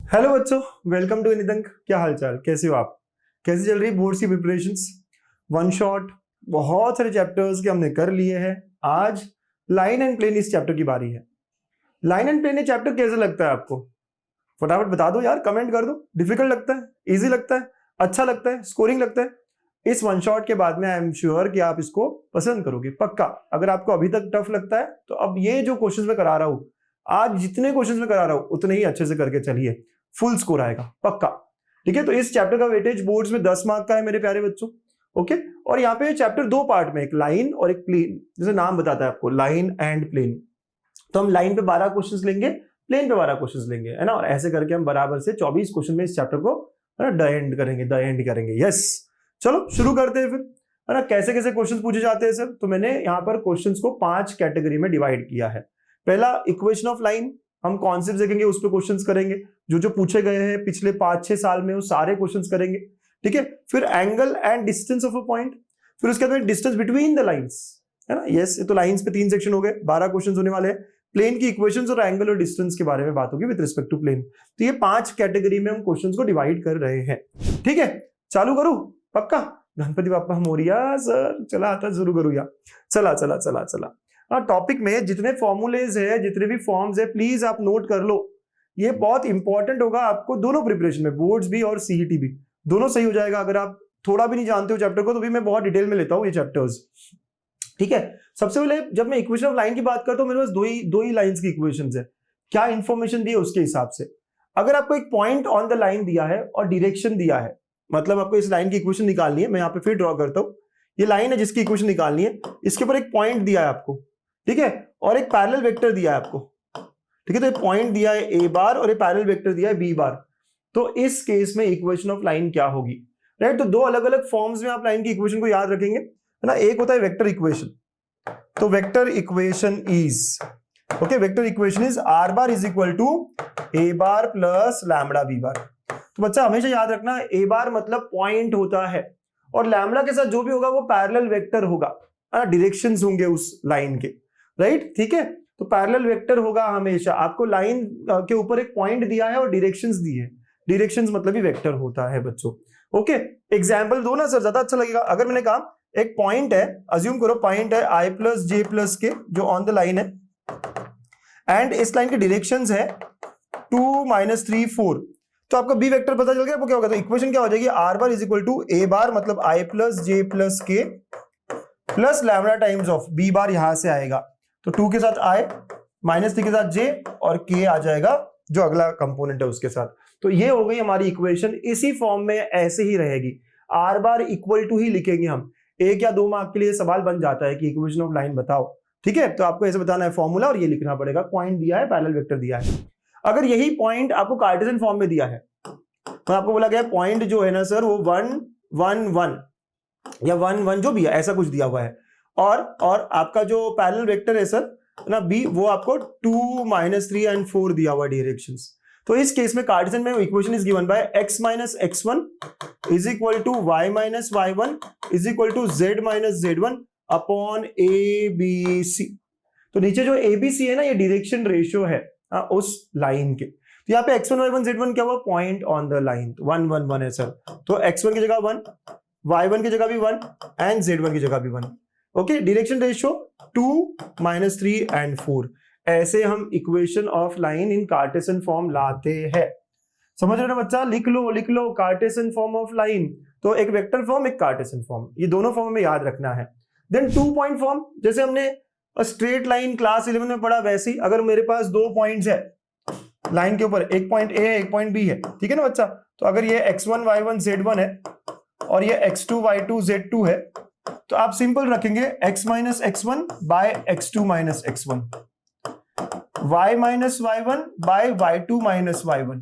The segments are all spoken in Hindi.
हेलो बच्चों, वेलकम टू निदंक। क्या हालचाल, कैसे हो आप? कैसे चल रही बोर्ड्स की प्रिपरेशंस? वन शॉट बहुत सारे चैप्टर्स के हमने कर लिए हैं। आज लाइन एंड प्लेन इस चैप्टर की बारी है। लाइन एंड प्लेन ये चैप्टर कैसा लगता है आपको? फटाफट बता दो यार, कमेंट कर दो। डिफिकल्ट लगता है, इजी लगता है, अच्छा लगता है, स्कोरिंग लगता है? इस वन शॉट के बाद में आई एम श्योर कि आप इसको पसंद करोगे पक्का। अगर आपको अभी तक टफ लगता है तो अब ये जो क्वेश्चंस मैं करा रहा हूं, आज जितने क्वेश्चंस मैं करा रहा हूं उतने ही अच्छे से करके चलिए, फुल स्कोर आएगा पक्का। ठीक है, तो इस चैप्टर का वेटेज बोर्ड्स में 10 मार्क का है मेरे प्यारे बच्चों। ओके, और यहाँ पे चैप्टर दो पार्ट में, एक लाइन और एक प्लेन, जैसे नाम बताता है आपको, लाइन एंड प्लेन। तो हम लाइन पे 12 क्वेश्चंस लेंगे, प्लेन पे 12 क्वेश्चंस लेंगे, है ना। और ऐसे करके हम बराबर से 24 क्वेश्चन में इस चैप्टर को द एंड करेंगे। यस, चलो शुरू करते हैं फिर, है ना। कैसे कैसे क्वेश्चंस पूछे जाते हैं सर? तो मैंने यहाँ पर क्वेश्चंस को 5 कैटेगरी में डिवाइड किया है। पहला, इक्वेशन ऑफ लाइन, हम कॉन्सेप्ट देखेंगे, उस पर क्वेश्चंस करेंगे, जो जो पूछे गए हैं पिछले 5-6 साल में वो सारे क्वेश्चंस करेंगे। ठीक है, फिर angle and distance of a point, फिर उसके बाद डिस्टेंस बिटवीन द लाइंस, है ना। यस, ये तो लाइंस पे 3 सेक्शन हो गए, 12 क्वेश्चंस होने वाले हैं। प्लेन की इक्वेशंस और एंगल और डिस्टेंस के बारे में बात होगी विद रिस्पेक्ट टू प्लेन। तो ये 5 कैटेगरी में हम क्वेश्चंस को डिवाइड कर रहे हैं। ठीक है, चालू करूं पक्का? गणपति बाप्पा मोरिया सर, चला आता शुरू करूं या? चला चला चला चला। हाँ, टॉपिक में जितने फॉर्मूलेज है, जितने भी फॉर्म्स है, प्लीज आप नोट कर लो। ये बहुत इंपॉर्टेंट होगा आपको दोनों प्रिपरेशन में, बोर्ड्स भी और सीईटी भी, दोनों सही हो जाएगा। अगर आप थोड़ा भी नहीं जानते हो चैप्टर को तो भी मैं बहुत डिटेल में लेता हूँ ये चैप्टर्स। ठीक है, सबसे पहले जब मैं इक्वेशन ऑफ लाइन की बात करता हूं, मेरे पास दो ही लाइंस की इक्वेशंस है। क्या इंफॉर्मेशन दी है उसके हिसाब से। अगर आपको एक पॉइंट ऑन द लाइन दिया है और डायरेक्शन दिया है, मतलब आपको इस लाइन की इक्वेशन निकालनी है। मैं यहाँ पे फिर ड्रॉ करता हूं, ये लाइन है जिसकी इक्वेशन निकालनी है, इसके ऊपर एक पॉइंट दिया है आपको, ठीक है, और एक पैरेलल वेक्टर दिया है आपको। ठीक है, तो ये पॉइंट दिया है ए बार और ये पैरेलल वेक्टर दिया है बी बार। तो इस केस में इक्वेशन ऑफ लाइन क्या होगी? राइट, तो दो अलग अलग फॉर्म्स में आप लाइन की इक्वेशन को याद रखेंगे, है ना। एक होता है वेक्टर इक्वेशन, तो vector equation is, okay, vector equation is R bar is equal to A bar plus lambda B bar. तो बच्चा हमेशा याद रखना, ए बार मतलब पॉइंट होता है और लैम्बडा के साथ जो भी होगा वो पैरेलल वेक्टर होगा, डायरेक्शंस होंगे उस लाइन के, राइट। ठीक है, तो पैरेलल वेक्टर होगा हमेशा। आपको लाइन के ऊपर एक पॉइंट दिया है और डायरेक्शंस दी है, डायरेक्शंस मतलब ही वेक्टर होता है बच्चों। ओके, एग्जांपल दो ना सर, ज्यादा अच्छा लगेगा। अगर मैंने कहा एक पॉइंट है, अज्यूम करो पॉइंट है i प्लस जे प्लस के जो ऑन द लाइन है, एंड इस लाइन के डायरेक्शंस है 2 -3 4, तो आपका बी वेक्टर पता चल गया आपको क्या होगा। तो इक्वेशन क्या हो जाएगी, R bar is equal to A bar मतलब i plus J plus K plus lambda times of B bar, यहां से आएगा तो 2 के साथ i, -3 के साथ j और k आ जाएगा जो अगला कंपोनेंट है उसके साथ। तो ये हो गई हमारी इक्वेशन, इसी फॉर्म में ऐसे ही रहेगी। आर बार इक्वल टू ही लिखेंगे हम। 1 या 2 मार्क के लिए सवाल बन जाता है कि इक्वेशन ऑफ लाइन बताओ, ठीक है, तो आपको ऐसे बताना है फॉर्मूला और ये लिखना पड़ेगा। पॉइंट दिया है, पैरेलल वेक्टर दिया है। अगर यही पॉइंट आपको कार्टेशियन फॉर्म में दिया है, तो आपको बोला गया पॉइंट जो है ना सर वो 1 1 1 या 1 1 जो भी है ऐसा कुछ दिया हुआ है, और आपका जो पैरेलल वेक्टर है सर ना बी, वो आपको 2 -3 एंड 4 दिया हुआ डायरेक्शंस। तो इस केस में कार्टेशियन में equation is given by x minus x1 is equal to y minus y1 is equal to z minus z1 upon ABC। तो नीचे जो ABC है ना, ये डायरेक्शन रेशियो है उस लाइन के। तो यहाँ पे x1 y1 z1 क्या हुआ, पॉइंट ऑन द लाइन, 1 1 1 है सर। तो x1 की जगह 1, y1 की जगह भी 1 एंड z1 की जगह भी 1। Okay, direction ratio 2 -3 and 4। ऐसे हम equation of line in Cartesian form लाते हैं। समझ रहे हो ना बच्चा? लिख लो कार्टेशियन फॉर्म ऑफ लाइन। तो एक वेक्टर फॉर्म, एक कार्टेशियन फॉर्म, ये दोनों फॉर्म में याद रखना है। देन 2 पॉइंट फॉर्म, जैसे हमने स्ट्रेट लाइन क्लास 11 में पढ़ा वैसे ही, अगर मेरे पास 2 पॉइंट्स है लाइन के ऊपर, एक पॉइंट ए है एक पॉइंट बी है, ठीक है ना बच्चा। तो अगर ये x1 y1 z1 है और ये x2 y2 z2 है, तो आप सिंपल रखेंगे x minus x1 by x2 minus x1, y minus y1 by y2 minus y1,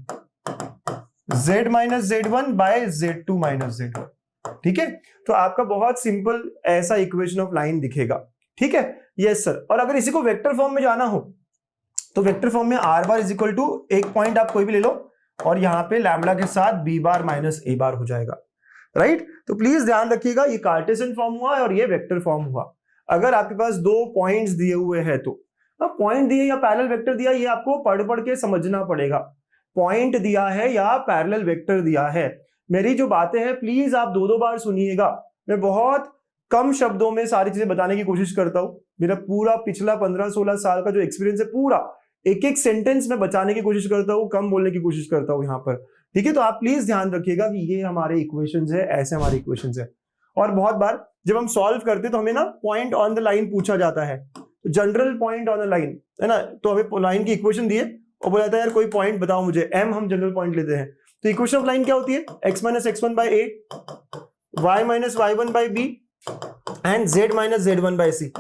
z minus z1 by z2 minus z1। ठीक है, तो आपका बहुत सिंपल ऐसा इक्वेशन ऑफ लाइन दिखेगा। ठीक है, यस सर। और अगर इसी को वेक्टर फॉर्म में जाना हो तो वेक्टर फॉर्म में R bar is equal to, एक पॉइंट आप कोई भी ले लो और यहां पे लैम्बडा के साथ बी बार माइनस ए बार हो जाएगा, राइट। तो प्लीज ध्यान रखिएगा, ये कार्टेशियन फॉर्म हुआ और ये वेक्टर फॉर्म हुआ। अगर आपके पास 2 पॉइंट्स दिए हुए हैं तो पॉइंट दिए या पैरेलल वेक्टर दिया, ये आपको पढ़ के समझना पड़ेगा। पॉइंट दिया है या पैरेलल वेक्टर दिया है। मेरी जो बातें हैं प्लीज आप दो बार सुनिएगा। मैं बहुत कम शब्दों में सारी चीजें बताने की कोशिश करता हूं। मेरा पूरा पिछला 15-16 साल का जो एक्सपीरियंस है, पूरा एक एक सेंटेंस में बचाने की कोशिश करता हूं, कम बोलने की कोशिश करता हूं यहाँ पर। ठीक है, तो आप प्लीज ध्यान रखिएगा कि ये हमारे इक्वेशंस है, ऐसे हमारे इक्वेशंस है। और बहुत बार जब हम सॉल्व करते तो हमें ना पॉइंट ऑन द लाइन पूछा जाता है, general point on the line, है ना। तो हमें लाइन की इक्वेशन दिए और बोला था यार कोई पॉइंट बताओ मुझे, एम हम जनरल पॉइंट लेते हैं। तो इक्वेशन ऑफ लाइन क्या होती है? x minus x1 by A, y minus y1 by B and z minus z1 by C.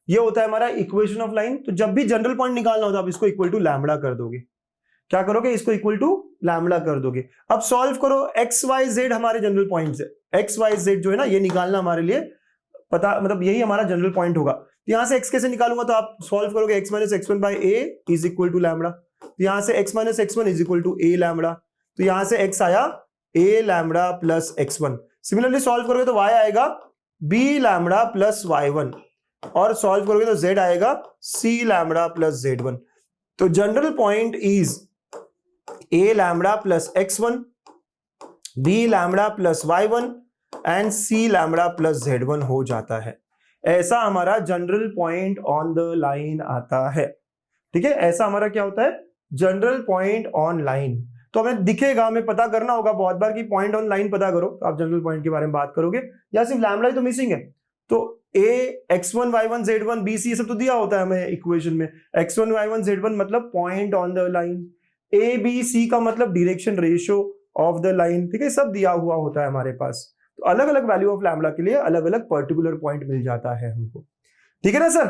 ये होता है हमारा इक्वेशन ऑफ लाइन। तो जब भी जनरल पॉइंट निकालना होता है आप इसको इक्वल टू लैम्बडा कर दोगे। क्या करोगे? इसको इक्वल टू लैम्बडा कर दोगे। अब सॉल्व करो, x y z हमारे जनरल पॉइंट्स है। x y z जो है ना, ये निकालना हमारे लिए पता, मतलब यही हमारा जनरल पॉइंट होगा। तो यहां से x कैसे निकालूंगा? तो आप सॉल्व करोगे x minus x1 by A is equal to lambda. तो यहां से x minus x1 is equal to A lambda. तो यहां से x आया a lambda plus x1। Similarly solve करोगे तो y आएगा b लैम्बडा प्लस y1, और सॉल्व करोगे तो z आएगा c लैम्बडा प्लस z1। तो general point is a lambda plus x1, b lambda plus y1 and c lambda plus z1 हो जाता है। ऐसा हमारा general point on the line आता है। ठीक है, ऐसा हमारा क्या होता है? General point on line. तो हमें दिखेगा, हमें पता करना होगा बहुत बार कि पॉइंट ऑन लाइन पता करो, तो आप जनरल पॉइंट के बारे में बात करोगे, या सिर्फ लैम्बडा ही तो मिसिंग है। तो a x1 y1 z1 b c सब तो दिया होता है हमें इक्वेशन में। x1 y1 z1 मतलब point on the line, a b c का मतलब direction ratio of the line. ठीक है, सब दिया हुआ होता है हमारे पास। तो अलग अलग वैल्यू ऑफ लैम्बडा के लिए अलग अलग पर्टिकुलर पॉइंट मिल जाता है हमको। ठीक है ना सर?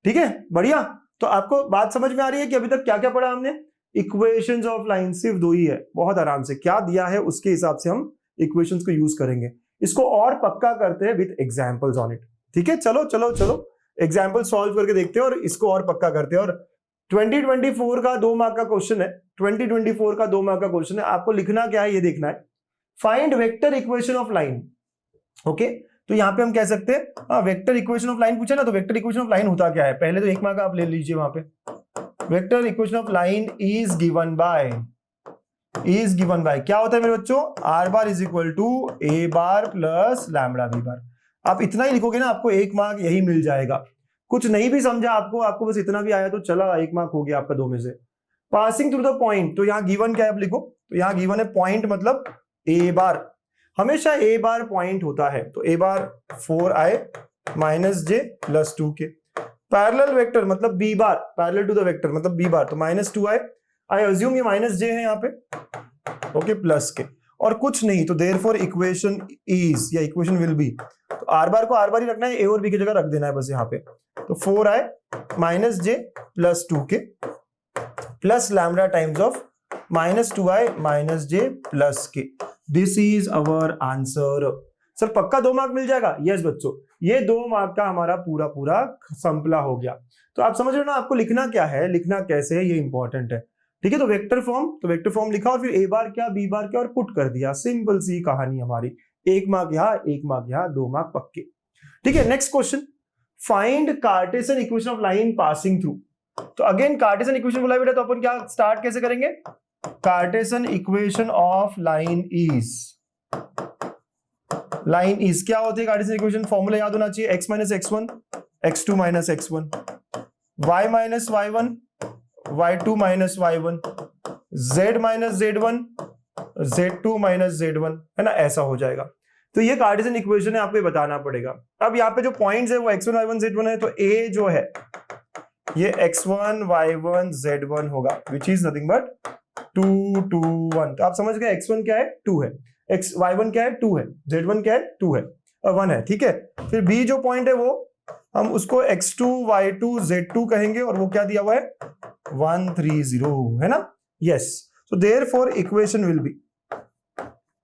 ठीक है, बढ़िया। तो आपको बात समझ में आ रही है कि अभी तक क्या क्या पढ़ा हमने? इक्वेशंस ऑफ लाइन सिर्फ दो ही है, बहुत आराम से क्या दिया है उसके हिसाब से हम इक्वेशंस को यूज करेंगे। इसको और पक्का करते हैं विद एग्जांपल्स ऑन इट। ठीक है, चलो चलो चलो एग्जांपल सॉल्व करके देखते हैं और इसको और पक्का करते हैं। और 2024 का 2 मार्क का क्वेश्चन है, 2024 का 2 मार्क का क्वेश्चन है। आपको लिखना क्या है ये देखना है, find vector equation of line. Okay, तो यहाँ पे हम कह सकते हैं वेक्टर इक्वेशन ऑफ लाइन पूछा ना, तो वेक्टर इक्वेशन ऑफ लाइन होता क्या है? पहले तो 1 मार्क आप ले लीजिए वहां पे। Vector equation of line is given by क्या होता है मेरे बच्चों? R bar is equal to A bar plus lambda B bar. आप इतना ही लिखोगे ना, आपको 1 मार्क यही मिल जाएगा। कुछ नहीं भी समझा आपको बस इतना भी आया तो चला, 1 मार्क हो गया आपका 2 में से। पासिंग थ्रू द पॉइंट, तो यहाँ गिवन क्या है आप लिखो, तो यहाँ गिवन है पॉइंट मतलब ए बार, हमेशा ए बार पॉइंट होता है। तो A bar 4i minus J plus 2k। Parallel vector मतलब B bar, parallel to the vector मतलब बी बार, तो माइनस 2i, आई अज्यूम ये माइनस जे है यहाँ पे, ओके, प्लस के, और कुछ नहीं। तो देयरफॉर इक्वेशन इज या इक्वेशन विल बी, तो आर बार को आर बार ही रखना है, ए और बी की जगह रख देना है बस यहाँ पे। तो 4i minus J plus 2k plus lambda times of minus 2i minus J plus K. This is our answer. Sir पक्का 2 मार्क मिल जाएगा? यस बच्चों, ये 2 मार्क का हमारा पूरा पूरा संपला हो गया। तो आप समझ रहे हो ना, आपको लिखना क्या है, लिखना कैसे है, ये इंपॉर्टेंट है। ठीक है, तो वेक्टर फॉर्म लिखा और फिर ए बार क्या बी बार क्या और पुट कर दिया, सिंपल सी कहानी हमारी। 1 मार्क यहाँ, 1 मार्क यहाँ, 2 मार्क पक्के। ठीक है, next question, find cartesian equation of line passing through. तो अगेन कार्टेशियन इक्वेशन बोला बेटा, तो अपन क्या स्टार्ट कैसे करेंगे? Cartesian equation of line is क्या होती है? कार्टेशियन इक्वेशन फॉर्मूला याद होना चाहिए, x minus x1 x2 minus x1, y minus y1 y2 minus y1, z minus z1 z2 minus z1, है ना, ऐसा हो जाएगा। तो ये कार्टेशियन इक्वेशन है, आपको ये बताना पड़ेगा। अब यहाँ पे जो पॉइंट्स है वो x1 y1 z1 है, तो a जो है ये x1 y1 z1 होगा, विच इज नथिंग बट 2 2 1। तो आप समझ गए x1 क्या है? 2 है, y1 क्या है? 2 है, z1 क्या है? 2 है और 1 है। ठीक है, फिर b जो पॉइंट है वो हम उसको x2 y2 z2 कहेंगे, और वो क्या दिया हुआ है? 1 3 0, है ना। Yes, so therefore equation will be,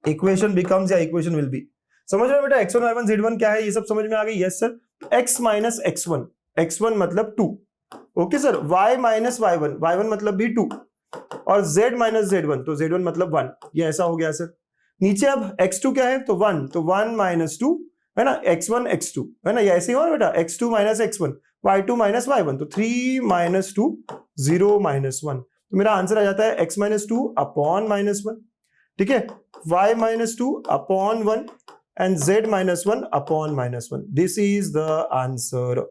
equation becomes या इक्वेशन विल बी। समझ रहे हो बेटा, x1 y1 z1 क्या है, ये सब समझ में आ गई? Yes sir. x minus x1, x1 मतलब 2, okay sir. y minus y1, y1 मतलब भी 2, और z माइनस z1, तो z1 मतलब 1, ये ऐसा हो गया सर। नीचे अब x2 क्या है? तो 1, तो 1 माइनस 2, है ना, x1 x2, है ना, ये ऐसे ही हो बेटा, x2 minus x1, y2 minus y1, तो 3 माइनस 2 0 माइनस 1। तो मेरा आंसर आ जाता है x minus two upon minus one, ठीक है, y minus two upon one and z minus one upon minus one. This is the answer.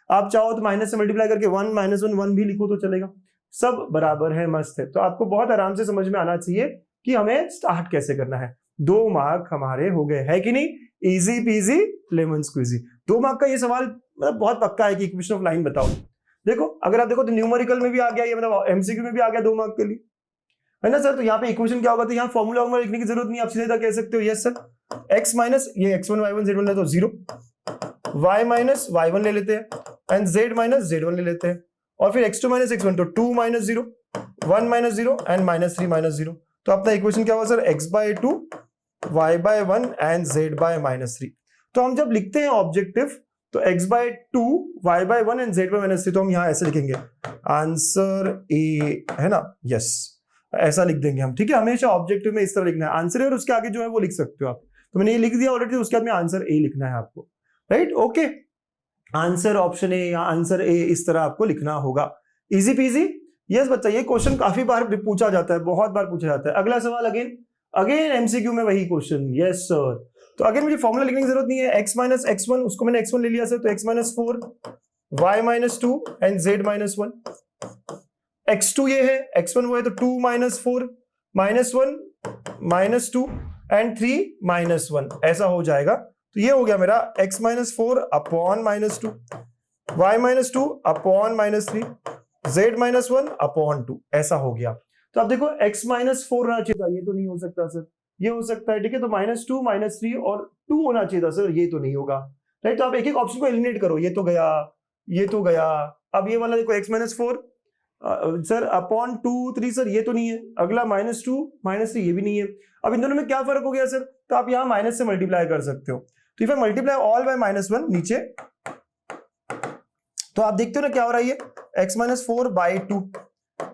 आप चाहो तो माइनस से मल्टीप्लाई करके वन माइनस वन भी लिखो तो चलेगा, सब बराबर है, मस्त है। तो आपको बहुत आराम से समझ में आना चाहिए कि हमें स्टार्ट कैसे करना है। 2 मार्क हमारे हो गए, है कि नहीं? Easy peasy lemon squeezy. 2 mark का ये सवाल मतलब बहुत पक्का है कि इक्वेशन ऑफ लाइन बताओ। देखो अगर आप देखो तो न्यूमेरिकल में भी आ गया ये, मतलब एमसीक्यू में भी आ गया 2 मार्क के लिए, है ना सर? तो यहाँ पे इक्वेशन क्या होगा, तो यहाँ फॉर्मूला लिखने की जरूरत नहीं, आप सीधा कह सकते हो यस सर x माइनस ये x1 y1 z1 ले तो 0, y माइनस y1 ले लेते हैं एंड z माइनस z1 ले लेते हैं, और फिर x2 माइनस x1 तो 2 minus 0, 1 minus 0 and minus 3 minus 0। तो अपना इक्वेशन क्या हुआ sir, x by 2 y by 1 and z by minus 3। तो हम जब लिखते हैं ऑब्जेक्टिव तो x by 2 y by 1 and z by minus 3, तो हम यहाँ ऐसे लिखेंगे आंसर ए, है ना? यस, ऐसा लिख देंगे हम, ठीक है? हमेशा ऑब्जेक्टिव में इस तरह लिखना है, आंसर है और उसके आगे जो है वो लिख सकते हो आप। तो मैंने ये लिख दिया ऑलरेडी, उसके बाद में आंसर ए लिखना है आपको, right? Okay, answer option A या आंसर ए इस तरह आपको लिखना होगा। Easy PG. यस बच्चा, ये क्वेश्चन काफी बार पूछा जाता है, बहुत बार पूछा जाता है। अगला सवाल अगेन एमसीक्यू में वही क्वेश्चन। यस सर, तो अगेन मुझे फॉर्मूला लिखने की जरूरत नहीं है। x माइनस x1, उसको मैंने x1 ले लिया सर, तो x minus 4 y minus 2 and z minus 1। x2 ये है, x1 वो है, तो 2 minus 4 minus 1 minus 2 and 3 minus 1, ऐसा हो जाएगा। तो ये हो गया मेरा x minus 4 upon minus 2, y minus 2 upon minus 3, z minus 1 upon 2, ऐसा हो गया। तो अब देखो x माइनस 4 होना चाहिए था, ये तो नहीं हो सकता सर, ये हो सकता है, ठीक है? तो माइनस 2 माइनस 3 और 2 होना चाहिए था सर, ये तो नहीं होगा, राइट? तो आप एक एक ऑप्शन को एलिमिनेट करो, ये तो गया, ये तो गया। अब ये वाला देखो x minus 4 sir upon 2 3 sir, ये तो नहीं है। अगला माइनस 2 माइनस 3, ये भी नहीं है। अब इन दोनों में क्या फर्क हो गया सर? तो आप यहाँ माइनस से मल्टीप्लाई कर सकते हो, तो if I multiply all bye minus 1 नीचे, तो आप देखते हो ना क्या हो रहा है, ये x minus 4 by 2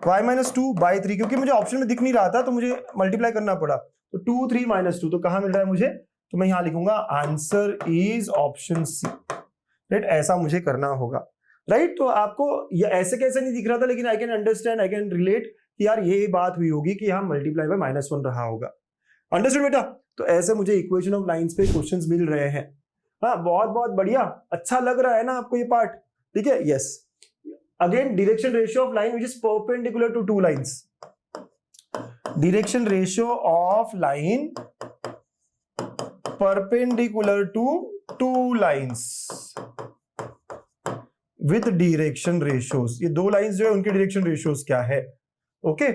y minus 2 by 3, क्योंकि मुझे ऑप्शन में दिख नहीं रहा था तो मुझे मल्टीप्लाई करना पड़ा। तो 2 3 माइनस 2, तो कहां मिल रहा है मुझे? तो मैं यहां लिखूंगा answer is option C, right? ऐसा मुझे करना होगा, राइट? तो आपको ये ऐसे कैसे नहीं दिख रहा था, लेकिन I can understand, I can relate कि यार ये बात हुई होगी कि यहाँ मल्टीप्लाई बाय माइनस 1 रहा होगा। अंडरस्टूड बेटा? तो ऐसे मुझे इक्वेशन ऑफ लाइंस पे क्वेश्चंस मिल रहे हैं। हाँ, बहुत बहुत बढ़िया, अच्छा लग रहा है ना आपको ये पार्ट? ठीक है, yes. Again direction ratio of line which is perpendicular to two lines, direction ratio of line perpendicular to two lines with direction ratios. ये 2 लाइंस जो है उनके डायरेक्शन रेशियोज क्या है? ओके,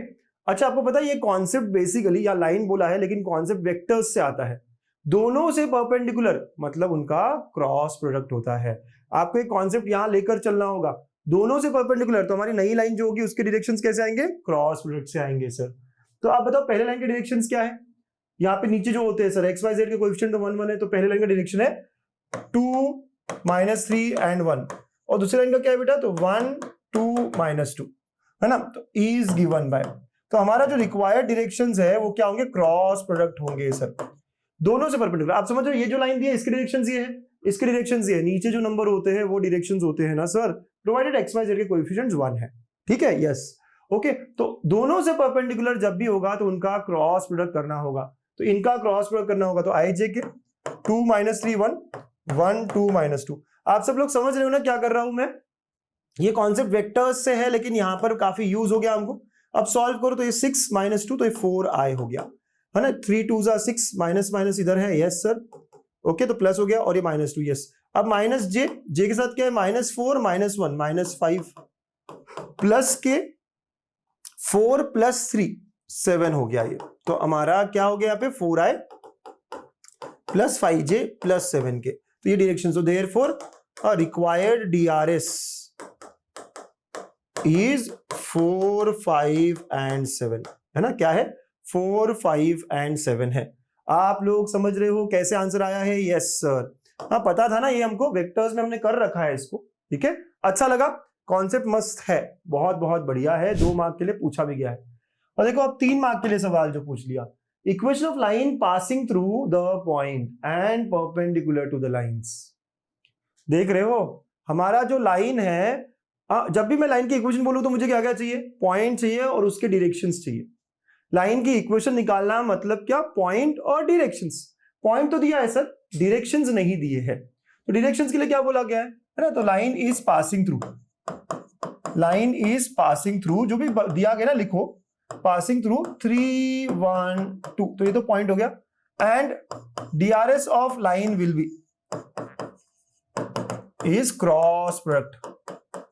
अच्छा आपको पता है ये कॉन्सेप्ट बेसिकली, या लाइन बोला है लेकिन कॉन्सेप्ट वेक्टर्स से आता है। दोनों से परपेंडिकुलर मतलब उनका क्रॉस प्रोडक्ट होता है। आपको एक कॉन्सेप्ट यहां लेकर चलना होगा, दोनों से परपेंडिकुलर, तो हमारी नई लाइन जो होगी उसके डायरेक्शंस कैसे आएंगे? क्रॉस प्रोडक्ट से आएंगे सर। तो आप बताओ पहले लाइन के डायरेक्शंस क्या है? यहाँ पे नीचे जो होते हैं सर एक्स वाई जेड के कोएफिशिएंट तो 1 1 है, तो पहले लाइन का डायरेक्शन है 2 माइनस 3 एंड 1, और दूसरी लाइन का क्या है बेटा? तो 1 2 माइनस 2, है ना? तो इज गिवन बाय, तो हमारा जो रिक्वायर्ड डायरेक्शंस है वो क्या होंगे? क्रॉस प्रोडक्ट होंगे सर, दोनों से परपेंडिकुलर। आप समझ रहे हो, ये जो लाइन दी है इसके डायरेक्शंस ये है, इसके डायरेक्शंस ये है, नीचे जो नंबर होते हैं वो डायरेक्शंस होते हैं ना sir, provided X Y Z के कोएफिशिएंट्स 1 है, ठीक है? Yes, okay. तो दोनों से परपेंडिकुलर जब भी होगा तो उनका क्रॉस प्रोडक्ट करना होगा, तो इनका क्रॉस प्रोडक्ट करना होगा, तो आई जे के 2 माइनस 3 1 1 2 माइनस 2। आप सब लोग समझ रहे हो ना क्या कर रहा हूं मैं? ये कॉन्सेप्ट वेक्टर्स से है लेकिन यहां पर काफी यूज हो गया हमको। अब सॉल्व करो तो ये 6 माइनस 2 तो ये 4i हो गया, है ना? 3 2 6, माइनस माइनस इधर है, यस सर, ओके, तो प्लस हो गया, और ये माइनस 2, यस। अब माइनस जे, जे के साथ क्या है? माइनस 4 माइनस 1 माइनस 5 प्लस के 4 प्लस 3 7 हो गया ये, तो हमारा क्या हो गया यहाँ पे? 4i प्लस 5j प्लस 7 के, तो ये direction. So therefore required DRS is 4 5 and 7, है ना? क्या है? 4 5 एंड 7 है। आप लोग समझ रहे हो कैसे आंसर आया है? यस सर, हाँ पता था ना, ये हमको वेक्टर्स में हमने कर रखा है इसको, ठीक है? अच्छा लगा, कॉन्सेप्ट मस्त है, बहुत बहुत बढ़िया है, 2 मार्क के लिए पूछा भी गया है। और देखो अब 3 मार्क के लिए सवाल जो पूछ लिया, equation of line passing through the point and perpendicular to the lines. देख रहे हो, हमारा जो लाइन है जब भी मैं लाइन की इक्वेशन बोलूं तो मुझे क्या क्या चाहिए, पॉइंट चाहिए और उसके डायरेक्शंस चाहिए। लाइन की इक्वेशन निकालना मतलब क्या, पॉइंट और डायरेक्शंस। पॉइंट तो दिया है सर, डायरेक्शंस नहीं दिए हैं, तो डायरेक्शंस के लिए क्या बोला गया है ना, तो line is passing through, line is passing through, जो भी दिया गया ना लिखो, पासिंग थ्रू 3 1 2, तो ये तो पॉइंट हो गया। And DRS of line will be is cross product,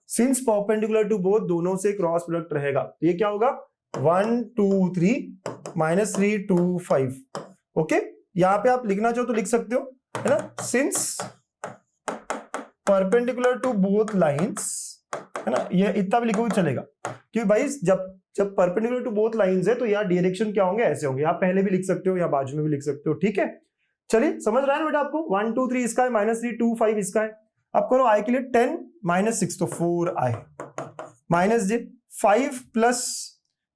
since perpendicular to both, दोनों से क्रॉस प्रोडक्ट रहेगा, ये क्या होगा 1 2 3 माइनस 3 2 5। ओके, यहां पे आप लिखना चाहो तो लिख सकते हो, है ना, since perpendicular to both lines, है ना, ये इतना भी लिखो चलेगा, क्योंकि भाई जब परपेंडिकुलर टू बोथ लाइंस है तो यार डायरेक्शन क्या होंगे, ऐसे होंगे, आप पहले भी लिख सकते हो या बाजू में भी लिख सकते हो, ठीक है। चलिए समझ रहा है ना बेटा आपको, 1 2 3 इसका है, माइनस 3 2 5 इसका है। अब करो आई के लिए 10 माइनस 6 तो 4 आई, माइनस जे 5 प्लस,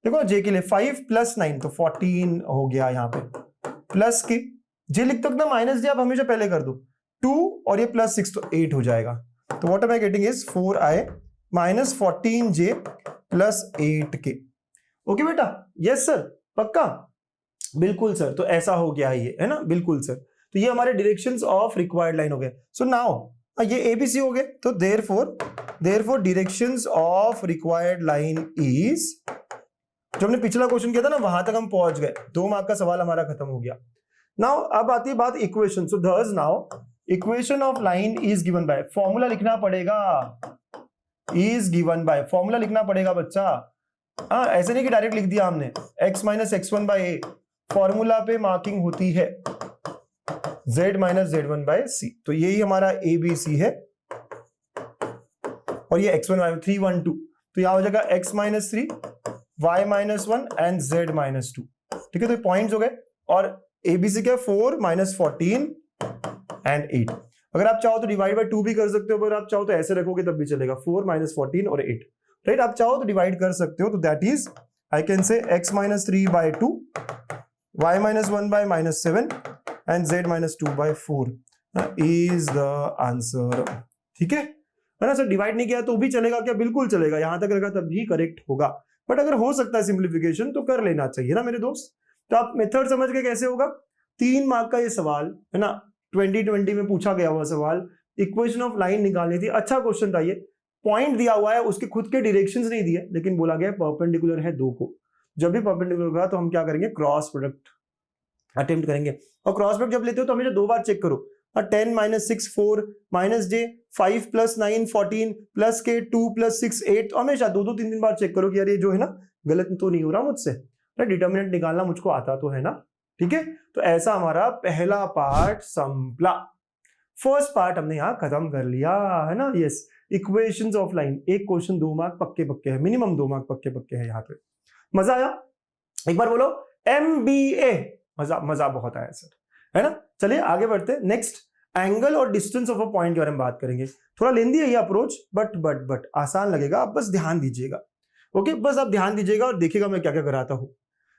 देखो जे के लिए 5 प्लस 9 तो 14 हो गया, यहाँ पे प्लस के जे लिख सकते माइनस जे आप हमेशा पहले कर दो, 2 और ये प्लस 6 तो 8 हो जाएगा, तो what am I getting is 4i minus 14j plus 8k। Okay बेटा, यस सर, पक्का, बिल्कुल सर, तो ऐसा हो गया ये, है ना, बिल्कुल सर, तो ये हमारे डायरेक्शंस ऑफ रिक्वायर्ड लाइन हो गए। सो नाउ ये ABC हो गए, तो therefore directions of required line is, जो हमने पिछला क्वेश्चन किया था ना वहां तक हम पहुंच गए, 2 मार्क का सवाल हमारा खत्म हो गया। नाउ अब आती है बात equation, so thus now equation of line is given bye, formula लिखना पड़ेगा, इज गिवन बाय, फॉर्मूला लिखना पड़ेगा बच्चा, हाँ ऐसे नहीं कि डायरेक्ट लिख दिया हमने, x माइनस x1 बाय ए, फॉर्मूला पे मार्किंग होती है z माइनस z1 बाय सी, तो यही हमारा ABC है, और ये x1 y 3 1 2, तो यहां हो जाएगा x minus 3 y minus 1 and z minus 2, ठीक है, तो पॉइंट्स हो गए, और ABC क्या 4 माइनस 14 एंड 8। अगर आप चाहो तो डिवाइड बाय 2 भी कर सकते हो, अगर आप चाहो तो ऐसे रखोगे तब भी चलेगा, 4 माइनस 14 और 8, राइट, आप चाहो तो डिवाइड कर सकते हो, तो that is I can say x minus 3 by 2, y minus 1 by minus 7 and z minus 2 by 4 is the answer, ठीक है ना सर। डिवाइड नहीं किया तो भी चलेगा क्या, बिल्कुल चलेगा, यहां तक रखा तब भी करेक्ट होगा, बट अगर हो सकता है सिंप्लीफिकेशन तो कर लेना चाहिए ना मेरे दोस्त। तो आप मेथड समझ के कैसे होगा, 3 मार्क का ये सवाल है ना, 2020 में पूछा गया हुआ सवाल, इक्वेशन ऑफ लाइन निकालनी थी, अच्छा क्वेश्चन था ये, पॉइंट दिया हुआ है, उसके खुद के डायरेक्शंस नहीं दिए, लेकिन बोला गया परपेंडिकुलर है 2 को, जब भी परपेंडिकुलर होगा तो हम क्या करेंगे, क्रॉस प्रोडक्ट अटेम्प्ट करेंगे, और क्रॉस प्रोडक्ट जब लेते हो तो हमेशा 2 बार चेक करो, 10 माइनस 6 4 माइनस जे 5 प्लस 9 14 प्लस के 2 प्लस 6 8, हमेशा 2 3 बार चेक करो कि यार ये जो है ना गलत तो नहीं हो रहा मुझसे, डिटर्मिनेंट निकालना मुझको आता तो है ना, ठीक है। तो ऐसा हमारा पहला पार्ट संपला, फर्स्ट पार्ट हमने यहाँ खत्म कर लिया, है ना, यस, इक्वेशंस ऑफ लाइन, एक क्वेश्चन 2 मार्क पक्के पक्के है, मिनिमम 2 मार्क पक्के पक्के है, यहाँ पे मजा आया, एक बार बोलो MBA, मजा बहुत आया सर, है ना। चलिए आगे बढ़ते, नेक्स्ट एंगल और डिस्टेंस ऑफ अ पॉइंट के बारे में बात करेंगे, थोड़ा लेंदी है ये अप्रोच, बट आसान लगेगा, आप बस ध्यान दीजिएगा, ओके, बस आप ध्यान दीजिएगा और देखिएगा मैं क्या क्या कराता हूं,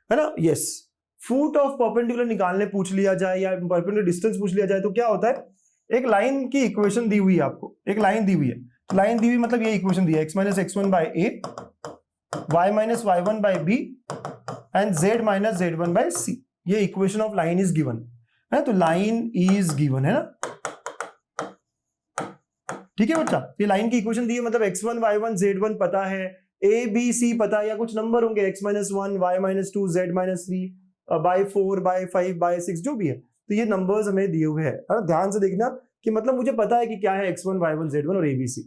है ना, यस। फुट ऑफ परपेंडिकुलर निकालने पूछ लिया जाए या परपेंडिकुलर डिस्टेंस पूछ लिया जाए तो क्या होता है, एक लाइन की इक्वेशन दी हुई है आपको, एक लाइन दी हुई है, लाइन दी हुई मतलब ये इक्वेशन दी है, x minus x1 by a, y minus y1 by b and z minus z1 by c, ये equation of line is given है, तो लाइन इज गिवन है ना, ठीक है बच्चा, ये लाइन की इक्वेशन दी है, मतलब x1 y1 z1 पता है, a b c पता है, या कुछ नंबर होंगे x minus 1 y minus 2 z minus 3 by 4 by 5 by 6 जो भी है, तो ये नंबर्स हमें दिए हुए हैं, ध्यान से देखना कि मतलब मुझे पता है कि क्या है x1 y1 z1 और abc,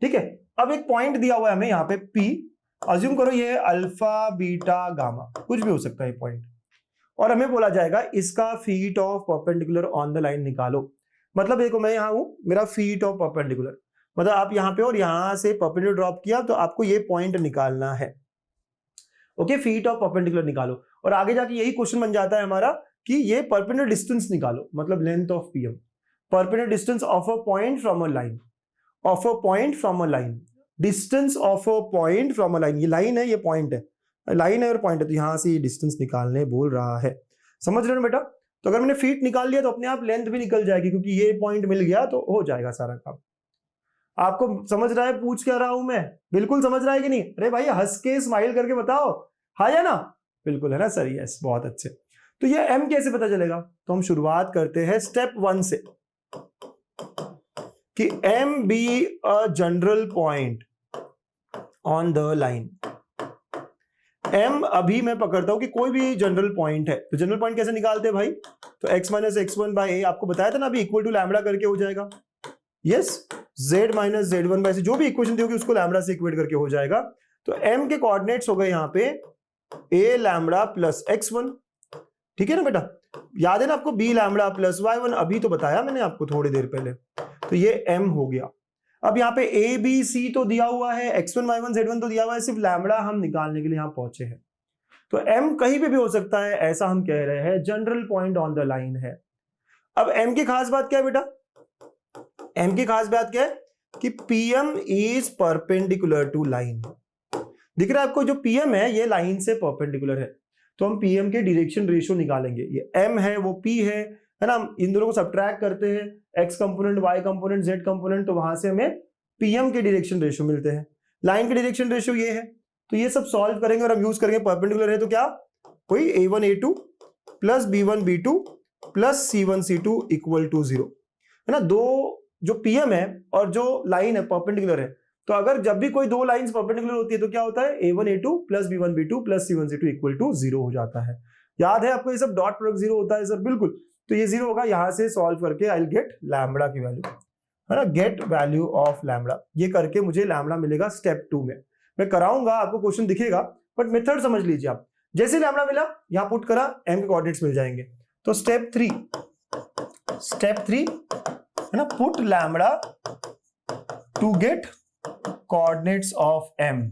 ठीक है। अब एक पॉइंट दिया हुआ है हमें यहाँ पे P, अज्यूम करो ये अल्फा बीटा गामा कुछ भी हो सकता है पॉइंट, और हमें बोला जाएगा इसका feet of perpendicular on the line निकालो, मतलब देखो मैं यहाँ हूं, मेरा फीट ऑफ परपेंडिकुलर मतलब आप यहाँ पे और यहाँ से परपेंडिकुलर ड्रॉप किया तो आपको ये पॉइंट निकालना है, ओके, फीट ऑफ परपेंडिकुलर निकालो, और आगे जाके यही क्वेश्चन बन जाता है हमारा कि ये परपेंडिकुलर डिस्टेंस निकालो, मतलब length of PM, perpendicular distance of a point from a line, of a point from a line, distance of a point from a line, ये लाइन है ये पॉइंट है, लाइन है और पॉइंट है, तो यहां से ये डिस्टेंस निकालने बोल रहा है, समझ रहे हो बेटा। तो अगर मैंने फीट निकाल लिया तो अपने आप लेंथ भी निकल जाएगी, क्योंकि ये पॉइंट मिल गया तो हो जाएगा सारा काम। आपको समझ रहा है पूछ क्या रहा हूं मैं? बिल्कुल समझ रहा है कि नहीं? अरे भाई हंस के स्माइल करके बताओ, हाँ या ना? बिल्कुल है ना सर, यस, बहुत अच्छे। तो ये m कैसे पता चलेगा? तो हम शुरुआत करते हैं स्टेप 1 से कि m be a general point on the line. m अभी मैं पकड़ता हूं कि कोई भी जनरल पॉइंट है, तो जनरल पॉइंट कैसे निकालते हैं भाई? तो x minus x1 by a, आपको बताया था ना अभी, इक्वल टू लैम्बडा करके हो जाएगा। Yes, z minus z1 by c, जो भी इक्वेशन दी होगी उसको लैम्बडा से इक्वेट करके हो जाएगा। तो m के कोऑर्डिनेट्स हो गए यहाँ पे a लैम्बडा प्लस x1, ठीक है ना बेटा? याद है ना आपको b लैम्बडा प्लस y1, अभी तो बताया मैंने आपको थोड़ी देर पहले। तो ये m हो गया। अब यहाँ पे a b c तो दिया हुआ है, x1 y1 z1 तो दिया हुआ है, सिर्फ लैम्बडा हम निकालने के लिए यहाँ पहुंचे हैं। तो m कहीं पे भी हो सकता है, ऐसा हम कह रहे हैं, general point on the line है। अब m की खास बात क्या है बेटा? m की खास बात क्या है कि pm is perpendicular to line. दिख रहा है आपको, जो pm है ये लाइन से परपेंडिकुलर है, तो हम pm के डायरेक्शन रेशियो निकालेंगे। ये m है वो p है ना? इन दोनों को सब्ट्रैक्ट करते हैं, x component, y component, z component, तो वहां से हमें pm के डायरेक्शन रेशियो मिलते हैं। लाइन के डायरेक्शन रेशियो ये है, तो ये सब सॉल्व करेंगे और हम यूज करेंगे परपेंडिकुलर है तो क्या, कोई a1 a2 plus b1 b2 plus c1 c2 equal to 0, है ना? दो जो pm है और जो लाइन है परपेंडिकुलर है, तो अगर जब भी कोई दो लाइंस परपेंडिकुलर होती है तो क्या होता है, a1 a2 plus b1 b2 plus c1 c2 equal to 0 हो जाता है। याद है आपको ये सब? डॉट प्रोडक्ट 0 होता है सर, बिल्कुल। तो ये 0 होगा, यहां से सॉल्व करके आई विल गेट लैम्बडा की वैल्यू, है ना? गेट वैल्यू ऑफ लैम्बडा, ये करके मुझे लैम्बडा मिलेगा स्टेप 2 में। मैं कराऊंगा, आपको क्वेश्चन दिखेगा, बट मेथड समझ लीजिए आप। जैसे लैम्बडा मिला, यहां पुट करा, m के कोऑर्डिनेट्स मिल जाएंगे। तो स्टेप 3 है ना, put lambda to get coordinates of m।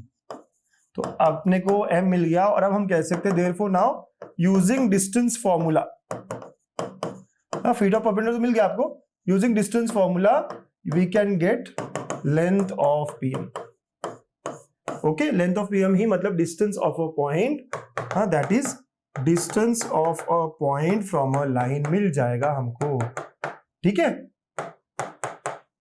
तो अपने को m मिल गया, और अब हम कह सकते हैं therefore now using distance formula, feet of perpendicular मिल गया आपको, using distance formula we can get length of pm। Okay, length of pm ही मतलब डिस्टेंस ऑफ अ पॉइंट, हाँ, that is distance of a point from a line मिल जाएगा हमको, ठीक है?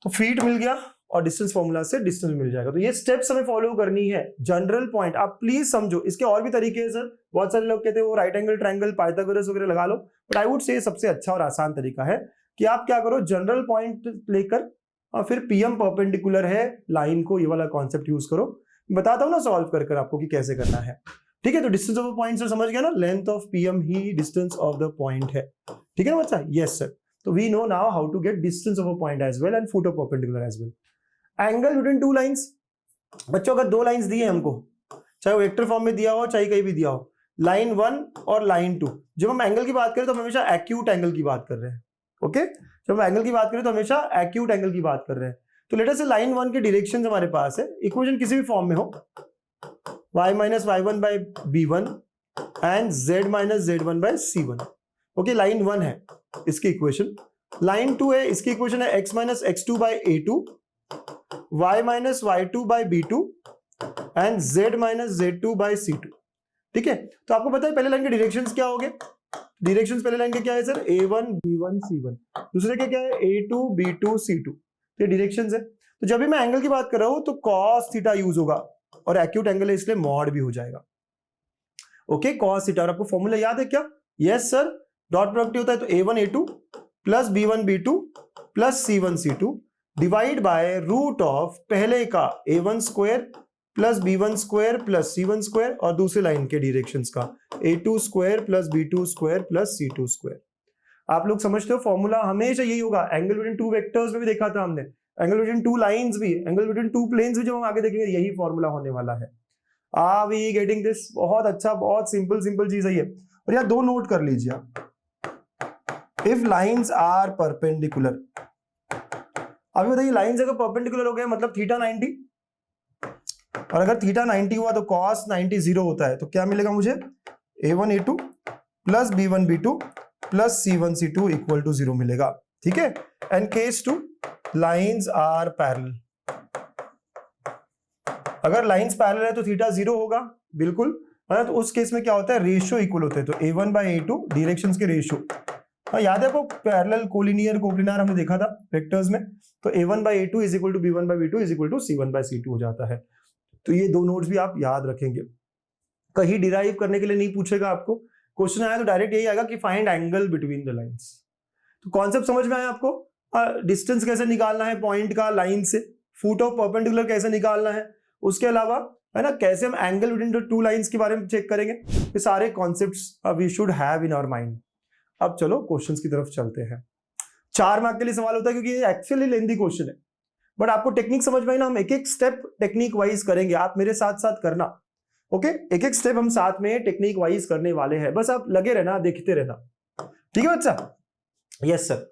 तो फीट मिल गया और डिस्टेंस फॉर्मूला से डिस्टेंस मिल जाएगा। तो ये स्टेप्स हमें फॉलो करनी है। जनरल पॉइंट आप प्लीज समझो, इसके और भी तरीके हैं सर, बहुत सारे लोग कहते हैं वो राइट एंगल ट्रायंगल, पाइथागोरस वगैरह लगा लो, बट आई वुड से सबसे अच्छा और आसान तरीका है कि आप क्या करो, जनरल पॉइंट लेकर और फिर पीएम परपेंडिकुलर है लाइन को, ये वाला कॉन्सेप्ट यूज करो। बताता हूं ना सॉल्व कर आपको कि कैसे करना है, ठीक है? तो डिस्टेंस ऑफ अ पॉइंट से समझ गया ना, लेंथ ऑफ पीएम ही डिस्टेंस ऑफ द पॉइंट है, ठीक है ना बच्चा? Yes sir. तो we know now how to get distance of a point as well and foot of perpendicular as well. Angle between two lines, बच्चों अगर दो लाइंस दी है हमको, चाहे वो वेक्टर फॉर्म में दिया हो चाहे कहीं भी दिया हो, लाइन 1 और लाइन 2, जब हम एंगल की बात करें तो हम हमेशा एक्यूट एंगल की बात कर रहे हैं, ओके? जब हम एंगल की बात करें तो हमेशा एक्यूट एंगल की बात कर रहे हैं। तो लेट अस से लाइन 1 के डायरेक्शन हमारे पास है, इक्वेशन किसी भी फॉर्म में हो, y minus y1 by b1 and z minus z1 by c1, okay? Line 1 है इसकी इक्वेशन, लाइन 2 है इसकी इक्वेशन है x minus x2 by a2, y minus y2 by b2 and z minus z2 by c2, ठीक है? तो आपको पता है पहले लाइन के डायरेक्शंस क्या हो गए? डायरेक्शंस पहले लाइन के क्या है सर? a1 b1 c1, दूसरे के क्या है? a2 b2 c2, ये डायरेक्शंस है। तो जब भी मैं एंगल की बात कर रहा हूं तो cos थीटा यूज होगा, और एक्यूट एंगल है इसलिए मॉड भी हो जाएगा, ओके? cos theta. और आपको फॉर्मूला याद है क्या? यस सर, डॉट प्रोडक्ट होता है, तो a1 a2 plus b1 b2 plus c1 c2 divide by root of पहले का a1 square plus b1 square plus c1 square, और दूसरे लाइन के डायरेक्शंस का a2 square plus b2 square plus c2 square. आप लोग समझते हो फॉर्मूला हमेशा यही होगा। एंगल बिटवीन टू वेक्टर्स में भी देखा था हमने, एंगल बिटवीन टू लाइंस भी, एंगल बिटवीन टू प्लेन्स भी, जब हम आगे देखेंगे यही फॉर्मूला होने वाला है। Are we getting this? बहुत अच्छा, बहुत सिंपल चीज है ये। और यहाँ दो नोट कर लीजिए आप, इफ लाइंस आर परपेंडिकुलर, अभी बताइए लाइंस अगर परपेंडिकुलर हो गए मतलब थीटा 90, और अगर थीटा 90 हुआ तो cos 90 0 होता है, तो क्या मिलेगा मुझे? a1 a2 plus b1 b2 plus c1 c2 equal to 0 मिलेगा, ठीक है? And case 2, lines are parallel, अगर लाइंस पैरेलल है तो थीटा 0 होगा, बिल्कुल, है ना? तो उस केस में क्या होता है? रेशियो इक्वल होते हैं, तो a1 बाय a2 डायरेक्शंस के रेशियो, हाँ याद है आपको, पैरेलल कोलिनियर कोप्लिनार हमने देखा था वेक्टर्स में, तो a1/a2 is equal to b1/b2 is equal to c1/c2 हो जाता है। तो ये दो नोट्स भी आप याद रखेंगे, कहीं डिराइव करने के लिए नहीं पूछेगा आपको, क्वेश्चन आया तो डायरेक्ट यही आएगा कि find angle between the lines. तो कॉन्सेप्ट समझ में आया आपको, डिस्टेंस कैसे निकालना है पॉइंट का लाइन से, फुट ऑफ परपेंडिकुलर कैसे निकालना है, उसके अलावा है ना कैसे हम angle between the two lines के बारे में चेक करेंगे, ये सारे concepts we should have in our mind. अब चलो क्वेश्चंस की तरफ चलते हैं। 4 मार्क के लिए सवाल होता है क्योंकि ये एक्चुअली लेंथी क्वेश्चन है, बट आपको टेक्निक समझ में आई ना, हम एक एक स्टेप टेक्निक वाइज करेंगे, आप मेरे साथ साथ करना, ओके? एक एक स्टेप हम साथ में टेक्निक वाइज करने वाले हैं, बस आप लगे रहना, देखते रहना, ठीक है बच्चा? Yes sir.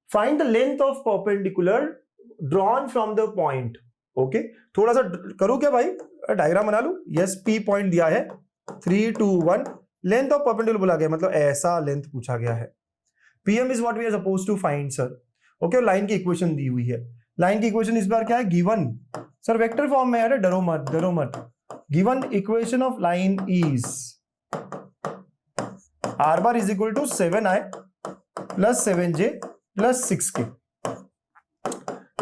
Find the length of perpendicular drawn from the point, okay? थोड़ा सा करूं क्या भाई, डायग्राम बना लूं? यस, पी पॉइंट दिया है, 3 2 1, लेंथ ऑफ परपेंडिकुलर बोला गया, मतलब ऐसा लेंथ पूछा गया है। PM is what we are supposed to find sir, okay? Line की इक्वेशन दी हुई है, लाइन की इक्वेशन इस बार क्या है, गिवन सर वेक्टर फॉर्म में है, डरो मत। Given equation of line is r bar is equal to 7i plus 7j plus 6k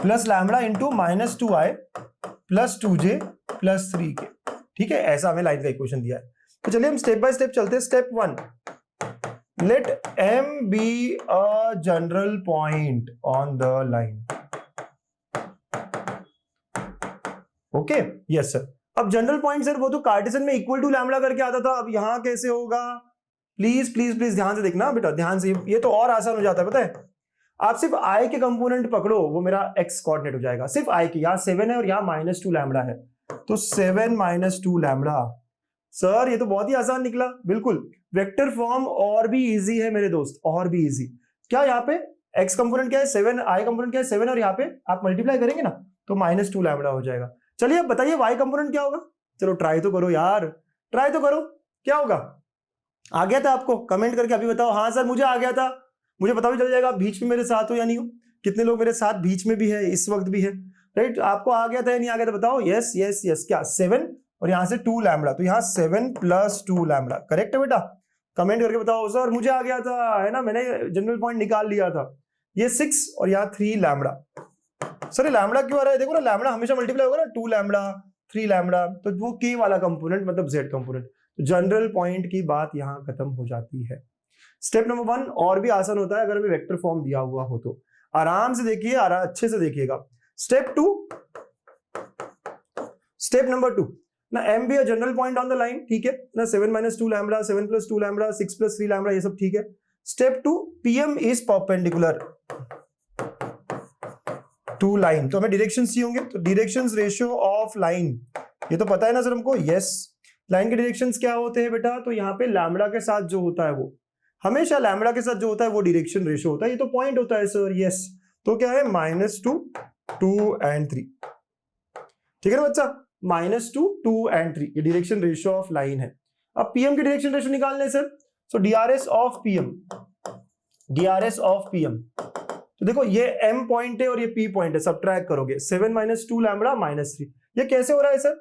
plus lambda into -2i plus 2j plus 3k, ठीक है? ऐसा हमें लाइन का इक्वेशन दिया है। तो चलिए हम स्टेप बाय स्टेप चलते हैं। Step 1, let m be a general point on the line, okay? Yes sir. अब जनरल पॉइंट सर वो तो कार्टेशियन में इक्वल टू लैम्बडा करके आता था, अब यहां कैसे होगा? प्लीज प्लीज प्लीज ध्यान से देखना बेटा, ध्यान से, ये तो और आसान हो जाता है, पता है? आप सिर्फ i के कंपोनेंट पकड़ो, वो मेरा x कोऑर्डिनेट हो जाएगा, सिर्फ i की, यहाँ 7 है और यहाँ -2 लैम्बडा है, तो 7 - 2 लैम्बडा। सर ये तो बहुत ही आसान निकला, बिल्कुल। वेक्टर फॉर्म और भी इजी है मेरे दोस्त, और भी इजी। क्या यहाँ पे x कंपोनेंट क्या है 7, i कंपोनेंट क्या है 7, और यहाँ पे आप मल्टीप्लाई करेंगे ना तो -2 लैम्बडा हो जाएगा। चलिए अब बताइए y कंपोनेंट क्या होगा? चलो ट्राई तो करो यार, ट्राई तो करो, क्या होगा? आ गया था आपको? कमेंट करके अभी बताओ, हाँ सर मुझे आ गया था। मुझे पता भी चल जाएगा आप बीच में मेरे साथ हो या नहीं हो, कितने लोग मेरे साथ बीच में भी है, इस वक्त भी है, राइट? आपको आ गया था या नहीं आ गया था बताओ? Yes yes yes. क्या 7 और यहाँ से 2 लैम्बडा, तो यहाँ 7 + 2 लैम्बडा, करेक्ट है बेटा? कमेंट करके बताओ सर मुझे आ गया था, है ना, मैंने जनरल पॉइंट निकाल लिया था। ये 6 और यहाँ 3 लैम्बडा। सर लैम्बडा क्यों आ रहा है? देखो ना, लैम्बडा हमेशा मल्टीप्लाई होगा ना, 2 लैम्बडा 3 लैम्बडा, तो वो k वाला कंपोनेंट मतलब z कंपोनेंट, जनरल पॉइंट की बात यहाँ खत्म हो जाती है। स्टेप नंबर 1 और भी आसान होता है अगर हमें वेक्टर फॉर्म दिया हुआ हो तो, आराम से देखिए, अच्छे से देखिएगा। स्टेप 2, स्टेप नंबर 2 ना, m भी general point on the line, ठीक है ना, 7 - 2 लैम्बडा, 7 + 2 लैम्बडा, 6 + 3 लैम्बडा, ये सब ठीक है। Step 2, pm is perpendicular to line, तो हमें डायरेक्शंस चाहिए होंगे, तो डायरेक्शंस रेशियो ऑफ लाइन, ये तो पता है ना सर हमको? यस। लाइन के डायरेक्शंस क्या होते हैं बेटा? तो यहाँ पे लैम्बडा के साथ जो होता है वो, हमेशा लैम्बडा के साथ जो होता है वो डायरेक्शन रेशियो होता है, ये तो पॉइंट होता है सर। यस, तो क्या है -2 2 और 3, ठीक है ना बच्चा? -2 2 और 3 ये डायरेक्शन रेशियो ऑफ लाइन है। अब पीएम की डायरेक्शन रेशियो निकालने sir, so DRS of PM, DRS of PM, तो देखो ये m पॉइंट है और ये p पॉइंट है, सबट्रैक्ट करोगे 7 - 2 लैम्बडा -3, ये कैसे हो रहा है सर?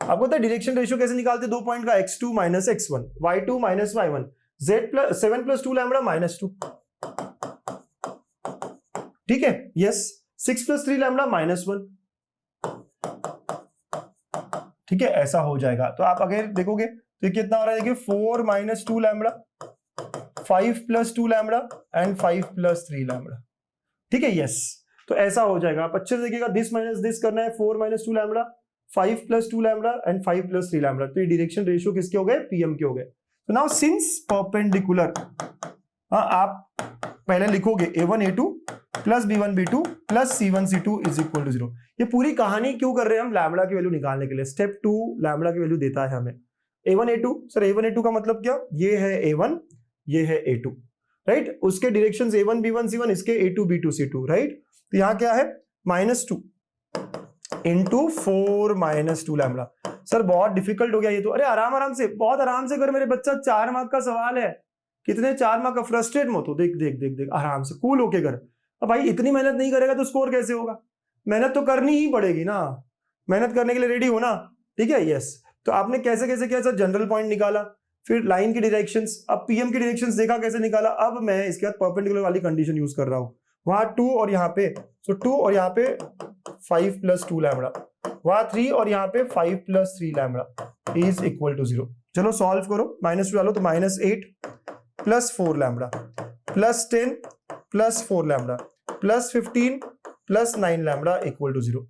आपको पता है डायरेक्शन रेशियो कैसे निकालते? 2 पॉइंट का x2 - x1, y2 - y1, z 7 + 2 lambda -2, ठीक है? यस, 6 + 3 लैम्बडा -1, ठीक है, ऐसा हो जाएगा। तो आप अगर देखोगे तो कितना हो रहा है, देखिए 4 - 2 लैम्बडा, 5 + 2 लैम्बडा एंड 5 + 3 लैम्बडा, ठीक है? यस, तो ऐसा हो जाएगा। आप अच्छे से देखिएगा, दिस माइनस दिस करना है, 4 - 2 लैम्बडा, 5 + 2 लैम्बडा एंड 5 + 3 लैम्बडा, तो ये डायरेक्शन रेशियो किसके हो गए? पीएम के हो गए। तो नाउ सिंस परपेंडिकुलर, आप पहले लिखोगे a1 a2 + b1 b2 + c1 c2 = 0। ये पूरी कहानी क्यों कर रहे हैं हम? लैम्बडा की वैल्यू निकालने के लिए। स्टेप 2 लैम्बडा की वैल्यू देता है हमें। a1 a2, sir a1 a2 का मतलब क्या? ये है a1, ये है a2, राइट? उसके डायरेक्शंस a1 b1 c1, इसके a2 b2 c2, राइट? तो यहाँ क्या है? -2 × 4 - 2 लैम्बडा। सर बहुत डिफिकल्ट हो गया ये तो। अरे आराम से, बहुत आराम से कर मेरे बच्चा, 4 मार्क का सवाल है। कितने 4 मार्क का? फ्रस्ट्रेट मत हो, देख देख देख देख, आराम से कूल होके कर। अब भाई इतनी मेहनत नहीं करेगा तो स्कोर कैसे होगा? मेहनत तो करनी ही पड़ेगी ना, मेहनत करने के लिए रेडी हो ना, ठीक है? यस। तो आपने कैसे कैसे किया सर? जनरल पॉइंट निकाला, फिर लाइन की डायरेक्शंस, अब पीएम की डायरेक्शंस देखा कैसे निकाला, अब मैं इसके बाद परपेंडिकुलर वाली कंडीशन यूज कर रहा हूं, वहां 2 और यहाँ पे, सो 2 और यहाँ पे 5 + 2 लैम्बडा, वहां 3 और यहाँ पे 5 + 3 लैम्बडा इज इक्वल टू 0। चलो सॉल्व करो, -2 डालो तो -8 + 4 lambda + 10 + 4 lambda + 15 + 9 lambda equal to 0।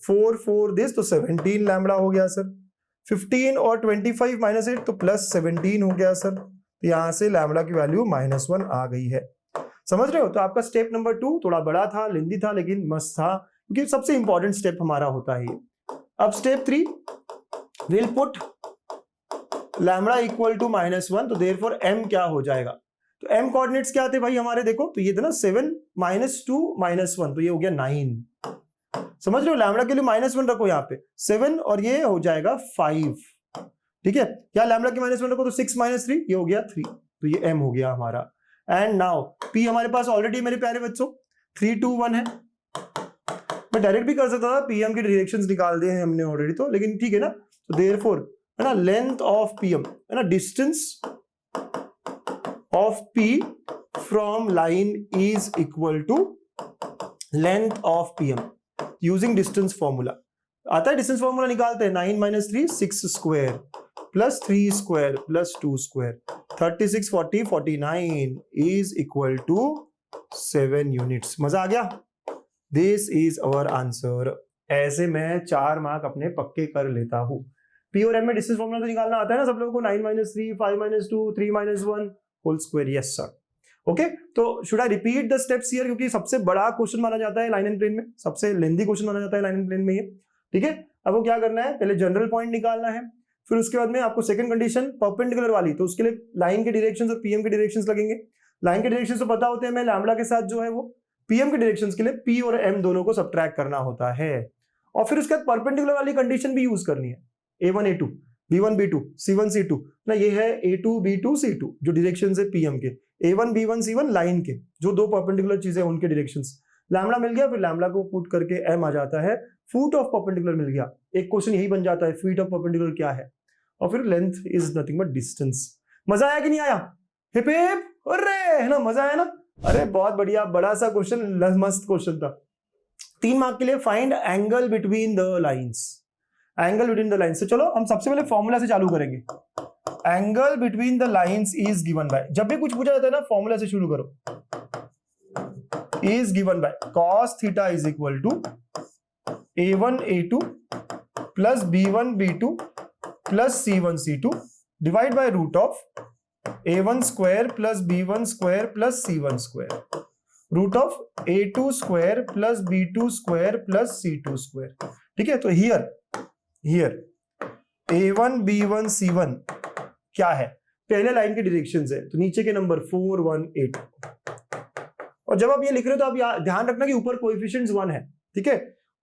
4 4 this तो 17 लैम्बडा हो गया सर। 15 और 25 -8 तो +17 हो गया सर। तो यहां से लैम्बडा की वैल्यू -1 आ गई है। समझ रहे हो? तो आपका स्टेप नंबर 2 थोड़ा बड़ा था, लेंदी था, लेकिन मस्त था, क्योंकि सबसे इंपॉर्टेंट स्टेप हमारा होता है ये। अब step 3, will put lambda equal to -1, तो देयरफॉर m क्या हो जाएगा? तो m कोऑर्डिनेट्स क्या थे भाई हमारे, देखो तो ये था ना 7 -2 -1, तो ये हो गया 9। समझ रहे हो? लैम्बडा के लिए -1 रखो यहाँ पे 7 और ये हो जाएगा 5। ठीक है, क्या लैम्बडा के -1 रखो तो 6 - 3 ये हो गया 3, तो ये m हो गया हमारा। एंड नाउ p हमारे पास ऑलरेडी मेरे प्यारे बच्चों 3 2 1 है। मैं डायरेक्ट भी कर सकता था, pm की डायरेक्शंस निकाल दिए हैं हमने ऑलरेडी, तो लेकिन ठीक है ना। तो देयरफॉर है ना, लेंथ ऑफ pm है ना, distance of p from line is equal to length of pm using distance formula. आता है डिस्टेंस फॉर्मूला, निकालते हैं 9 - 3 6 square plus 3 square plus 2 square 36 40 49 is equal to 7 units. मजा आ गया? This is our answer. ऐसे मैं 4 मार्क अपने पक्के कर लेता हूं। पी और एम में डिस्टेंस फॉर्मूला तो निकालना आता है ना सब लोगों को, 9 - 3 5 - 2 3 - 1 whole square. Yes sir. Okay, तो should I repeat the steps here, क्योंकि सबसे बड़ा क्वेश्चन माना जाता है लाइन एंड प्लेन में, सबसे लेंथी क्वेश्चन माना जाता है लाइन एंड प्लेन में ये। ठीक है, अब वो क्या करना है, पहले जनरल पॉइंट निकालना है, फिर उसके बाद में आपको सेकंड कंडीशन परपेंडिकुलर वाली, तो उसके लिए लाइन के डायरेक्शंस और पीएम के डायरेक्शंस लगेंगे। लाइन के डायरेक्शंस तो पता होते हैं, मैं लैम्बडा के साथ जो है वो पीएम के डायरेक्शंस के लिए पी और एम दोनों को सबट्रैक्ट करना होता है, और फिर उसके बाद परपेंडिकुलर वाली कंडीशन भी यूज करनी है। A1 A2 B1 B2 C1 C2 ना, ये है A2 B2 C2 जो डायरेक्शंस है पीएम के, A1 B1 C1 लाइन के जो दो परपेंडिकुलर चीजें उनके डायरेक्शंस। लैम्बडा मिल गया, फिर लैम्बडा को पुट करके m आ जाता है, फुट ऑफ परपेंडिकुलर मिल गया, एक क्वेश्चन यही बन जाता है फीट ऑफ परपेंडिकुलर क्या है, और फिर length is nothing but distance. मजा आया कि नहीं आया? हिप हिप अरे, है ना, मजा आया ना? अरे बहुत बढ़िया, बड़ा सा क्वेश्चन, मस्त क्वेश्चन था। 3 मार्क के लिए find angle between the lines. Angle between the lines, तो चलो हम सबसे पहले फॉर्मूला से चालू करेंगे। Angle between the lines is given bye, जब भी कुछ पूछा जाता है ना फॉर्मूला से शुरू करो, is given by cos theta is equal to A1 A2 plus B1 B2 plus C1 C2 divide by root of A1 square plus B1 square plus C1 square root of A2 square plus B2 square plus C2 square. ठीक है, तो हियर A1 B1 C1 क्या है, पहले लाइन के डायरेक्शंस है, तो नीचे के नंबर 4 1 8, और जब आप ये लिख रहे हो तो आप ध्यान रखना कि ऊपर कोएफिशिएंट्स 1 है। ठीक है,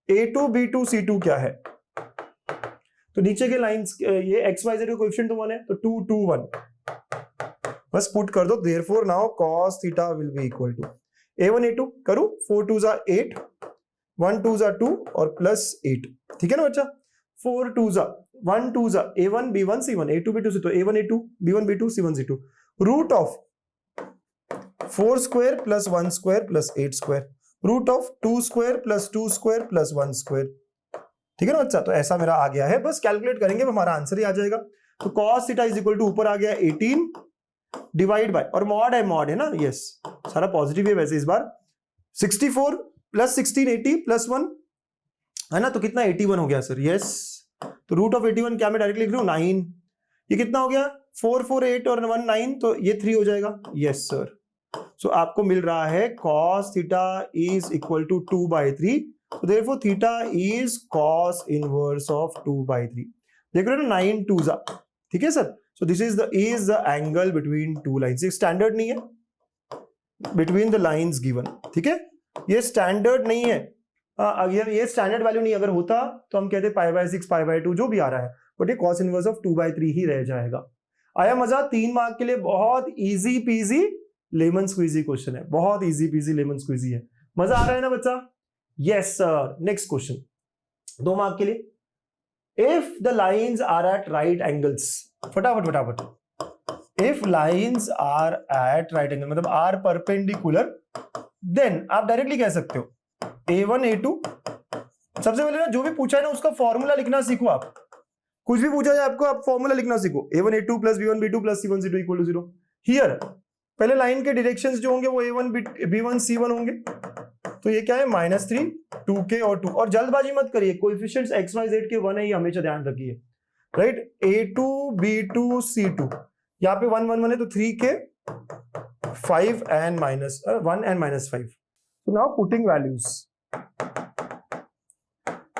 A2 B2 C2 क्या है, तो नीचे के लाइंस ये XYZ का कोएफिशिएंट तो 1 है, तो 2 2 1 बस पुट कर दो, therefore now cos theta will be equal to A1 A2 करूं, 4 2 8 1 2 2 और प्लस 8। ठीक है ना बच्चा, 4 2 1 2 A1 B1 C1 A2 B2 C2 A1 A2 B1 B2 C1 C2 root of 4 square plus 1 square plus 8 square root of 2 square plus 2 square plus 1 square. ठीक है ना बच्चा, तो ऐसा मेरा आ गया है, बस कैलकुलेट करेंगे हमारा आंसर ही आ जाएगा। तो cos theta is equal to ऊपर आ गया 18 डिवाइड बाय, और मॉड है ना, यस सारा पॉजिटिव है वैसे इस बार, 64 प्लस 16 80 प्लस 1 है ना, तो कितना 81 हो गया सर। यस, तो रूट ऑफ 81 क्या मैं डायरेक्टली लिख रहा हूं 9, ये कितना हो गया 4 4 8 और 1 9, तो ये 3 हो जाएगा। यस सर, सो आपको मिल रहा है cos theta is equal to 2/3, so therefore theta is cos inverse of 2/3। देख रहे हो ना 9 2 जा, ठीक है sir. So this is the angle between two lines, ये स्टैंडर्ड नहीं है बिटवीन द लाइंस गिवन। ठीक है, ये स्टैंडर्ड नहीं है, अगर ये स्टैंडर्ड वैल्यू नहीं अगर होता तो हम कहते π/6 π/2 जो भी आ रहा है, बट ये cos इनवर्स ऑफ 2/3 ही रह जाएगा। आया मजा? 3 मार्क के लिए बहुत easy peasy lemon squeezy question है, बहुत इजी पीजी लेमन स्क्वीजी है। मजा आ रहा है ना बच्चा? Yes sir. Next question 2 mark के लिए, if the lines are at right angles, फटाफट फटाफट, if lines are at right angle मतलब आर परपेंडिकुलर, देन आप डायरेक्टली कह सकते हो A1 A2। सबसे पहले ना जो भी पूछा है ना उसका फॉर्मूला लिखना सीखो आप। कुछ भी पूछा जाए आपको, आप फॉर्मूला लिखना सीखो। A1 A2 plus B1 B2 plus C1 C2 equal to 0। Here पहले लाइन के डायरेक्शंस जो होंगे वो A1 B1 C1 होंगे। तो ये क्या है -3 2k और 2। और जल्दबाजी मत करिए, कोएफिशिएंट्स x y z के 1 है, ये हमेशा ध्यान रखिए। राइट, A2 B2 C2 यहाँ पे 1 1 1 है तो 3k 5 and -1 and -5। So now putting values।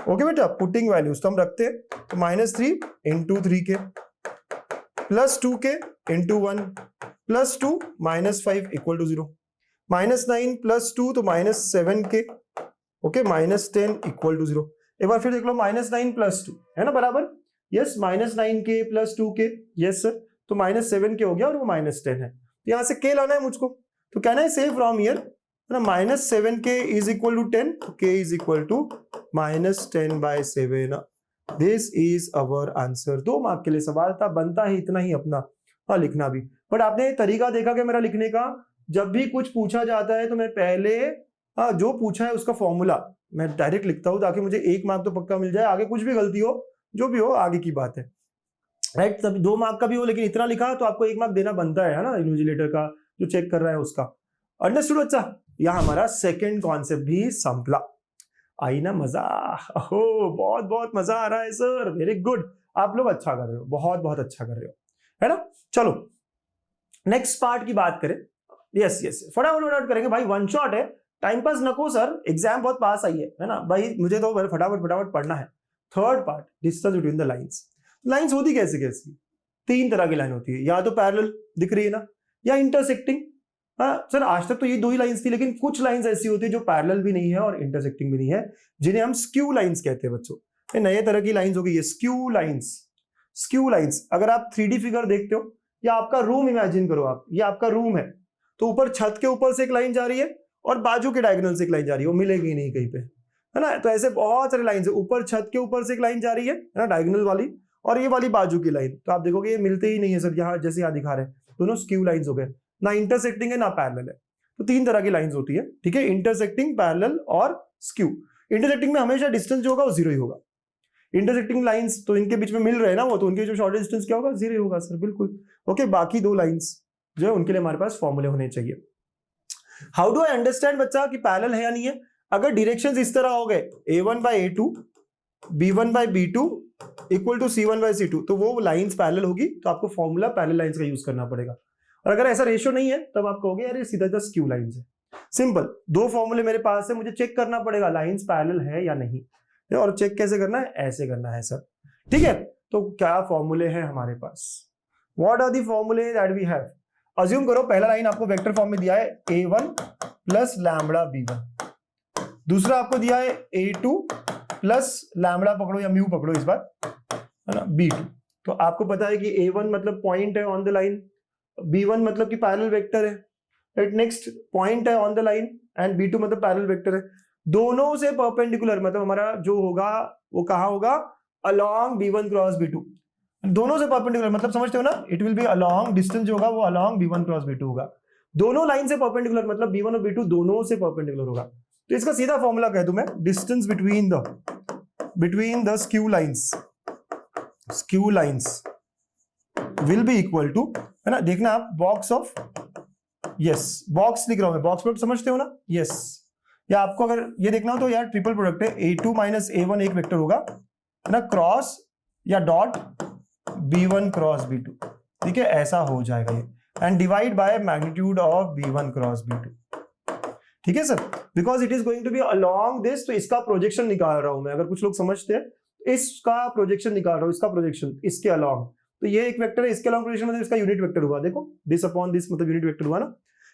Okay बेटा, पुटिंग वैल्यूज तो हम रखते हैं, तो -3 into 3k plus 2k into 1 plus 2 -5 equal to 0। -9 plus 2 तो -7k, ओके, -10 इक्वल टू 0। एक बार फिर देख लो, -9 प्लस 2 है ना बराबर, yes, -9k plus 2k, yes sir, तो -7k हो गया और वो -10 है। यहां से k लाना है मुझको, तो कहना है से from here -7k is equal to 10, k is equal to -10/7। This is our answer. 2 mark के लिए सवाल था, बनता ही इतना ही अपना लिखना भी। बट आपने तरीका देखा कि मेरा लिखने का, जब भी कुछ पूछा जाता है तो मैं पहले जो पूछा है उसका फॉर्मूला मैं डायरेक्ट लिखता हूं, ताकि मुझे 1 मार्क तो पक्का मिल जाए। आगे कुछ भी गलती हो, जो भी हो, आगे की बात है, राइट। तब 2 मार्क का भी हो, लेकिन इतना लिखा तो आपको 1 मार्क देना बनता है ना, इन्विजिलेटर का जो चेक कर रहा है उसका। अंडरस्टूड बच्चा? यह हमारा सेकेंड कॉन्सेप्ट भी संपला। आई ना मजा? ओहो, बहुत बहुत मजा आ रहा है सर, वेरी गुड। आप लोग अच्छा कर रहे हो, बहुत बहुत अच्छा कर रहे हो, है ना। चलो नेक्स्ट पार्ट की बात करें। यस यस, फटाफट करेंगे भाई, 1 शॉट है, टाइम पास नको सर, एग्जाम बहुत पास आई है ना भाई, मुझे तो फटाफट पढ़ना है। Third part, distance between the lines. Lines होती कैसे कैसी? 3 तरह की लाइन होती है, या तो पैरेलल दिख रही है ना, या इंटरसेक्टिंग। हाँ सर, आज तक तो ये 2 ही लाइंस थी, लेकिन कुछ लाइंस ऐसी होती है जो पैरेलल भी नहीं है और इंटरसेक्टिंग भी नहीं है, जिन्हें हम स्क्यू लाइंस कहते हैं बच्चों। ये नए तरह की लाइंस हो गई है, स्क्यू लाइंस। स्क्यू लाइंस, अगर आप 3D फिगर देखते हो, या आपका रूम इमेजिन करो आप, ये आपका रूम है, तो ऊपर छत के ऊपर से एक लाइन जा रही है और बाजू के डायगोनल से एक लाइन जा रही है, वो मिलेगी नहीं कहीं पे, है ना। तो ऐसे बहुत सारे लाइन है, ऊपर छत के ऊपर से एक लाइन जा रही है ना, डायगोनल वाली, और ये वाली बाजू की लाइन, तो आप देखोगे ये मिलते ही नहीं है सर, यहाँ जैसे यहाँ दिखा रहे हैं, दोनों स्क्यू लाइंस हो गए, ना इंटरसेक्टिंग है ना पैरेलल है। तो 3 तरह की लाइंस होती है, ठीक है, इंटरसेक्टिंग, पैरेलल और स्क्यू। इंटरसेक्टिंग में हमेशा डिस्टेंस जो होगा वो 0 ही होगा। इंटरसेक्टिंग लाइंस तो इनके बीच में मिल रहे हैं ना, वो तो उनके जो शॉर्टेस्ट डिस्टेंस क्या होगा, 0 ही होगा सर, बिल्कुल। ओके, बाकी 2 लाइंस जो है उनके लिए हमारे पास फॉर्मूले होने चाहिए। हाउ डू आई अंडरस्टैंड बच्चा कि पैरेलल है या नहीं है? अगर डायरेक्शंस इस तरह हो गए, A1/A2 B1/B2 equal to C1/C2, तो वो लाइंस पैरेलल होगी, तो आपको फॉर्मूला पैरेलल लाइंस का यूज करना पड़ेगा। और अगर ऐसा रेशियो नहीं है, तब आप कहोगे अरे सीधा सीधा स्क्यू लाइंस है। सिंपल, 2 फॉर्मूले मेरे पास है, मुझे चेक करना पड़ेगा लाइंस पैरेलल है या नहीं, और चेक कैसे करना है? ऐसे करना है सर, ठीक है। तो क्या फॉर्मूले हैं हमारे पास? व्हाट आर द फॉर्मूले दैट वी हैव? अज्यूम करो पहला लाइन आपको वेक्टर फॉर्म में दिया है A1 प्लस लैम्बडा B1, दूसरा आपको दिया है A2 प्लस लैम्बडा पकड़ो या म्यू पकड़ो इस बार, है ना, B2। तो आपको पता है कि A1 मतलब पॉइंट है ऑन द लाइन, B1 मतलब कि पैरेलल वेक्टर है, राइट, नेक्स्ट पॉइंट है on the line, and B2 मतलब पैरेलल वेक्टर है। दोनों से परपेंडिकुलर मतलब हमारा जो होगा वो कहां होगा? Along B1 cross B2। दोनों से परपेंडिकुलर मतलब समझते हो ना, it will be along, distance जो होगा वो अलोंग B1 क्रॉस B2 होगा। दोनों लाइन से परपेंडिकुलर मतलब B1 और B2 दोनों से परपेंडिकुलर होगा। तो इसका सीधा फॉर्मूला कह दूं मैं, distance between the skew lines will be equal to, है ना, देखना आप बॉक्स ऑफ, यस बॉक्स लिख रहा हूं मैं, बॉक्स प्रोडक्ट समझते हो ना, यस। या आपको अगर ये देखना हो तो यार ट्रिपल प्रोडक्ट है, A2 माइनस A1 एक वेक्टर होगा, है ना, क्रॉस या डॉट B1 क्रॉस B2, ठीक है, ऐसा हो जाएगा ये, and divide by magnitude of B1 cross B2, ठीक है sir, because it is going to be along this, तो इसका प्रोजेक्शन निकाल रहा हूं मैं, अगर कुछ लोग समझते हैं, इसका प्रोजेक्शन निकाल रहा हूं, इसका प्रोजेक्शन इसके अलोंग, तो ये एक वेक्टर है, इसके अलोंग प्रोजेक्शन मतलब इसका यूनिट वेक्टर हुआ, देखो दिस अपॉन दिस मतलब यूनिट वेक्टर हुआ ना।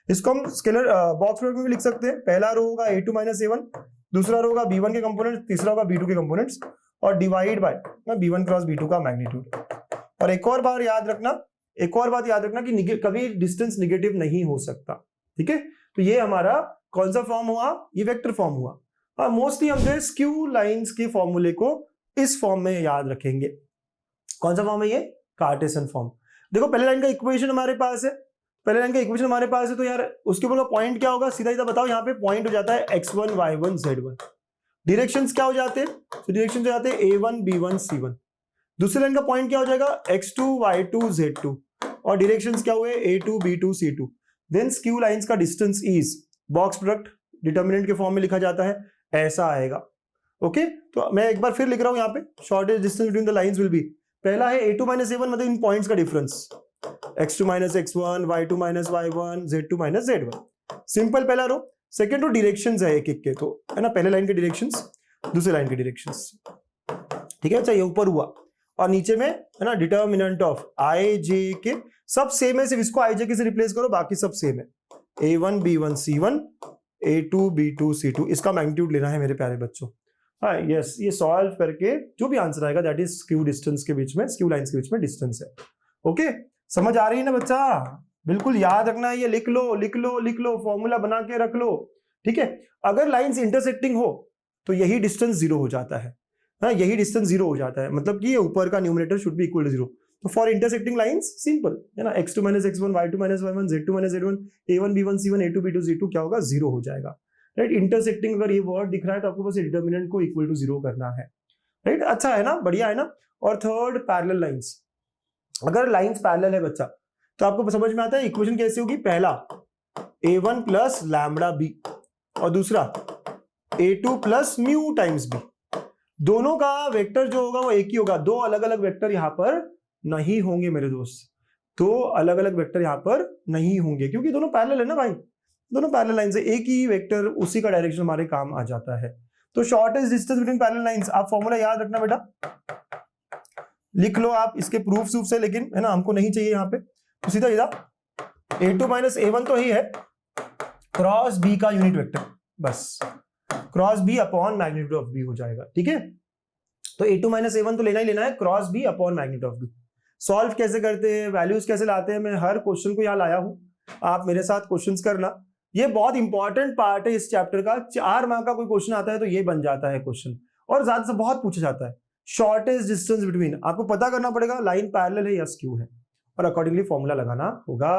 इसको हम स्केलर बॉक्स प्रोडक्ट में भी लिख सकते हैं, पहला रो होगा A2 माइनस A1, दूसरा रो होगा B1 के कंपोनेंट्स, तीसरा होगा B2 के कंपोनेंट्स, और divide by B1 cross B2 का मैग्नीट्यूड। और एक और बात याद रखना कि कभी डिस्टेंस निगेटिव नहीं हो सकता, ठीक है। तो ये हमारा कौन सा फॉर्म हुआ? ये वेक्टर फॉर्म हुआ। मोस्टली हम जो स्क्यू लाइंस के फॉर्मूले को इस फॉर्म में याद रखेंगे। कौन सा फॉर्म है ये? Cartesian form. देखो पहले लाइन का इक्वेशन हमारे पास है, पहले लाइन का इक्वेशन हमारे पास है, तो यार उसके ऊपर पॉइंट क्या होगा, सीधा सीधा बताओ। यहाँ पे पॉइंट हो जाता है x1 y1 z1। डायरेक्शंस क्या हो जाते हैं, तो डायरेक्शंस हो जाते हैं a1 b1 c1। दूसरी लाइन का पॉइंट क्या हो जाएगा, x2 y2 z2, और डायरेक्शंस क्या हुए a2 b2 c2। Then skew lines का distance is, box product determinant के फॉर्म में लिखा जाता है, ऐसा आएगा। ओके तो मैं एक बार फिर लिख रहा हूं यहाँ पे, shortest distance between the lines will B, पहला है a2 माइनस a1, मतलब इन पॉइंट्स का difference, x2 minus x1, y2 minus y1, z2 minus z1। Simple पहला रो। सेकेंड रो डायरेक्शंस है एक एक के, तो है ना, पहले लाइन के डायरेक्शंस, दूसरे लाइन के डायरेक्शंस, ठीक है। अच्छा ये ऊपर हुआ, और नीचे में है ना डिटर्मिनेंट ऑफ आई जे के, सब सेम है, सिर्फ इसको आई जे के से रिप्लेस करो, बाकी सब सेम है। a1 b1 c1, a2 b2 c2, इसका मैग्नीट्यूड लेना है मेरे प्यारे बच्चों। हाँ यस, ये सॉल्व करके जो भी आंसर आएगा दैट इज स्क्यू डिस्टेंस के बीच में, स्क्यू लाइंस के बीच में डिस्टेंस है। ओके समझ आ रही है ना बच्चा, बिल्कुल याद रखना है, ये लिख लो लिख लो लिख लो, फॉर्मूला बना के रख लो, ठीक है। अगर लाइंस इंटरसेक्टिंग हो तो यही डिस्टेंस जीरो हो जाता है, हाँ यही डिस्टेंस जीरो हो जाता है, मतलब कि ये ऊपर का numerator should be equal to zero. तो फॉर इंटरसेक्टिंग लाइंस सिंपल है ना, x2 minus x1, y2 minus y1, z2 minus z1, a1 b1 c1, a2 b2 c2 क्या होगा, जीरो हो जाएगा, राइट। इंटरसेक्टिंग अगर ये वर्ड दिख रहा है तो आपको बस डिटर्मिनेंट को इक्वल टू जीरो करना है, राइट। अच्छा है ना, बढ़िया है ना। और थर्ड पैरेलल लाइंस, अगर लाइंस पैरेलल है बच्चा तो आपको समझ में आता है इक्वेशन कैसी होगी, पहला a1 प्लस लैम्बडा बी, और दूसरा a2 plus mu times B. दोनों का वेक्टर जो होगा वो एक ही होगा, दो अलग अलग वेक्टर यहां पर नहीं होंगे मेरे दोस्त, दो अलग अलग वेक्टर यहां पर नहीं होंगे, क्योंकि दोनों पैरेलल है ना भाई, दोनों पैरेलल लाइन से एक ही वेक्टर उसी का डायरेक्शन हमारे काम आ जाता है। तो shortest distance between parallel lines, आप फॉर्मूला याद रखना बेटा, लिख लो आप इसके प्रूफ से, लेकिन है ना हमको नहीं चाहिए यहाँ पे, तो सीधा सीधा a2 माइनस a1 तो ही है, क्रॉस b का यूनिट वेक्टर, बस cross b upon magnitude of b हो जाएगा, ठीक है। तो a2 माइनस a1 तो लेना ही लेना है, cross b upon magnitude of b। Solve कैसे करते हैं, वैल्यूज कैसे लाते हैं, मैं हर क्वेश्चन को यहाँ लाया हूं, आप मेरे साथ क्वेश्चंस करना, ये बहुत इंपॉर्टेंट पार्ट है इस चैप्टर का। 4 मार्क का कोई क्वेश्चन आता है तो ये बन जाता है क्वेश्चन, और ज्यादा से बहुत पूछा जाता है। शॉर्टेस्ट डिस्टेंस बिटवीन, आपको पता करना पड़ेगा लाइन पैरेलल है या स्क्यू है, और अकॉर्डिंगली फॉर्मूला लगाना होगा।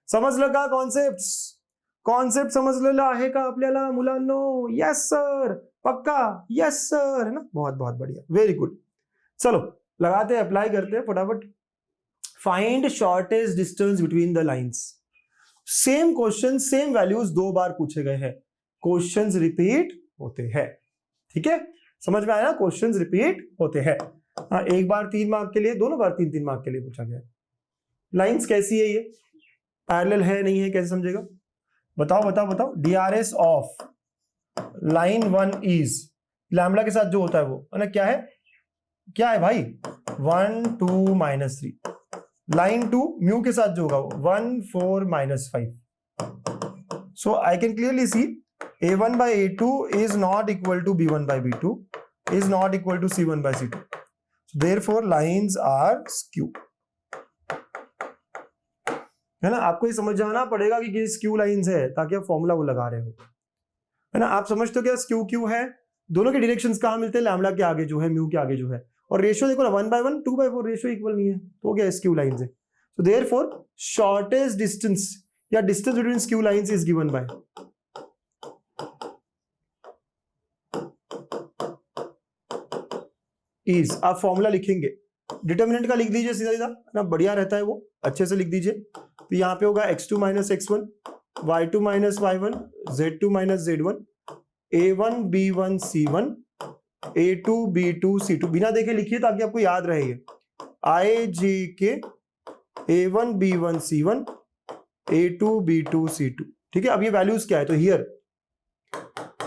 समझ लगा कॉन्सेप्ट समझ लेला आहे का आपल्याला मुलांनो, यस सर, पक्का यस सर, है ना, बहुत बहुत बढ़िया, वेरी गुड। चलो लगाते हैं, अप्लाई करते हैं फटाफट। Find shortest distance between the lines. Same question same values दो बार पूछे गए हैं, क्वेश्चंस रिपीट होते हैं, ठीक है, समझ में आया ना, क्वेश्चंस रिपीट होते हैं। हाँ एक बार 3 मार्क के लिए, दोनों बार 3-3 मार्क के लिए पूछा गया। लाइंस कैसी है, ये पैरेलल है नहीं है, कैसे समझेगा, बताओ बताओ बताओ। DRS of line 1 is, lambda के साथ जो होता है वो है ना, क्या है भाई, 1 2 माइनस 3। लाइन 2 म्यू के साथ जो होगा वो 1 4 minus 5। So I can clearly see a1 by a2 is not equal to b1 by b2 is not equal to c1 by c2. So therefore lines are skew. है ना, आपको ये समझ जाना पड़ेगा कि ये स्क्यू लाइंस है, ताकि आप फॉर्मूला वो लगा रहे हो, है ना। आप समझते हो क्या स्क्यू क्यू है, दोनों के डायरेक्शंस कहाँ मिलते हैं, लैम्बडा के आगे जो है, म्यू के आगे जो है, और रेशियो देखो ना 1/1 2/4 रेशियो इक्वल नहीं है, तो क्या स्क्यू लाइंस है। सो देयरफॉर शॉर्टेस्ट डिस्टेंस या distance between skew lines is given bye is, आप फॉर्मूला लिखेंगे, डिटर्मिनेंट का लिख दीजिए सीधा सीधा ना, बढ़िया रहता है वो, अच्छे से लिख दीजिए। तो यहाँ पे होगा x2 minus x1, y2 minus y1, z2 minus z1, a1 b1 c1, a2 b2 c2, बिना देखे लिखिए ताकि आपको याद रहे। आई जे के a1 b1 c1, a2 b2 c2, ठीक है। अब ये वैल्यूज क्या है, तो हियर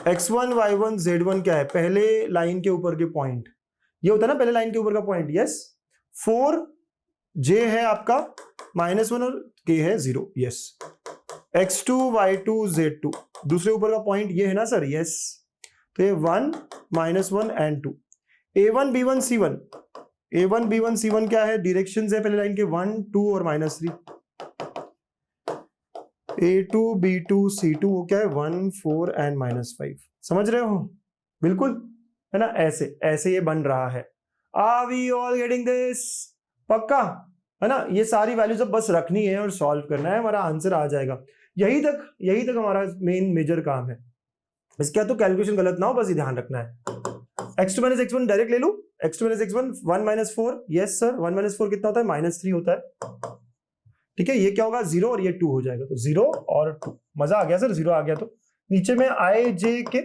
x1 y1 z1 क्या है, पहले लाइन के ऊपर के पॉइंट, ये होता है ना पहले लाइन के ऊपर का पॉइंट, यस। 4 j है आपका -1 और k है 0, यस। x2 y2 z2 दूसरे ऊपर का पॉइंट ये है ना सर, यस। तो ये 1 -1 and 2। a1 b1 c1, a1 b1 c1 क्या है, डायरेक्शंस है पहले लाइन के 1 2 और -3। a2 b2 c2 वो क्या है 1 4 एंड -5, समझ रहे हो, बिल्कुल है ना, ऐसे ऐसे ये बन रहा है। Are we all getting this, पक्का, है ना। ये सारी वैल्यूज अब बस रखनी है और सॉल्व करना है, हमारा आंसर आ जाएगा। यही तक हमारा मेन मेजर काम है। इसके तो कैलकुलेशन गलत ना हो, बस ये ध्यान रखना है। x2 माइनस x1 डायरेक्ट ले लू। x2 minus x1 1 minus 4, yes sir 1 minus 4 कितना होता है, -3 होता है। ठीक है, ये क्या होगा 0 और ये 2 हो जाएगा, तो 0 और 2। मजा आ गया सर, 0 आ गया तो नीचे में i j के,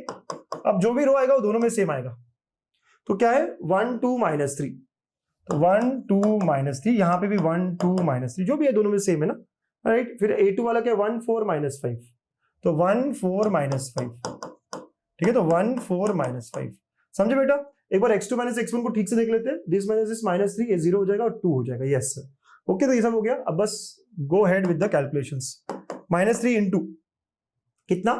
अब जो भी रो आएगा वो दोनों में सेम आएगा। तो क्या है 1 2 -3, तो 1 2 -3, यहाँ पे भी 1 2 -3, जो भी है दोनों में सेम है ना, राइट। फिर a2 वाला क्या है 1 4 -5, तो 1 4 -5, ठीक है, तो 1 4 -5। समझे बेटा। एक बार x2 माइनस x1 को ठीक से देख लेते हैं। दिस माइनस दिस -3, ये 0 हो जाएगा और 2 हो जाएगा, यस सर। ओके, तो ये सब हो गया। अब बस गो हेड विद द कैलकुलेशंस। -3 इंटू कितना,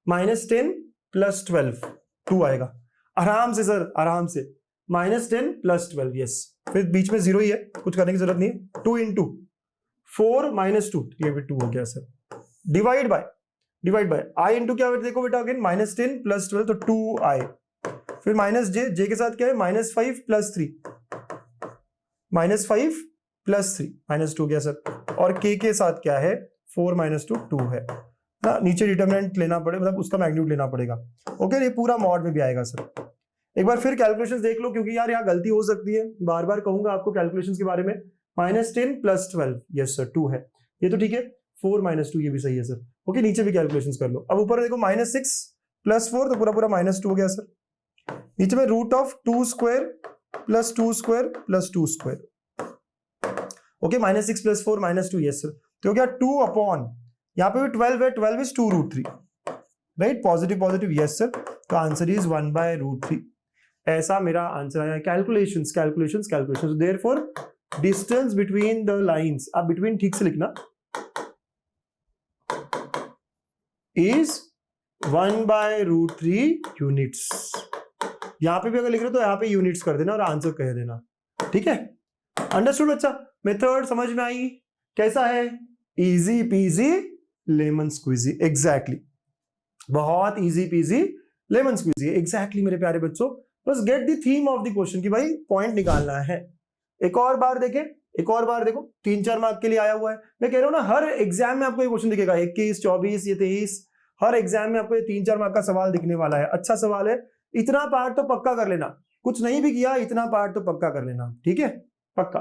-10 + 12, 2 आएगा आराम से सर, आराम से। -10 + 12, यस। फिर बीच में 0 ही है, कुछ करने की जरूरत नहीं है। 2 इंटू 4 - 2, ये भी 2 हो गया sir. Divide by i into क्या देखो बेटा, अगेन -10 + 12, तो 2i। फिर -j के साथ क्या है -5 + 3, -5 + 3, -2 गया सर। और k के साथ क्या है 4 - 2, 2 है ना। नीचे डिटरमिनेंट लेना पड़े, मतलब उसका मैग्नीट्यूड लेना पड़ेगा। ओके, ये पूरा मॉड में भी आएगा सर। एक बार फिर कैलकुलेशंस देख लो, क्योंकि यार यहाँ गलती हो सकती है, बार बार कहूंगा आपको कैलकुलेशंस के बारे में। -10 + 12, यस सर 2 है, ये तो ठीक है। 4 - 2, ये भी सही है सर। ओके, नीचे भी कैलकुलेशंस कर लो। अब ऊपर देखो -6 + 4, तो पूरा -2 हो गया सर। नीचे में √2² + 2² + 2²। Okay, -6 + 4 - 2, yes sir. तो हो गया 2 अपॉन, यहाँ पे भी 12 है, 12 is 2√3, right. Positive, yes sir. तो आंसर इज 1/√3। ऐसा मेरा आंसर आया। Calculations. Therefore distance between the lines, आप बिटवीन ठीक से लिखना, इज 1/√3 यूनिट्स। यहां पे भी अगर लिख रहे हो तो यहाँ पे यूनिट्स कर देना और आंसर कह देना, ठीक है। अंडरस्टूड बच्चा। मेथड समझ में आई कैसा है, easy peasy lemon squeezy, exactly. बहुत easy peasy lemon squeezy, exactly मेरे प्यारे बच्चों। बस get the theme of the question की भाई पॉइंट निकालना है। एक और बार देखो 3-4 मार्क के लिए आया हुआ है। मैं कह रहा हूं ना, हर एग्जाम में आपको ये क्वेश्चन दिखेगा, 21 24 ये 23, हर एग्जाम में आपको ये 3-4 मार्क का सवाल दिखने वाला है। अच्छा सवाल है, इतना पार्ट तो पक्का कर लेना, कुछ नहीं भी किया इतना पार्ट तो पक्का कर लेना, ठीक है, पक्का।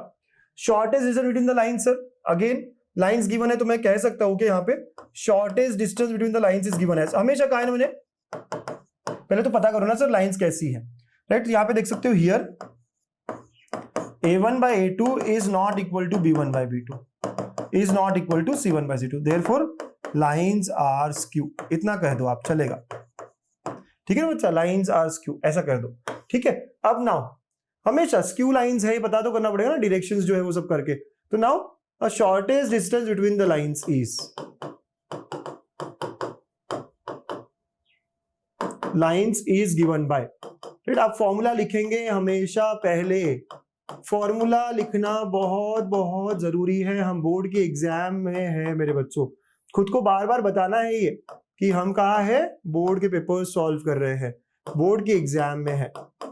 Shortage distance between the lines sir, again lines given है तो मैं कह सकता हूं कि यहाँ पे shortage distance between the lines is given है। हमेशा कहा है ना मैंने, पहले तो पता करो ना सर लाइंस कैसी है, राइट। यहाँ पे देख सकते हो, here a1/a2 is not equal to b1/b2 is not equal to c1/c2, therefore lines are skew। इतना कह दो आप, चलेगा, ठीक है ना बच्चा, लाइंस आर स्क्यू ऐसा कर दो, ठीक है। अब नाउ हमेशा स्क्यू लाइंस है, बता दो करना पड़ेगा ना, डायरेक्शंस जो है वो सब करके। तो now a shortage distance between the lines is, lines is given bye, right. आप फॉर्मूला लिखेंगे हमेशा, पहले फॉर्मूला लिखना बहुत बहुत जरूरी है। हम बोर्ड के एग्जाम में है मेरे बच्चों, खुद को बार बार बताना है ये कि हम कहा है बोर्ड के पेपर सॉल्व कर रहे हैं, बोर्ड के एग्जाम में है।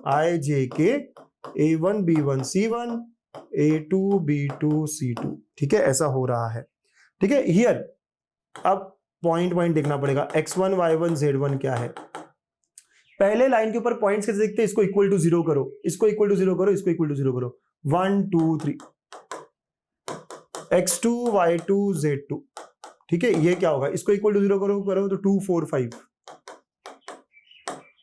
आई जे के A1 B1 C1 A2 B2 C2, ठीक है, ऐसा हो रहा है, ठीक है। हियर अब पॉइंट देखना पड़ेगा, x1 y1 z1 क्या है। पहले लाइन के ऊपर पॉइंट्स कैसे देखते हैं, इसको इक्वल टू 0 करो, इसको इक्वल टू 0 करो, इसको इक्वल टू 0 करो, 1 2 3, x2 y2 z2, ठीक है। ये क्या होगा, इसको इक्वल टू 0 करो तो 2 4 5।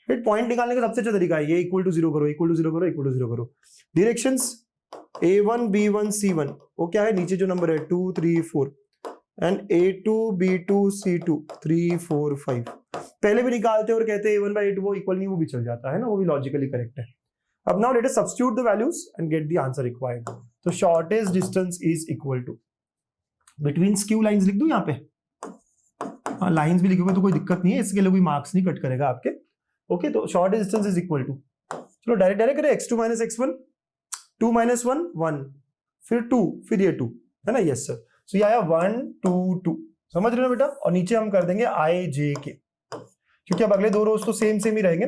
पॉइंट निकालने का सबसे अच्छा तरीका है ये, इक्वल टू 0 करो, इक्वल टू 0 करो, इक्वल टू 0 करो। डायरेक्शंस A1 B1 C1, वो क्या है, नीचे जो नंबर है 2 3 4, एंड A2 B2 C2 3 4 5। पहले भी निकालते और कहते हैं A1/A2 वो इक्वल नहीं, वो भी चल जाता है ना, वो भी लॉजिकली करेक्ट है। अब now let us substitute the values and get the answer required. तो shortest distance is equal to, between skew lines लिख दूं यहाँ पे, हाँ लाइंस भी लिखोगे तो कोई दिक्कत नहीं है, इसके लिए कोई मार्क्स नहीं कट करेगा आपके। ओके, तो shortest distance is equal to, चलो डायरेक्ट करें, x2 - x1, 2 - 1 1, फिर 2, फिर ये 2 है ना, यस सर। सो ये आया 1 2 2, समझ रहे हो बेटा। और नीचे हम कर देंगे i j k, क्योंकि अब अगले दो रोज तो सेम ही रहेंगे।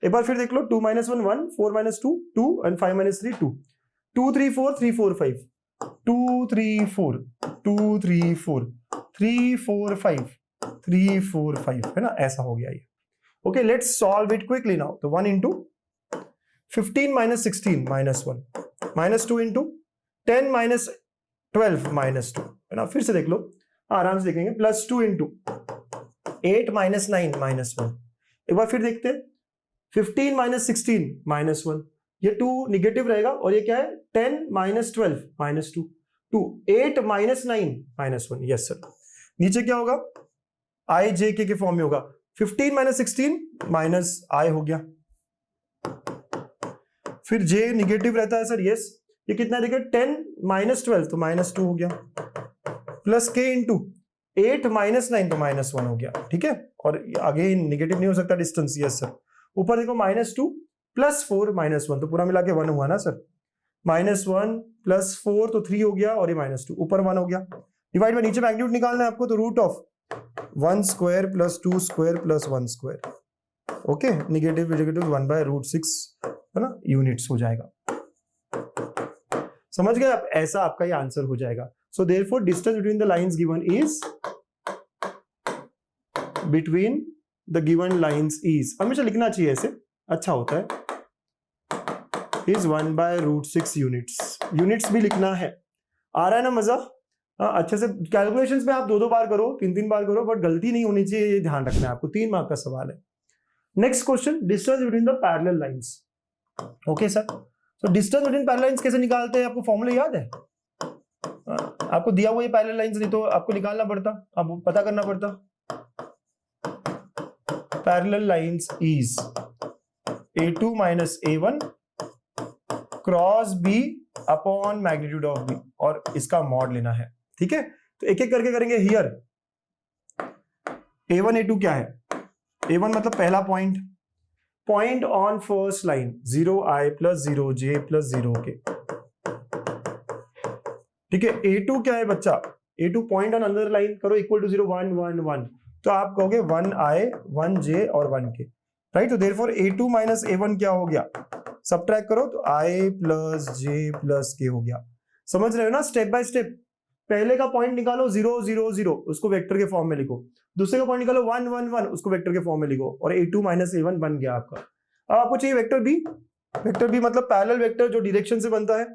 एक बार फिर देख लो, 2 - 1 1, 4 - 2 2, एंड 5 - 3 2, 2 3 4 3 4 5, 2 3 4 2 3 4 3 4 5 3 4 5 है ना, ऐसा हो गया ये। Okay, let's solve it quickly now. तो 1 into 15 minus 16 minus 1 minus 2 into 10 minus 12 minus 2 है ना, फिर से देख लो, आराम से देखेंगे। Plus 2 into 8 minus 9 minus 1। एक बार फिर देखते हैं, 15 माइनस 16 माइनस 1, ये 2 निगेटिव रहेगा, और ये क्या है 10 minus 12 minus 2 2 8 minus 9 minus 1। Yes sir, नीचे क्या होगा, आई जे के फॉर्म में होगा। 15 माइनस 16 माइनस आई हो गया, फिर जे निगेटिव रहता है सर। यस, ये कितना देखिए 10 माइनस 12 तो माइनस 2 हो गया, प्लस के इंटू 8 माइनस 9 तो माइनस 1 हो गया। ठीक है, और आगे निगेटिव नहीं हो सकता डिस्टेंस। यस सर, ऊपर देखो माइनस 2 प्लस 4 माइनस 1, तो पूरा मिला के 1 हुआ ना सर। माइनस 1 प्लस 4 तो 3 हो गया, और ये माइनस 2 ऊपर 1 हो गया। डिवाइड में नीचे मैग्नीट्यूड निकालना है आपको, तो root of 1 square plus 2 square plus 1 square. Okay, negative negative 1 by root 6 है ना, यूनिट्स हो जाएगा। समझ गए आप, ऐसा आपका ये आंसर हो जाएगा। So therefore distance between the lines given is, between the given lines is, हमेशा लिखना चाहिए ऐसे, अच्छा होता है, is 1 by root 6 units. Units भी लिखना है। आ रहा है ना मजा? अच्छे से कैलकुलेशंस में आप 2-2 बार करो, 3-3 बार करो, बट गलती नहीं होनी चाहिए, ये ध्यान रखना है आपको। 3 मार्क का सवाल है। Next question, distance between the parallel lines. Okay sir, तो डिस्टेंस बिटवीन पैरेलल लाइंस कैसे निकालते हैं, आपको फॉर्मूला याद है? आपको दिया हुआ ये पैरेलल लाइंस, नहीं तो आपको निकालना पड़ता, आपको पता करना पड़ता। Parallel lines is a2 minus a1 cross b upon magnitude of b, और इसका मॉड लेना है। ठीक है, तो एक एक करके करेंगे। हियर a1 a2 क्या है? a1 मतलब पहला point, point on first line 0i plus 0j plus 0k। ठीक है, a2 क्या है बच्चा? a2 point on another line, करो इक्वल टू 0 1 1 1, तो आप कहोगे 1i 1j और 1k, राइट। तो देयरफॉर a2 माइनस a1 क्या हो गया, सबट्रैक्ट करो तो i plus j plus k हो गया। समझ रहे हो ना, स्टेप बाय स्टेप। पहले का पॉइंट निकालो 0 0 0, उसको वेक्टर के फॉर्म में लिखो। दूसरे का पॉइंट निकालो 1 1 1, उसको वेक्टर के फॉर्म में लिखो, और a2 माइनस a1 बन गया आपका। अब आपको चाहिए वेक्टर b। वेक्टर b मतलब पैरेलल वेक्टर जो डायरेक्शन से बनता है,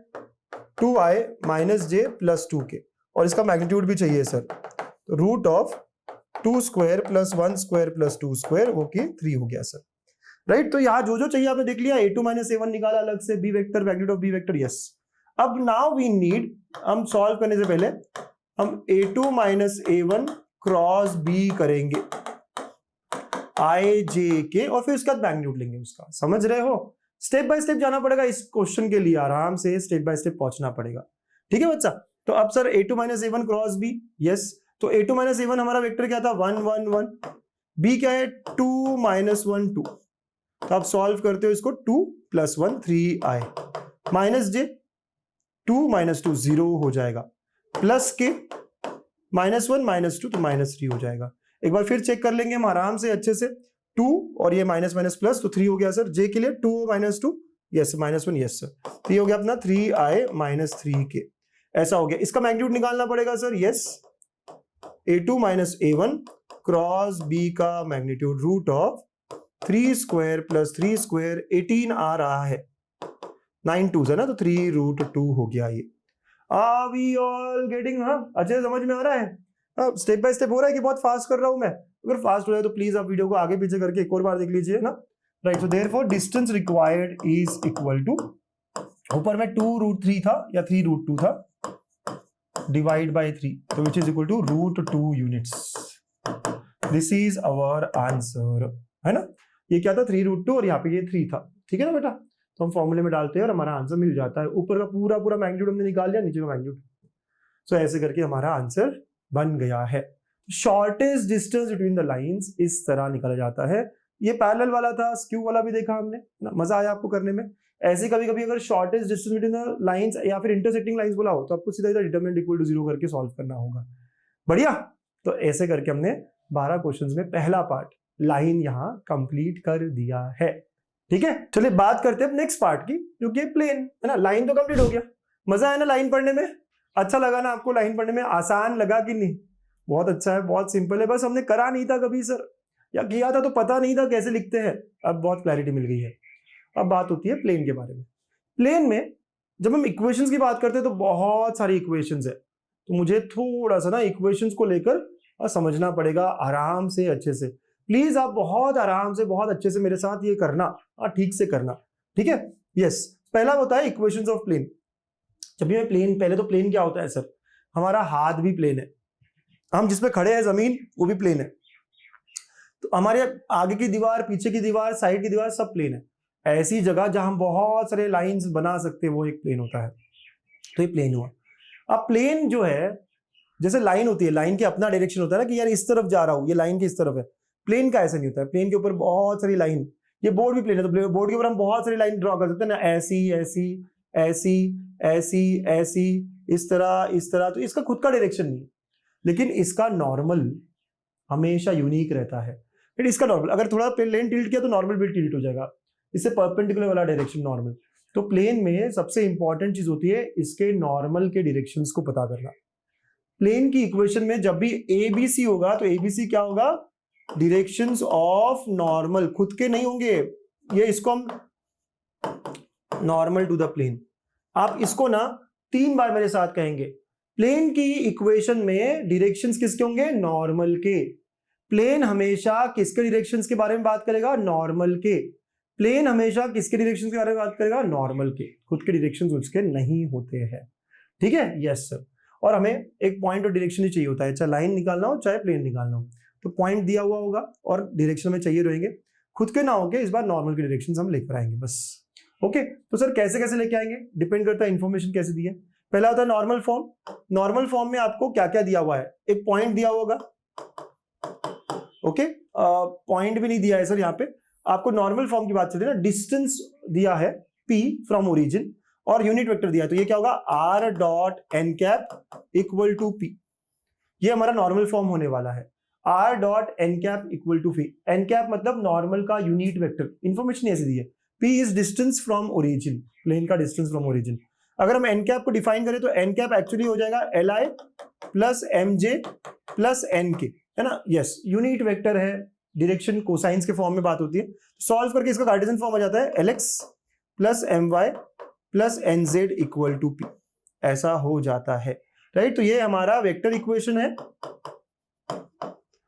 2i minus j plus 2k, और इसका मैग्नीट्यूड भी चाहिए सर। तो root of 2 square plus 1 square plus 2 square, वो की 3 हो गया सर, राइट। तो यहाँ जो जो चाहिए आपने देख लिया। a2 माइनस a1 निकाला अलग से, b vector, magnitude of b vector. Yes, अब नाउ वी नीड, हम सॉल्व करने से पहले हम a2 minus a1 cross b करेंगे, i j k, और फिर उसके बाद मैग्नीट्यूड लेंगे उसका। समझ रहे हो, स्टेप बाय स्टेप जाना पड़ेगा इस क्वेश्चन के लिए, आराम से स्टेप बाय स्टेप पहुंचना पड़ेगा। ठीक है बच्चा, तो अब sir a2 minus a1 cross b। Yes, तो a2 माइनस a1 हमारा वेक्टर क्या था, 1 1 1, b क्या है 2 माइनस 1 2, तो आप सॉल्व करते हो इसको, 2 plus 1 3i minus j 2 minus 2 0 हो जाएगा, प्लस के माइनस 1 माइनस 2 तो माइनस 3 हो जाएगा। एक बार फिर चेक कर लेंगे हम आराम से अच्छे से। 2 और ये माइनस माइनस प्लस, तो 3 हो गया सर। j के लिए 2 minus 2, yes minus 1, yes sir. 3 हो गया अपना 3i माइनस 3k, ऐसा हो गया। इसका मैग्नीट्यूड निकालना पड़ेगा sir. Yes, a2 minus a1 cross b का magnitude root of 3 square plus 3 square 18 आ रहा है, 9 2 है ना, तो 3 रूट 2 हो गया ये। Are we all getting? हाँ, अच्छे समझ में आ रहा है? स्टेप बाय स्टेप हो रहा है कि बहुत फास्ट कर रहा हूं मैं? अगर फास्ट हो जाए तो प्लीज आप वीडियो को आगे पीछे करके एक और बार देख लीजिए ना, right. So therefore distance required is equal to, ऊपर में 2 रूट 3 था या 3 रूट 2 था, डिवाइड बाय 3, तो which is equal to root 2 units. This is our answer, है ना। ये क्या था, 3 रूट 2, और यहाँ पे ये 3 था। ठीक है ना बेटा, तो हम फॉर्मूले में डालते हैं और हमारा आंसर मिल जाता है। ऊपर का पूरा पूरा मैग्नीट्यूड हमने निकाल लिया, नीचे का मैग्नीट्यूड। सो ऐसे करके हमारा आंसर बन गया है। Shortest distance between the lines इस तरह निकाला जाता है। ये पैरेलल वाला था, स्क्यू वाला भी देखा हमने ना, मजा आया आपको करने में। ऐसे कभी कभी अगर shortest distance between the lines या फिर इंटरसेक्टिंग लाइंस बोला हो, तो आपको सीधा इधर डिटरमिनेंट इक्वल टू 0 करके सॉल्व करना होगा। बढ़िया, तो ऐसे करके हमने 12 क्वेश्चंस में पहला पार्ट लाइन यहाँ कंप्लीट कर दिया है। ठीक है, चलिए बात करते हैं नेक्स्ट पार्ट की, जो कि प्लेन है ना। लाइन तो कंप्लीट हो गया, मजा आया ना लाइन पढ़ने में? अच्छा लगा ना आपको लाइन पढ़ने में? आसान लगा कि नहीं? बहुत अच्छा है, बहुत सिंपल है, बस हमने करा नहीं था कभी सर, या किया था तो पता नहीं था कैसे लिखते हैं। अब बहुत क्लैरिटी मिल गई है। अब बात होती है प्लेन के बारे में। प्लेन में जब हम इक्वेशंस की बात करते हैं तो बहुत सारी इक्वेशंस है, तो मुझे थोड़ा सा ना इक्वेशंस को लेकर समझना पड़ेगा आराम से, अच्छे से। प्लीज आप बहुत आराम से, बहुत अच्छे से मेरे साथ ये करना, ठीक से करना, ठीक है? यस। पहला होता है इक्वेशंस ऑफ प्लेन। जब भी मैं प्लेन, पहले तो प्लेन क्या होता है सर? हमारा हाथ भी प्लेन है, हम जिसपे खड़े हैं जमीन वो भी प्लेन है, तो हमारे आगे की दीवार, पीछे की दीवार, साइड की दीवार सब प्लेन है। ऐसी जगह जहां हम बहुत सारे लाइंस बना सकते हैं वो एक प्लेन होता है, तो ये प्लेन हुआ। अब प्लेन जो है, जैसे लाइन होती है, लाइन के अपना डायरेक्शन होता है ना कि यार इस तरफ जा रहा हूं, ये लाइन की इस तरफ है। प्लेन का ऐसा नहीं होता है, प्लेन के ऊपर बहुत सारी लाइन, ये बोर्ड भी प्लेन है तो बोर्ड के ऊपर हम बहुत सारी लाइन ड्रॉ कर सकते हैं ना, ऐसी ऐसी ऐसी ऐसी ऐसी, इस तरह, तो इसका खुद का डायरेक्शन नहीं है, लेकिन इसका नॉर्मल हमेशा यूनिक रहता है। फिर इसका नॉर्मल, अगर थोड़ा प्लेन टिल्ट किया तो नॉर्मल भी टिल्ट हो जाएगा, इससे परपेंडिकुलर वाला डायरेक्शन नॉर्मल। तो प्लेन में सबसे इंपॉर्टेंट चीज होती है इसके नॉर्मल के डायरेक्शंस को पता करना। प्लेन की इक्वेशन में जब भी एबीसी होगा तो एबीसी क्या होगा? डायरेक्शंस ऑफ नॉर्मल, खुद के नहीं होंगे ये, इसको हम नॉर्मल टू द प्लेन। आप इसको ना 3 बार मेरे साथ कहेंगे। प्लेन की इक्वेशन में डायरेक्शंस किसके होंगे? नॉर्मल के। प्लेन हमेशा किसके डायरेक्शंस के बारे में बात करेगा? नॉर्मल के। प्लेन हमेशा किसके डायरेक्शंस के बारे में बात करेगा? नॉर्मल के। खुद के डायरेक्शंस उसके नहीं होते हैं, ठीक है? Yes sir. और हमें एक पॉइंट और डायरेक्शन ही चाहिए होता है, चाहे लाइन निकालना हो चाहे प्लेन निकालना हो, तो पॉइंट दिया हुआ होगा और डायरेक्शन में चाहिए रहेंगे, खुद के ना होके इस बार नॉर्मल के डायरेक्शंस हम लेकर आएंगे बस। ओके, तो सर कैसे कैसे लेके आएंगे? डिपेंड करता है इन्फॉर्मेशन कैसे दी है। पहला होता है नॉर्मल फॉर्म। नॉर्मल फॉर्म में आपको क्या क्या दिया हुआ है? एक पॉइंट दिया होगा, ओके, पॉइंट भी नहीं दिया है सर यहाँ पे, आपको नॉर्मल फॉर्म की बात चल रही है ना। डिस्टेंस दिया है p फ्रॉम ओरिजिन और यूनिट वेक्टर दिया है, तो ये क्या होगा? r dot n cap equal to p, ये हमारा नॉर्मल फॉर्म होने वाला है। r dot n cap equal to p, n cap मतलब नॉर्मल का यूनिट वेक्टर, इंफॉर्मेशन ऐसे दी है। p is distance from origin, plane का डिस्टेंस फ्रॉम ओरिजिन। अगर हम एन कैप को डिफाइन करें तो एन कैप एक्चुअली हो जाएगा li plus mj plus nk, है ना? यस, यूनिट वेक्टर है, डायरेक्शन कोसाइंस के फॉर्म में बात होती है। सॉल्व करके इसका कार्टेशियन फॉर्म आ जाता है lx plus my plus nz equal to p, ऐसा हो जाता है, राइट? तो ये हमारा वेक्टर इक्वेशन है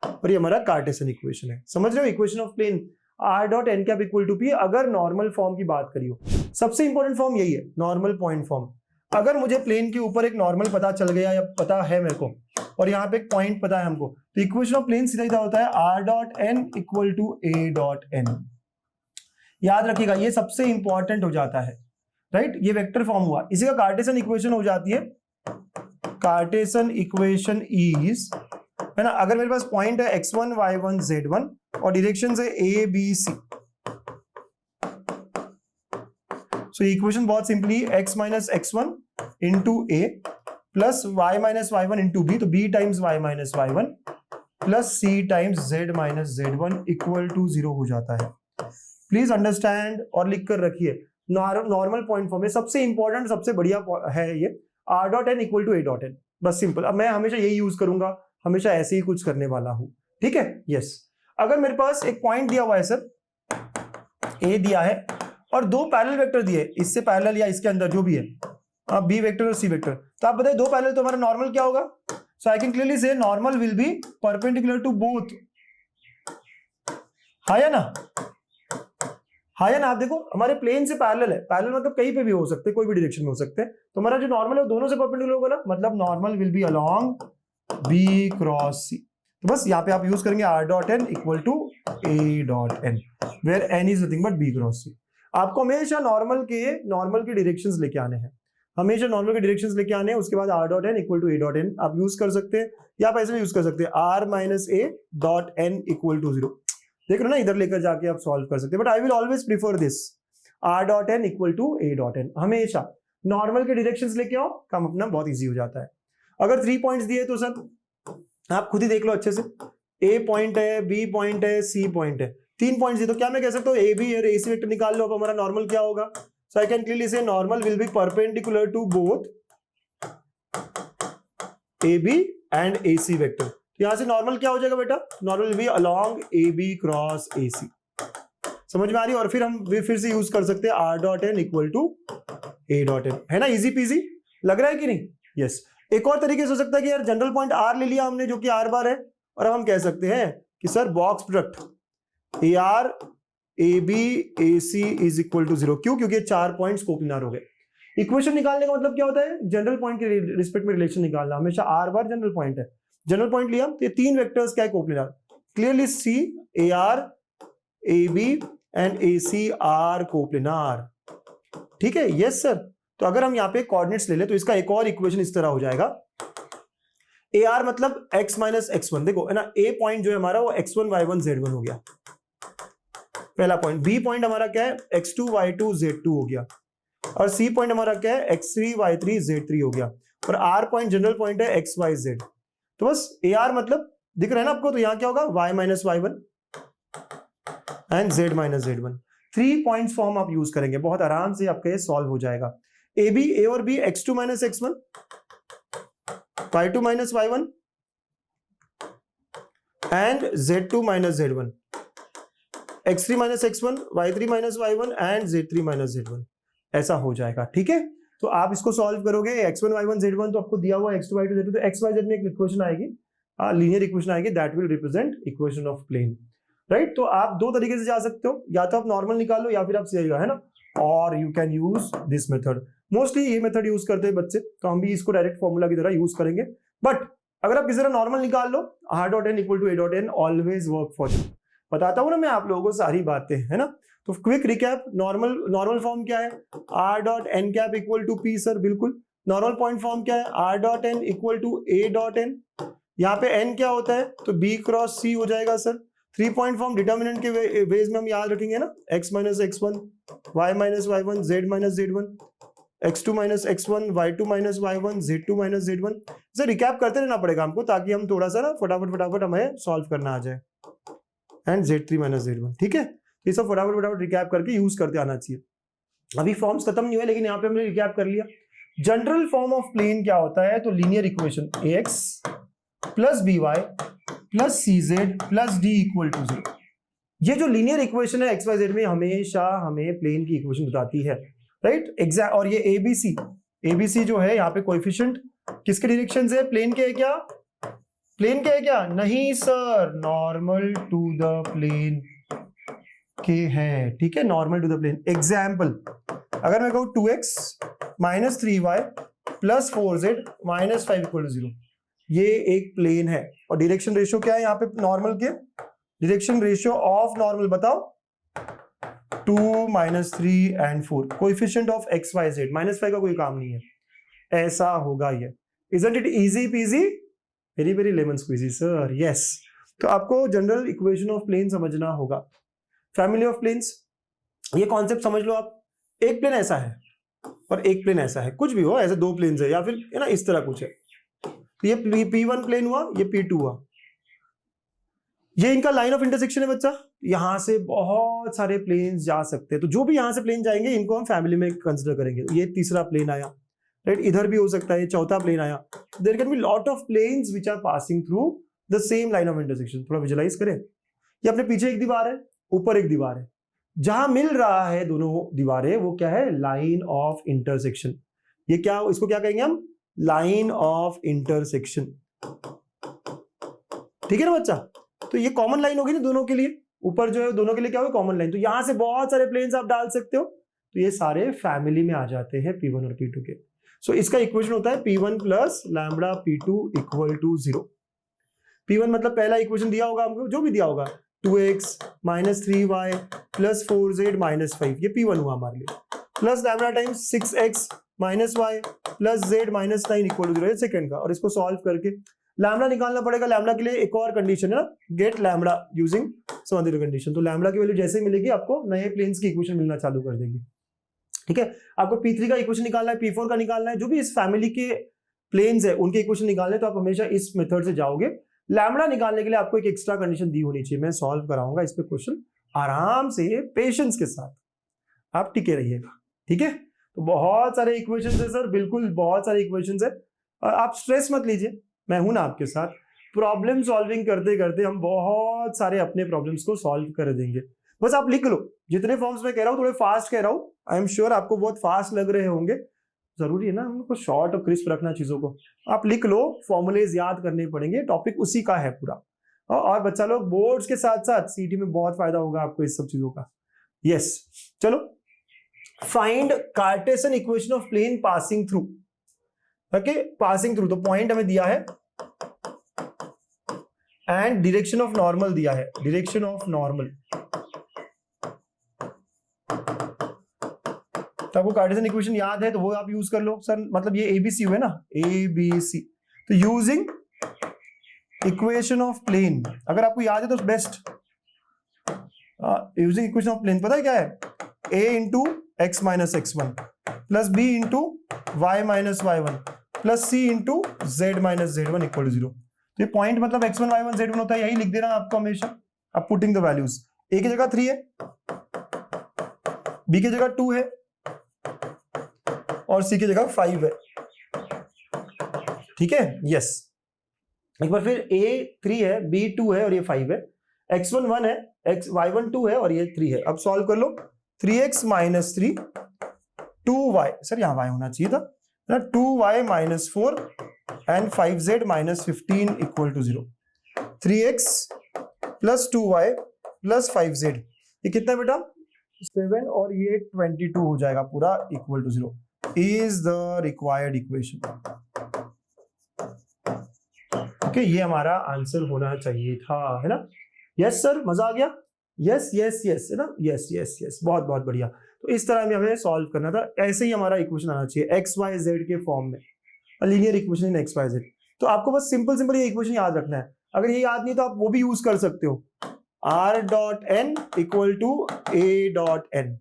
और ये हमारा कार्टेशियन इक्वेशन है। समझ रहे हो? Equation of plane r dot n cap equal to p, अगर नॉर्मल फॉर्म की बात करियो, सबसे इंपॉर्टेंट फॉर्म यही है, नॉर्मल पॉइंट फॉर्म। अगर मुझे प्लेन के ऊपर एक नॉर्मल पता चल गया या पता है मेरे को, और यहाँ पे एक पॉइंट पता है हमको, तो इक्वेशन ऑफ प्लेन सीधा होता है r dot N equal to a dot n. याद रखिएगा, ये सबसे इंपॉर्टेंट हो जाता है, राइट? ये वेक्टर फॉर्म हुआ, इसी का कार्टेशियन इक्वेशन हो जाती है। कार्टेशियन इक्वेशन इज, है ना, अगर मेरे पास पॉइंट है x1 y1 z1 और डायरेक्शंस है a b c, so equation बहुत simply x minus x1 into a plus y minus y1 into b, तो b times y minus y1 plus c times z minus z1 equal to 0 हो जाता है। प्लीज अंडरस्टैंड और लिख कर रखिए, नॉर्मल पॉइंट फॉर्म में सबसे इंपॉर्टेंट, सबसे बढ़िया है ये r dot N equal to a dot n, बस सिंपल। अब मैं हमेशा यही यूज करूंगा, हमेशा ऐसे ही कुछ करने वाला हूं, ठीक है? यस। अगर मेरे पास एक पॉइंट दिया हुआ है सर, a दिया है और दो पैरेलल वेक्टर दिए, इससे पैरेलल या इसके अंदर जो भी है, बी वेक्टर और सी वेक्टर, तो आप बताइए दो पैरेलल तो हमारा नॉर्मल क्या होगा? सो आई कैन क्लियरली से normal will be perpendicular to both, हाँ या ना? हाँ या ना? आप देखो हमारे प्लेन से पैरेलल है, पैरेलल मतलब कहीं पे भी हो सकते, कोई भी डायरेक्शन में हो सकते हैं, तो हमारा जो नॉर्मल है वो दोनों से परपेंडिकुलर होगा ना, मतलब normal will be along B cross C. तो बस यहाँ पे आप यूज करेंगे r dot N equal to a dot N, where n is nothing but b cross C. आपको हमेशा नॉर्मल के डायरेक्शंस लेके आने हैं, हमेशा नॉर्मल के डायरेक्शंस लेके आने हैं, उसके बाद r dot N equal to a dot n आप यूज कर सकते हैं, या आप ऐसे भी यूज कर सकते हैं r minus a dot N equal to 0। देख रहे हो ना, इधर लेकर जाके आप सॉल्व कर सकते हैं, but I will always prefer this r dot N equal to a dot n. हमेशा नॉर्मल के डायरेक्शंस लेके आओ, काम अपना बहुत ईजी हो जाता है। अगर 3 पॉइंट्स दिए तो सर आप खुद ही देख लो अच्छे से, a पॉइंट है, b पॉइंट है, c पॉइंट है, 3 पॉइंट्स दिए, तो क्या मैं कह सकता हूँ a b और ac वेक्टर निकाल लो। अब हमारा नॉर्मल क्या होगा? सो आई कैन क्लियरली से normal will be perpendicular to both A B and A C vector. तो यहां से नॉर्मल क्या हो जाएगा बेटा, normal will be along A B cross A C. समझ में आ रही है? और फिर हम फिर से यूज कर सकते हैं r dot N equal to a dot n, है ना, इजी पीजी लग रहा है कि नहीं? यस। एक और तरीके से हो सकता है कि यार जनरल पॉइंट आर ले लिया हमने जो कि आर बार है, और अब हम कह सकते हैं कि sir box product a r a b a c is equal to 0। क्यों? क्योंकि 4 पॉइंट्स कोप्लानर हो गए। इक्वेशन निकालने का मतलब क्या होता है, जनरल पॉइंट के रिस्पेक्ट में रिलेशन निकालना। हमेशा आर बार जनरल पॉइंट है, जनरल पॉइंट लिया तो ये 3 वेक्टर्स क्या है coplanar, clearly c a r a B and A c are coplanar. ठीक है, यस सर। तो अगर हम यहाँ पे कोऑर्डिनेट्स ले ले तो इसका एक और इक्वेशन इस तरह हो जाएगा, ए आर मतलब x माइनस x1, देखो है ना, ए पॉइंट जो है हमारा वो x1 y1 z1 हो गया पहला पॉइंट, बी पॉइंट हमारा क्या है x2 y2 z2 हो गया, और सी पॉइंट हमारा क्या है x3 y3 z3 हो गया, और आर पॉइंट जनरल पॉइंट है x y z। तो बस ए आर मतलब दिख रहा है ना आपको, तो यहां क्या होगा y minus y1 and z minus z1। 3 points form आप यूज करेंगे, बहुत आराम से आपका ये सॉल्व हो जाएगा। ए बी, ए और b x2 minus x1 y2 minus y1 and z2 minus z1, x3 minus x1 y3 minus y1 and z3 minus z1, ऐसा हो जाएगा। ठीक है, तो आप इसको सॉल्व करोगे x1 y1 z1 तो आपको दिया हुआ x2 y2 z2, तो x y z में एक इक्वेशन आएगी, लीनियर इक्वेशन आएगी, that will represent equation of plane, right. तो आप दो तरीके से जा सकते हो, या तो आप नॉर्मल निकाल लो या फिर आप सीधा, है ना, और you can use this method. Mostly ये मेथड यूज करते हैं बच्चे, तो हम भी इसको डायरेक्ट फॉर्मूला की तरह यूज करेंगे। बट अगर आप किसी तरह नॉर्मल निकाल लो, r dot N equal to a dot n always work for you. बताता हूं ना मैं आप लोगों को सारी बातें, है ना। तो क्विक रिकैप, नॉर्मल फॉर्म क्या है, r dot n cap equal to p, sir बिल्कुल। नॉर्मल पॉइंट फॉर्म क्या है, r dot N equal to a dot n, यहाँ पे n क्या होता है तो b क्रॉस c हो जाएगा सर। 3 पॉइंट फॉर्म डिटर्मिनेंट के वेज में हम याद रखेंगे ना, x minus x1 y minus y1 z minus z1, x2 minus x1 y2 minus y1 z2 minus z1। Sir recap करते रहना पड़ेगा हमको, ताकि हम थोड़ा सा ना फटाफट हमें सॉल्व करना आ जाए, एंड z3 माइनस z1। ठीक है, ये सब फटाफट रिकैप करके यूज करते आना चाहिए। अभी फॉर्म्स खत्म नहीं हुए, लेकिन यहाँ पे हमने रिकैप कर लिया। जनरल फॉर्म ऑफ प्लेन क्या होता है, तो linear equation ax plus by plus cz plus d equal to 0। ये जो लीनियर इक्वेशन है xyz में हमेशा हमें प्लेन की इक्वेशन बताती है, राइट, एग्जैक्ट। और ये abc जो है यहाँ पे कोएफिशिएंट किसके डायरेक्शन से, प्लेन के है क्या, प्लेन के है क्या, नहीं sir, normal to the plane के है। ठीक है, normal to the plane. Example, अगर मैं कहूँ 2x minus 3y plus 4z minus 5 equal to 0, ये एक प्लेन है। और डायरेक्शन रेशियो क्या है यहाँ पे नॉर्मल के, डायरेक्शन रेशियो ऑफ नॉर्मल बताओ, 2 minus 3 and 4, coefficient of x Y z, minus 5 का कोई काम नहीं है, ऐसा होगा ये। Isn't it easy peasy, very very lemon squeezy sir, yes. तो आपको जनरल इक्वेशन ऑफ प्लेन समझना होगा, फैमिली ऑफ प्लेन्स, ये कॉन्सेप्ट समझ लो आप। एक प्लेन ऐसा है और एक प्लेन ऐसा है, कुछ भी हो, ऐसे दो प्लेन्स है, या फिर है ना इस तरह कुछ है। तो ये P1 प्लेन हुआ, ये P2 हुआ, ये इनका लाइन ऑफ इंटरसेक्शन है बच्चा। यहां से बहुत सारे प्लेन्स जा सकते हैं, तो जो भी यहां से प्लेन जाएंगे इनको हम फैमिली में कंसिडर करेंगे। ये तीसरा प्लेन आया, राइट, इधर भी हो सकता है, ये चौथा प्लेन आया। There can be lot of planes which are passing through the same line of intersection. थोड़ा विजुअलाइज करें, ये अपने पीछे एक दीवार है, ऊपर एक दीवार है, जहां मिल रहा है दोनों दीवारें वो क्या है, लाइन ऑफ इंटरसेक्शन। ये क्या, इसको क्या कहेंगे हम, लाइन ऑफ इंटरसेक्शन। ठीक है ना बच्चा, तो ये कॉमन लाइन होगी ना दोनों के लिए, ऊपर जो है दोनों के लिए क्या होगा, कॉमन लाइन। तो यहां से बहुत सारे प्लेन्स आप डाल सकते हो, तो ये सारे फैमिली में आ जाते हैं P1 और P2 के। सो इसका इक्वेशन होता है P1 plus lambda P2 equal to 0। P1 मतलब पहला इक्वेशन दिया होगा हमको, जो भी दिया होगा, 2x minus 3y plus 4z minus 5, ये P1 हुआ हमारे लिए, plus lambda times 6x minus y plus z minus 9 equal to 0, second का। और इसको सॉल्व करके लैम्बडा निकालना पड़ेगा। लैम्बडा के लिए एक और कंडीशन है ना, get lambda using some other condition. तो लैम्बडा की वैल्यू जैसे ही मिलेगी आपको नए प्लेन्स की इक्वेशन मिलना चालू कर देगी। ठीक है, आपको P3 का इक्वेशन निकालना है, P4 का निकालना है, जो भी इस फैमिली के प्लेन्स है उनके इक्वेशन निकालने, तो आप हमेशा इस मेथड से जाओगे। लैम्बडा निकालने के लिए आपको एक एक्स्ट्रा कंडीशन दी होनी चाहिए, मैं सॉल्व कराऊंगा इस पे क्वेश्चन आराम से, पेशेंस के साथ आप टिके रहिएगा। ठीक है, तो बहुत सारे इक्वेशंस है सर, बिल्कुल बहुत सारे इक्वेशंस है, और आप स्ट्रेस मत लीजिए, मैं हूं ना आपके साथ। प्रॉब्लम सॉल्विंग करते करते हम बहुत सारे अपने प्रॉब्लम्स को सॉल्व कर देंगे। बस आप लिख लो, जितने फॉर्म्स मैं कह रहा हूँ थोड़े फास्ट कह रहा हूँ, आई एम श्योर आपको बहुत फास्ट लग रहे होंगे। जरूरी है ना हमको शॉर्ट और क्रिस्प रखना चीजों को। आप लिख लो, फॉर्मुलेज याद करने पड़ेंगे, टॉपिक उसी का है पूरा। और बच्चा लोग बोर्ड्स के साथ साथ सीटी में बहुत फायदा होगा आपको इस सब चीजों का। यस, चलो find cartesian equation of plane passing through. Okay, passing through तो पॉइंट हमें दिया है एंड डायरेक्शन ऑफ नॉर्मल दिया है, डायरेक्शन ऑफ नॉर्मल। तो आपको कार्टेशियन इक्वेशन याद है तो वो आप यूज कर लो। सर मतलब ये एबीसी हुए ना, एबीसी, तो यूजिंग इक्वेशन ऑफ प्लेन, अगर आपको याद है तो best. Using equation of plane पता है क्या है, a into x minus x one plus b into y minus y one plus c into z minus z one equal to zero. तो ये पॉइंट मतलब x1 y1 z1 होता है, यही लिख देना आपको हमेशा। अब पुटिंग द वैल्यूज, a की जगह 3 है, b की जगह 2 है और c की जगह 5 है। ठीक है, यस। एक बार फिर a 3 है, b 2 है और ये 5 है, x1 1 है, y1 2 है और ये 3 है। अब सॉल्व कर लो, 3x माइनस 3 2y, सर यहाँ y होना चाहिए था ना, 2y minus 4 and 5z minus 15 equal to 0। 3x plus 2y plus 5z, ये कितना बेटा 7 और ये 22 हो जाएगा पूरा equal to 0 is the required equation. Okay, ये हमारा आंसर होना चाहिए था, है ना। यस सर, मजा आ गया। यस यस यस, है ना, यस यस यस, बहुत बहुत बढ़िया। तो इस तरह में हमें सॉल्व करना था, ऐसे ही हमारा इक्वेशन आना चाहिए एक्स वाई जेड के फॉर्म में, linear equation in x Y z. तो आपको बस सिंपल सिंपल ये इक्वेशन याद रखना है। अगर ये याद नहीं तो आप वो भी यूज कर सकते हो, r dot N equal to a dot n,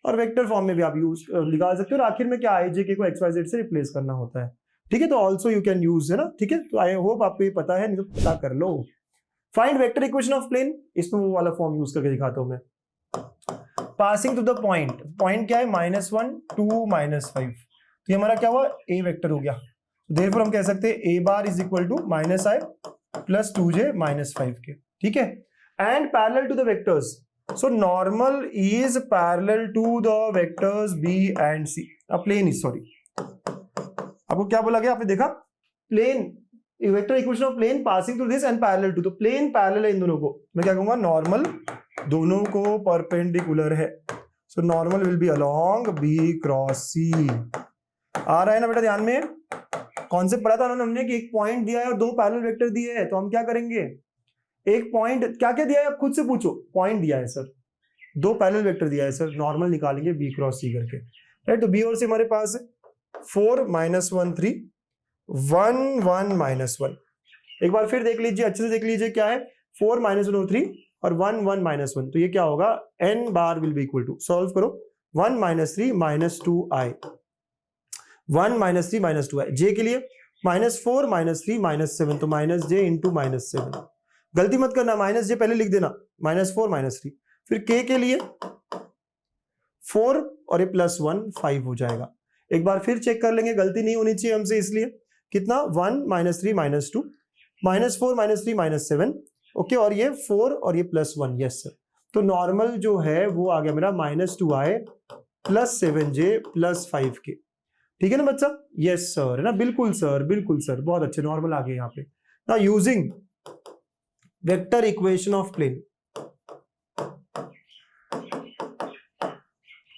और वेक्टर फॉर्म में भी आप यूज निकाल सकते हो। और आखिर में क्या आई जे के को एक्स वाई जेड से रिप्लेस करना होता है। ठीक है, तो ऑल्सो यू कैन यूज, है ना। ठीक है, तो आई होप आपको ये पता है, नहीं तो पता कर लो। Find vector equation of plane, इसमें वो वाला फॉर्म यूज करके दिखाता हूं मैं। Passing to the point, point क्या है -1 2 -5, तो ये हमारा क्या हुआ, ए वेक्टर हो गया। देयरफॉर हम कह सकते हैं A bar is equal to -i plus 2j minus 5k। ठीक है, and parallel to the vectors, so normal is parallel to the vectors b and c। Plane is, sorry आपको क्या बोला गया, आपने देखा, plane vector equation of plane passing through this and parallel to, तो प्लेन पैरेलल है इन दोनों को। मैं क्या कहूंगा, नॉर्मल दोनों को परपेंडिकुलर है, so normal will be along b cross c। आ रहा है ना बेटा, ध्यान में कॉन्सेप्ट पढ़ा था उन्होंने, हमने कि एक पॉइंट दिया है और दो पैरेलल वेक्टर दिए हैं, तो हम क्या करेंगे, एक पॉइंट क्या क्या दिया है आप खुद से पूछो। पॉइंट दिया है सर, दो पैरेलल वेक्टर दिया है सर, नॉर्मल निकालेंगे b क्रॉस c करके, राइट। तो b और c हमारे पास है 4 -1 3 1 1 -1। एक बार फिर देख लीजिए, अच्छे से देख लीजिए क्या है, 4 -1 और 3 और 1 1 -1, तो ये क्या होगा, n bar will be equal to, solve करो, 1 -3 -2i, 1 -3 -2i, j के लिए -4 -3 -7, तो -j इंटू -7। गलती मत करना, -j पहले लिख देना, -4 -3। फिर k के लिए 4 और ये +1 5 हो जाएगा। एक बार फिर चेक कर लेंगे, गलती नहीं होनी चाहिए हमसे, इसलिए कितना 1 -3 -2 -4 -3 -7, ओके, और ये 4 और ये +1, यस सर। तो नॉर्मल जो है वो आ गया मेरा -2i plus 7j plus 5k। ठीक है ना बच्चा, यस सर, है ना, बिल्कुल सर, बिल्कुल सर, बहुत अच्छे, नॉर्मल आ गए यहाँ पे। Now using vector equation of plane,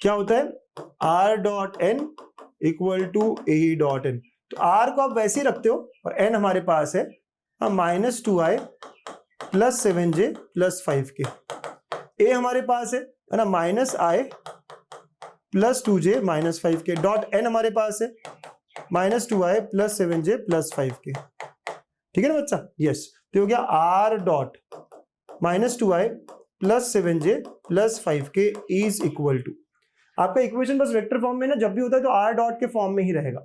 क्या होता है, r dot N equal to a dot n. तो r को आप वैसे ही रखते हो और n हमारे पास है -2i plus 7j plus 5k। a हमारे पास है ना, -i plus 2j minus 5k, dot n हमारे पास है -2i plus 7j plus 5k। ठीक है ना बच्चा, यस। तो हो गया r dot -2i plus 7j plus 5k is equal to, आपका इक्वेशन बस वेक्टर फॉर्म में ना जब भी होता है तो r डॉट के फॉर्म में ही रहेगा।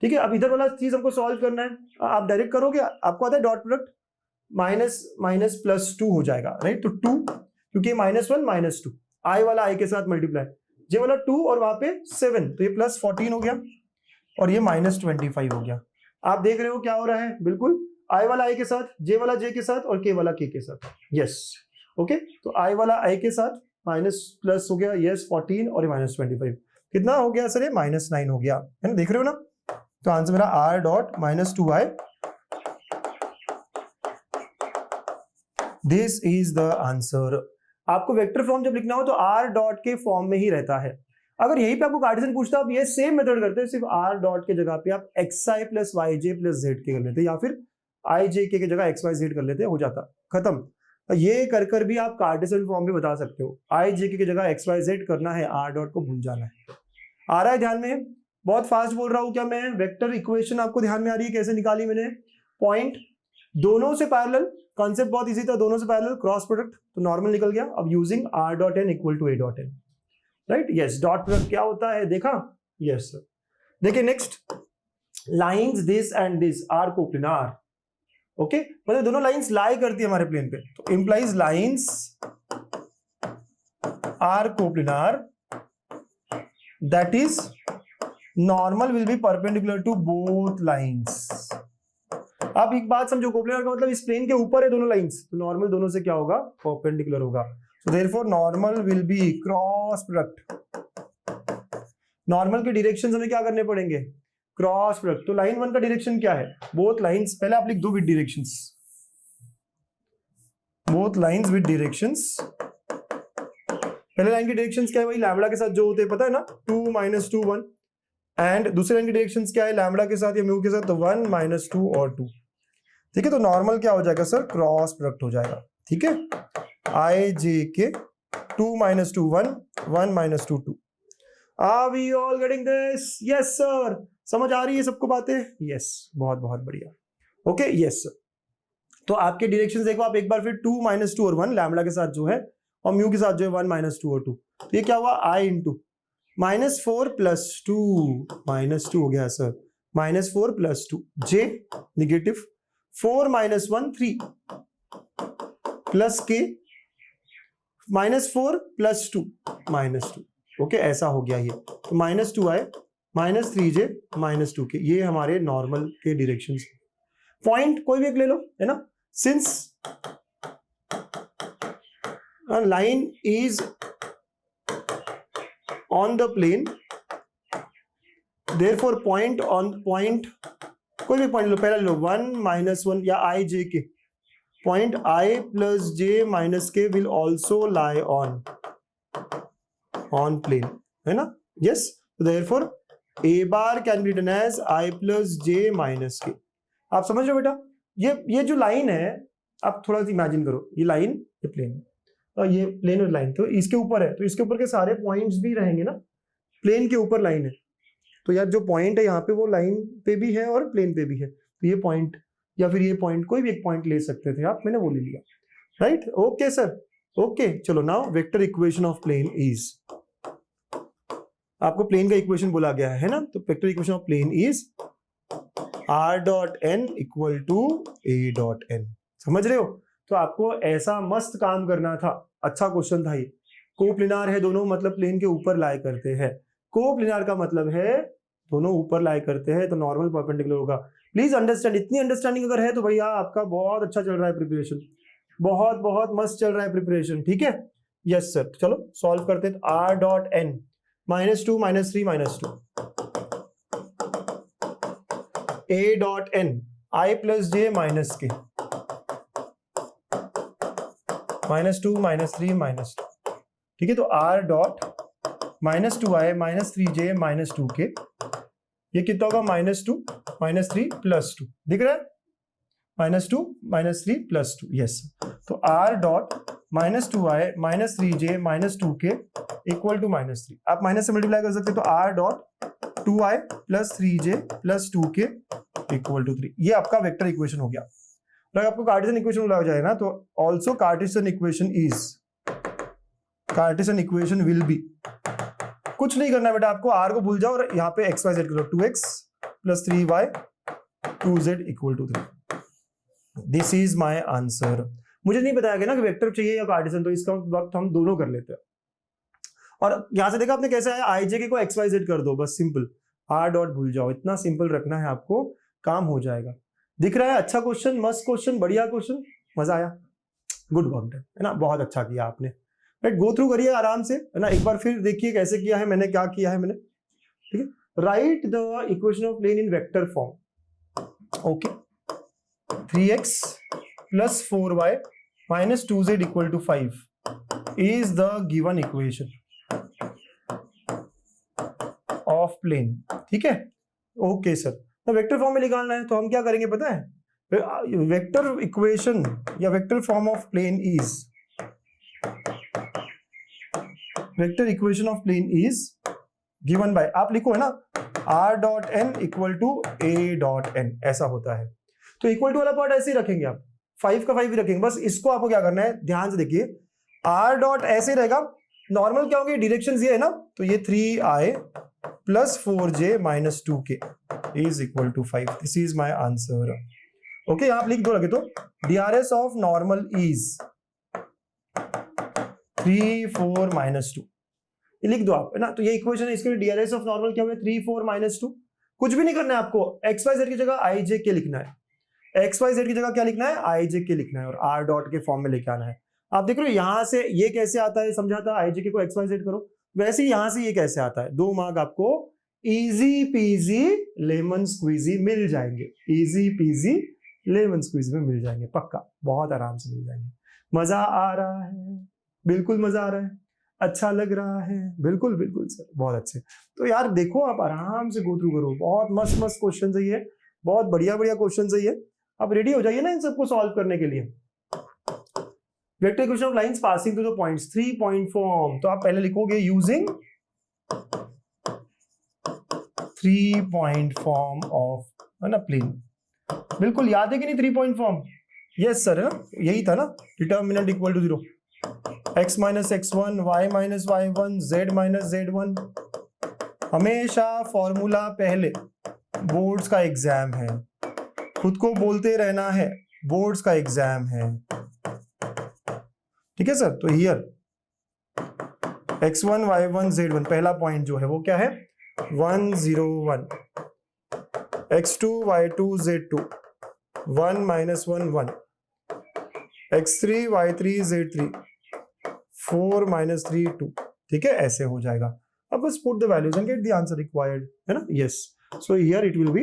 ठीक है, अब इधर वाला चीज हमको सॉल्व करना है, आप डायरेक्ट करोगे, आपको आता है डॉट प्रोडक्ट, माइनस प्लस 2 हो जाएगा, राइट। तो 2, क्योंकि -1 -2, i वाला i के साथ मल्टीप्लाई, j वाला 2 और वहां पे 7, तो ये +14 हो गया और ये -25 हो गया। आप देख रहे हो क्या हो रहा है, बिल्कुल आई वाला आई के साथ, जे वाला जे के साथ और के वाला के साथ। यस ओके, तो आई वाला आई के साथ माइनस प्लस हो गया, यस 14 और -25 कितना हो गया सर, ये -9 हो गया, है ना, देख रहे हो ना। तो आंसर मेरा r dot -2i, this is the answer. आपको वेक्टर फॉर्म जब लिखना हो तो r डॉट के फॉर्म में ही रहता है। अगर यहीं पे आपको कार्टेशियन पूछता आप ये सेम मेथड करते हैं, सिर्फ r डॉट के जगह पे आप xi plus yj plus z के कर लेते, या फिर ijk की जगह xyz कर लेते, हो जाता खत्म। ये कर कर भी आप कार्टेशियन फॉर्म भी बता सकते हो, ijk की जगह xyz करना है, r डॉट को भूल जाना है। आ रहा है ध्यान में? बहुत फास्ट बोल रहा हूं क्या मैं? वेक्टर इक्वेशन आपको ध्यान में आ रही है कैसे निकाली मैंने? पॉइंट दोनों से पैरेलल, कॉन्सेप्ट बहुत इजी था, दोनों से पैरेलल क्रॉस प्रोडक्ट, तो नॉर्मल निकल गया। अब using r dot n equal to a dot n, right. Yes, dot product क्या होता है देखा? Yes sir. देखिए next, lines this and this are coplanar. Okay, मतलब दोनों लाइंस लाई करती है हमारे प्लेन पे, तो implies lines are coplanar, that is normal will be perpendicular to both lines. आप एक बात समझो, कोप्लेनार का मतलब इस प्लेन के ऊपर है दोनों लाइंस, तो नॉर्मल दोनों से क्या होगा? परपेंडिकुलर होगा। So therefore normal will B cross product. Normal के डायरेक्शंस हमें क्या करने पड़ेंगे? Cross product. तो लाइन 1 का डायरेक्शन क्या है? बोथ लाइंस, पहले आप लिख दो with directions, both lines with directions. पहले लाइन की डायरेक्शंस क्या है? वही लैम्बडा के साथ जो होते हैं, पता है ना, 2 -2 1, एंड दूसरे लाइन की डायरेक्शंस क्या है? लैम्बडा के साथ या म्यू के साथ, तो 1 -2 और 2। ठीक है, तो नॉर्मल क्या हो जाएगा सर? क्रॉस प्रोडक्ट हो जाएगा। ठीक है, आई जे के 2 -2 1 1 -2 2। Are we all getting this? Yes sir, समझ आ रही है सबको बातें? यस, बहुत बहुत बढ़िया। Okay yes sir. तो आपके डायरेक्शंस देखो आप एक बार फिर, 2 -2 और 1 लैम्बडा के साथ जो है, और म्यू के साथ जो है 1 -2 और 2। तो ये क्या हुआ? आई इंटू -4 + 2, -2 हो गया सर, -4 + 2, जे निगेटिव, 4 - 1 3 प्लस के, -4 + 2 -2। ओके, ऐसा हो गया ये, तो -2 आए, -3j -2 के, ये हमारे नॉर्मल के डायरेक्शंस। पॉइंट कोई भी एक ले लो, है ना, since line is on the plane, therefore point on point, कोई भी पॉइंट लो, पहला लो 1 -1 या i j के, point i + j - k will also lie on plane, है ना। Yes, therefore a bar can be written as i + j - k। आप समझ रहे हो बेटा? ये जो लाइन है, आप थोड़ा सा इमेजिन करो, ये लाइन, ये प्लेन, और ये प्लेन और लाइन, तो इसके ऊपर है, तो इसके ऊपर के सारे पॉइंट्स भी रहेंगे ना, प्लेन के ऊपर लाइन है, तो यार जो पॉइंट है यहाँ पे वो लाइन पे भी है और प्लेन पे भी है, तो ये पॉइंट या फिर ये पॉइंट, कोई भी एक पॉइंट ले सकते थे आप, मैंने वो ले लिया, राइट। ओके सर, ओके चलो, now vector equation of plane is, आपको प्लेन का इक्वेशन बोला गया है ना, तो vector equation of plane is r dot n equal to a dot n। समझ रहे हो? तो आपको ऐसा मस्त काम करना था, अच्छा क्वेश्चन था ये। कोप्लेनार है दोनों, मतलब प्लेन के ऊपर लाई करते हैं, कोप्लेनार का मतलब है दोनों ऊपर लाई करते हैं, तो नॉर्मल परपेंडिकुलर होगा। प्लीज अंडरस्टैंड, इतनी अंडरस्टैंडिंग अगर है तो भैया आपका बहुत अच्छा चल रहा है प्रिपरेशन, बहुत बहुत मस्त चल रहा है प्रिपरेशन। ठीक है, यस सर, चलो सॉल्व करते हैं। r dot n, -2 -3 -2, a dot n, i + j - k, -2 -3 -2। ठीक है, तो r डॉट -2i -3j -2 के, ये कितना होगा? -2 -3 + 2, दिख रहा है? -2 -3 + 2, यस। तो r डॉट -2i -3j -2 के इक्वल टू -3, आप माइनस से मल्टीप्लाई कर सकते हैं, तो r डॉट 2i + 3j + 2 के इक्वल टू 3। ये आपका वेक्टर इक्वेशन हो गया। अगर आपको कार्टेशियन इक्वेशन बोला जाए ना, तो also Cartesian equation is, Cartesian equation will be, कुछ नहीं करना बेटा आपको, r को भूल जाओ और यहाँ पे x y z करो, 2x + 3y 2z = 3। This is my answer. मुझे नहीं बताया गया ना कि वेक्टर चाहिए या कार्टेशियन, तो इसका वक्त हम दोनों कर लेते हैं। और यहां से देखा आपने कैसे आया, i j k को x y z कर दो, बस सिंपल, r डॉट भूल जाओ, इतना सिंपल रखना है आपको। काम हो जाएगा। दिख रहा है? अच्छा क्वेश्चन, मस्त क्वेश्चन, बढ़िया क्वेश्चन, मजा आया, गुड वर्क डन, है ना, बहुत अच्छा किया आपने। राइट, गो थ्रू करिए आराम से, है ना, एक बार फिर देखिए कैसे किया है मैंने, क्या किया है मैंने। ठीक है, right the equation of plane in vector form. Okay, 3x plus 4y minus 2z equal to 5 is the given equation of plane। ठीक है, ओके सर, तो वेक्टर फॉर्म में निकालना है तो हम क्या करेंगे पता है, वेक्टर इक्वेशन या vector form of plane is, vector equation of plane is given by, आप लिखो है ना, r dot n equal to a dot n, ऐसा होता है। तो इक्वल टू वाला पार्ट ऐसे ही रखेंगे आप, 5 का 5 ही रखेंगे, बस इसको आपको क्या करना है, ध्यान से देखिए, r डॉट ऐसे रहेगा, नॉर्मल क्या होंगे, डायरेक्शन ये है ना, तो ये 3i plus 4j minus 2k is equal to 5, this is my answer. Okay, आप लिख दो लगे तो, DRS of normal is 3 4 minus 2, ये लिख दो आप, है ना। तो ये इक्वेशन है, इसके लिए DRS ऑफ नॉर्मल क्या हुआ, 3 4 माइनस 2। कुछ भी नहीं करना है आपको, XYZ की जगह IJK लिखना है, XYZ की जगह क्या लिखना है, IJK लिखना है, और R डॉट के फॉर्म में लेके आना है। आप देख रहे हो यहां से ये कैसे आता है, समझा था, IJK को XYZ करो, वैसे ही यहां से ये कैसे आता है, 2 मार्क आपको इजी पीजी लेमन स्क्वीजी मिल जाएंगे, इजी पीजी लेमन स्क्वीजी में मिल जाएंगे, पक्का, बहुत आराम से मिल जाएंगे। मजा आ रहा है, बिल्कुल मजा आ रहा है, अच्छा लग रहा है, बिल्कुल बिल्कुल सर, बहुत अच्छे। तो यार देखो, आप आराम से गो थ्रू करो, बहुत मस्त मस्त क्वेश्चन है ये, बहुत बढ़िया बढ़िया क्वेश्चन है ये। आप रेडी हो जाइए ना इन सबको सॉल्व करने के लिए। Vector equation of lines passing through the points, 3 point form, तो आप पहले लिखोगे यूजिंग 3 पॉइंट फॉर्म ऑफ, है ना, प्लेन। बिल्कुल याद है कि नहीं 3 पॉइंट फॉर्म, यस सर, है ना, यही था ना, determinant equal to 0, x minus x1, y minus y1, z minus z1। हमेशा फॉर्मूला पहले, बोर्ड्स का एग्जाम है, खुद को बोलते रहना है, बोर्ड्स का एग्जाम है, ठीक है सर। तो हियर x1 y1 z1, पहला पॉइंट जो है वो क्या है, 1 0 1, x2 y2 z2, 1 minus 1 1, x3 y3 z3, 4 minus 3 2, ठीक है, ऐसे हो जाएगा। अब बस put the values and get the answer required, है ना, yes. So here it will be,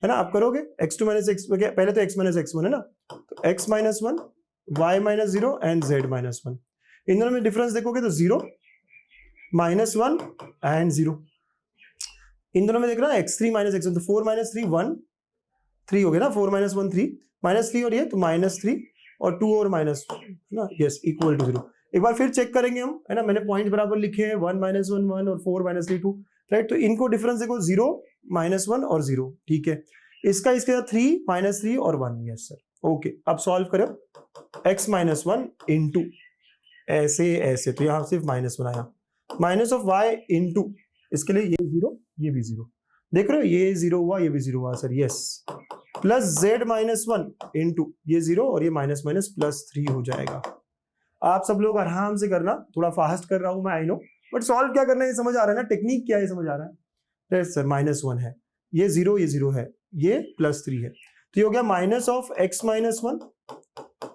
है ना, आप करोगे x2 माइनस x, पहले तो x माइनस x1 है ना, तो x minus 1, y minus 0 and z minus 1, इन दोनों में डिफरेंस देखोगे तो 0 माइनस 1 एंड 0, इन दोनों में देख रहा है x3 माइनस x1, तो 4 माइनस 3 1 3 हो गया ना, 4 माइनस 1 3, माइनस 3 और ये तो माइनस 3 और 2 और माइनस, ना, यस, इक्वल टू 0। एक बार फिर चेक करेंगे हम, है ना, मैंने पॉइंट बराबर लिखे हैं, 1 माइनस 1 1 और 4 माइनस 3 2, राइट। तो इनको डिफरेंस देखो, 0 माइनस 1 और 0, ठीक है, इसका इसके साथ 3 माइनस 3 और 1, यस सर। ओके, अब सॉल्व करो, x माइनस 1 इंटू ऐसे ऐसे, तो यहाँ सिर्फ माइनस 1 आया, माइनस ऑफ y इंटू, इसके लिए ये 0 ये भी 0, देख रहे हो, ये 0 हुआ, ये भी 0 हुआ sir, yes, plus z minus 1 into ये 0 और ये माइनस माइनस प्लस 3 हो जाएगा। आप सब लोग आराम से करना, थोड़ा फास्ट कर रहा हूं मैं, आई नो, बट सॉल्व क्या करना है समझ आ रहा है ना, टेक्निक क्या है समझ आ रहा है। यस सर, माइनस 1 है, ये 0 है, ये प्लस 3 है, तो ये हो गया minus of x minus 1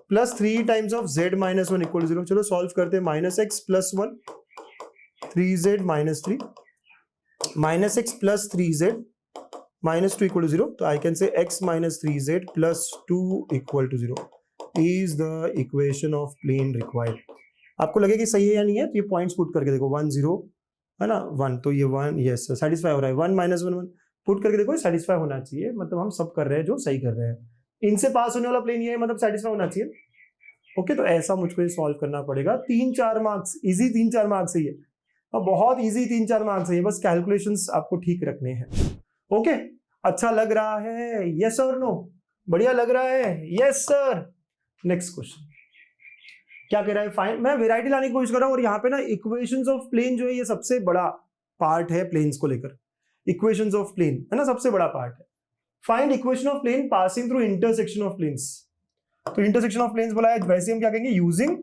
plus 3 times of z minus 1 equal 0। चलो सॉल्व करते हैं, minus x plus 1, 3z minus 3, minus x plus 3z minus 2 equal to 0, तो I can say x minus 3z plus 2 equal to 0 is the equation of plane required. आपको लगे कि सही है या नहीं है, तो ये पॉइंट्स पुट करके देखो, 1 0, है ना, 1, तो ये 1, यस सेटिस्फाई हो रहा है, 1 माइनस 1 1, पुट करके देखो, सेटिस्फाई होना चाहिए, मतलब हम सब कर रहे हैं जो सही कर रहे हैं, इनसे पास होने वाला प्लेन ये है, मतलब सेटिस्फाई होना चाहिए। ओके, तो ऐसा मुझको ये सॉल्व करना पड़ेगा, 3-4 मार्क्स, इजी 3-4 मार्क्स है ये, और बहुत इजी 3-4 मार्क्स है ये, बस कैलकुलेशंस आपको ठीक रखने हैं। ओके, अच्छा लग रहा है, यस और नो, बढ़िया लग रहा है, यस सर। नेक्स्ट क्वेश्चन क्या कह रहा है, फाइंड, मैं वैरायटी लाने की कोशिश कर रहा हूं, और यहाँ पे ना इक्वेशंस ऑफ प्लेन जो है ये सबसे बड़ा पार्ट है प्लेन्स को लेकर, इक्वेशंस ऑफ प्लेन, है ना, सबसे बड़ा पार्ट है। Find equation of plane passing through intersection of planes, तो इंटरसेक्शन ऑफ प्लेन्स बोला है, वैसे हम क्या कहेंगे, using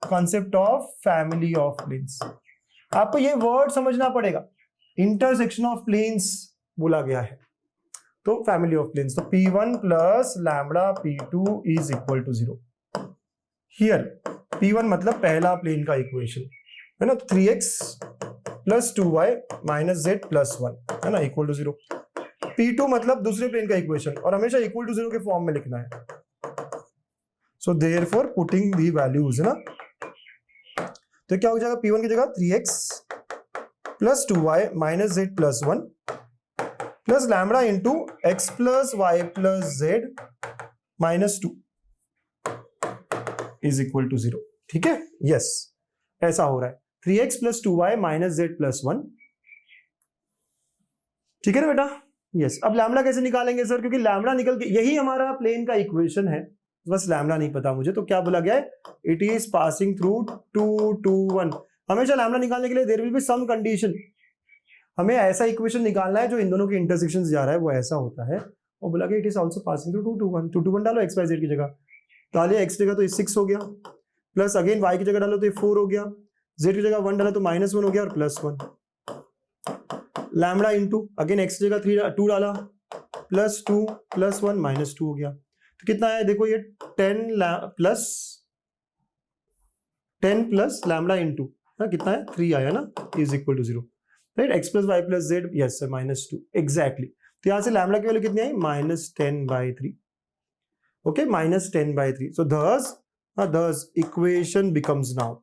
concept of family of planes. आपको ये वर्ड समझना पड़ेगा, इंटरसेक्शन ऑफ प्लेन्स बोला गया है, तो फैमिली ऑफ प्लेन्स, तो P1 plus lambda P2 is equal to 0। Here P1 मतलब पहला प्लेन का इक्वेशन है ना, 3x plus 2y minus z plus 1 है ना इक्वल टू 0। P2 मतलब दूसरे प्लेन का इक्वेशन, और हमेशा इक्वल टू 0 के फॉर्म में लिखना है। So therefore putting the values है ना, तो क्या हो जाएगा, P1 की जगह 3x plus 2y minus z plus 1 plus lambda into x plus y plus z minus 2 is equal to 0। ठीक है, यस ऐसा हो रहा है, 3x plus 2y minus z plus 1। ठीक है ना बेटा, यस। अब लैम्बडा कैसे निकालेंगे सर, क्योंकि लैम्बडा निकल के यही हमारा प्लेन का इक्वेशन है, बस लैम्बडा नहीं पता मुझे, तो क्या बोला गया है, इट इज पासिंग थ्रू 2 2 1। हमेशा लैम्बडा निकालने के लिए there will be some condition, हमें ऐसा इक्वेशन निकालना है जो इन दोनों के इंटरसेक्शन से जा रहा है, वो ऐसा होता है। और बोला गया it is also passing through 2 2 1, 2 2 1 डालो x y z की जगह, डालिए x की जगह तो ये 6 हो गया, प्लस अगेन y की जगह डालो तो ये 4 हो गया, z की जगह 1 डाला तो माइनस 1 हो गया और plus 1। Lambda into again x की जगह 2 डाला, प्लस 2 प्लस 1 माइनस 2 हो गया, तो कितना है देखो, ये 10 प्लस लैम्बडा इंटू कितना है 3 आया ना, is equal to 0, right. x plus y plus z, yes sir minus 2 exactly. तो यहां से लैम्बडा की वैल्यू कितनी आई, minus 10/3। Okay, minus 10/3। So thus equation becomes now,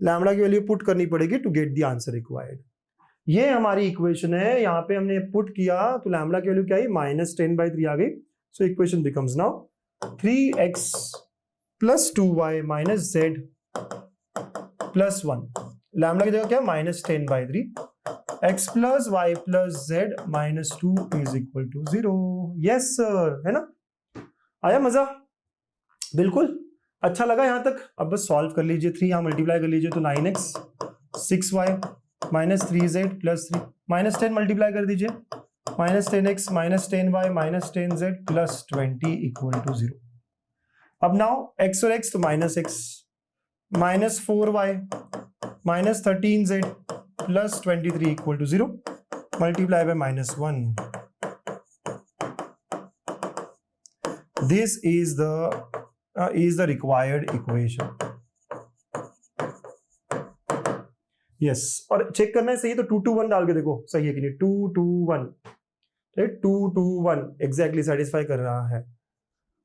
lambda की वैल्यू पुट करनी पड़ेगी to get the answer required. ये हमारी इक्वेशन है, यहाँ पे हमने पुट किया तो लैम्बडा की वैल्यू क्या आई, माइनस 10/3 आ गई। So equation becomes now 3x plus 2y minus z plus 1, lambda की जगह क्या, minus 10/3, x plus y plus z minus 2 is equal to 0। Yes sir, है ना, आया मजा, बिल्कुल अच्छा लगा यहाँ तक। अब बस सॉल्व कर लीजिए, 3 यहाँ मल्टीप्लाई कर लीजिए तो 9x 6y minus 3z plus 3, minus 10 multiply कर दीजिए, minus 10x minus 10y minus 10z plus 20 equal to 0। अब नाउ x और x तो minus x, minus 4y minus 13z plus 23 equal to 0, multiply by minus 1। This is the required equation. Yes, और चेक करना है सही है तो 2 2 1 डाल के देखो सही है कि नहीं, 2 2 1, राइट, 2 2 1 एग्जैक्टली सेटिस्फाई कर रहा है।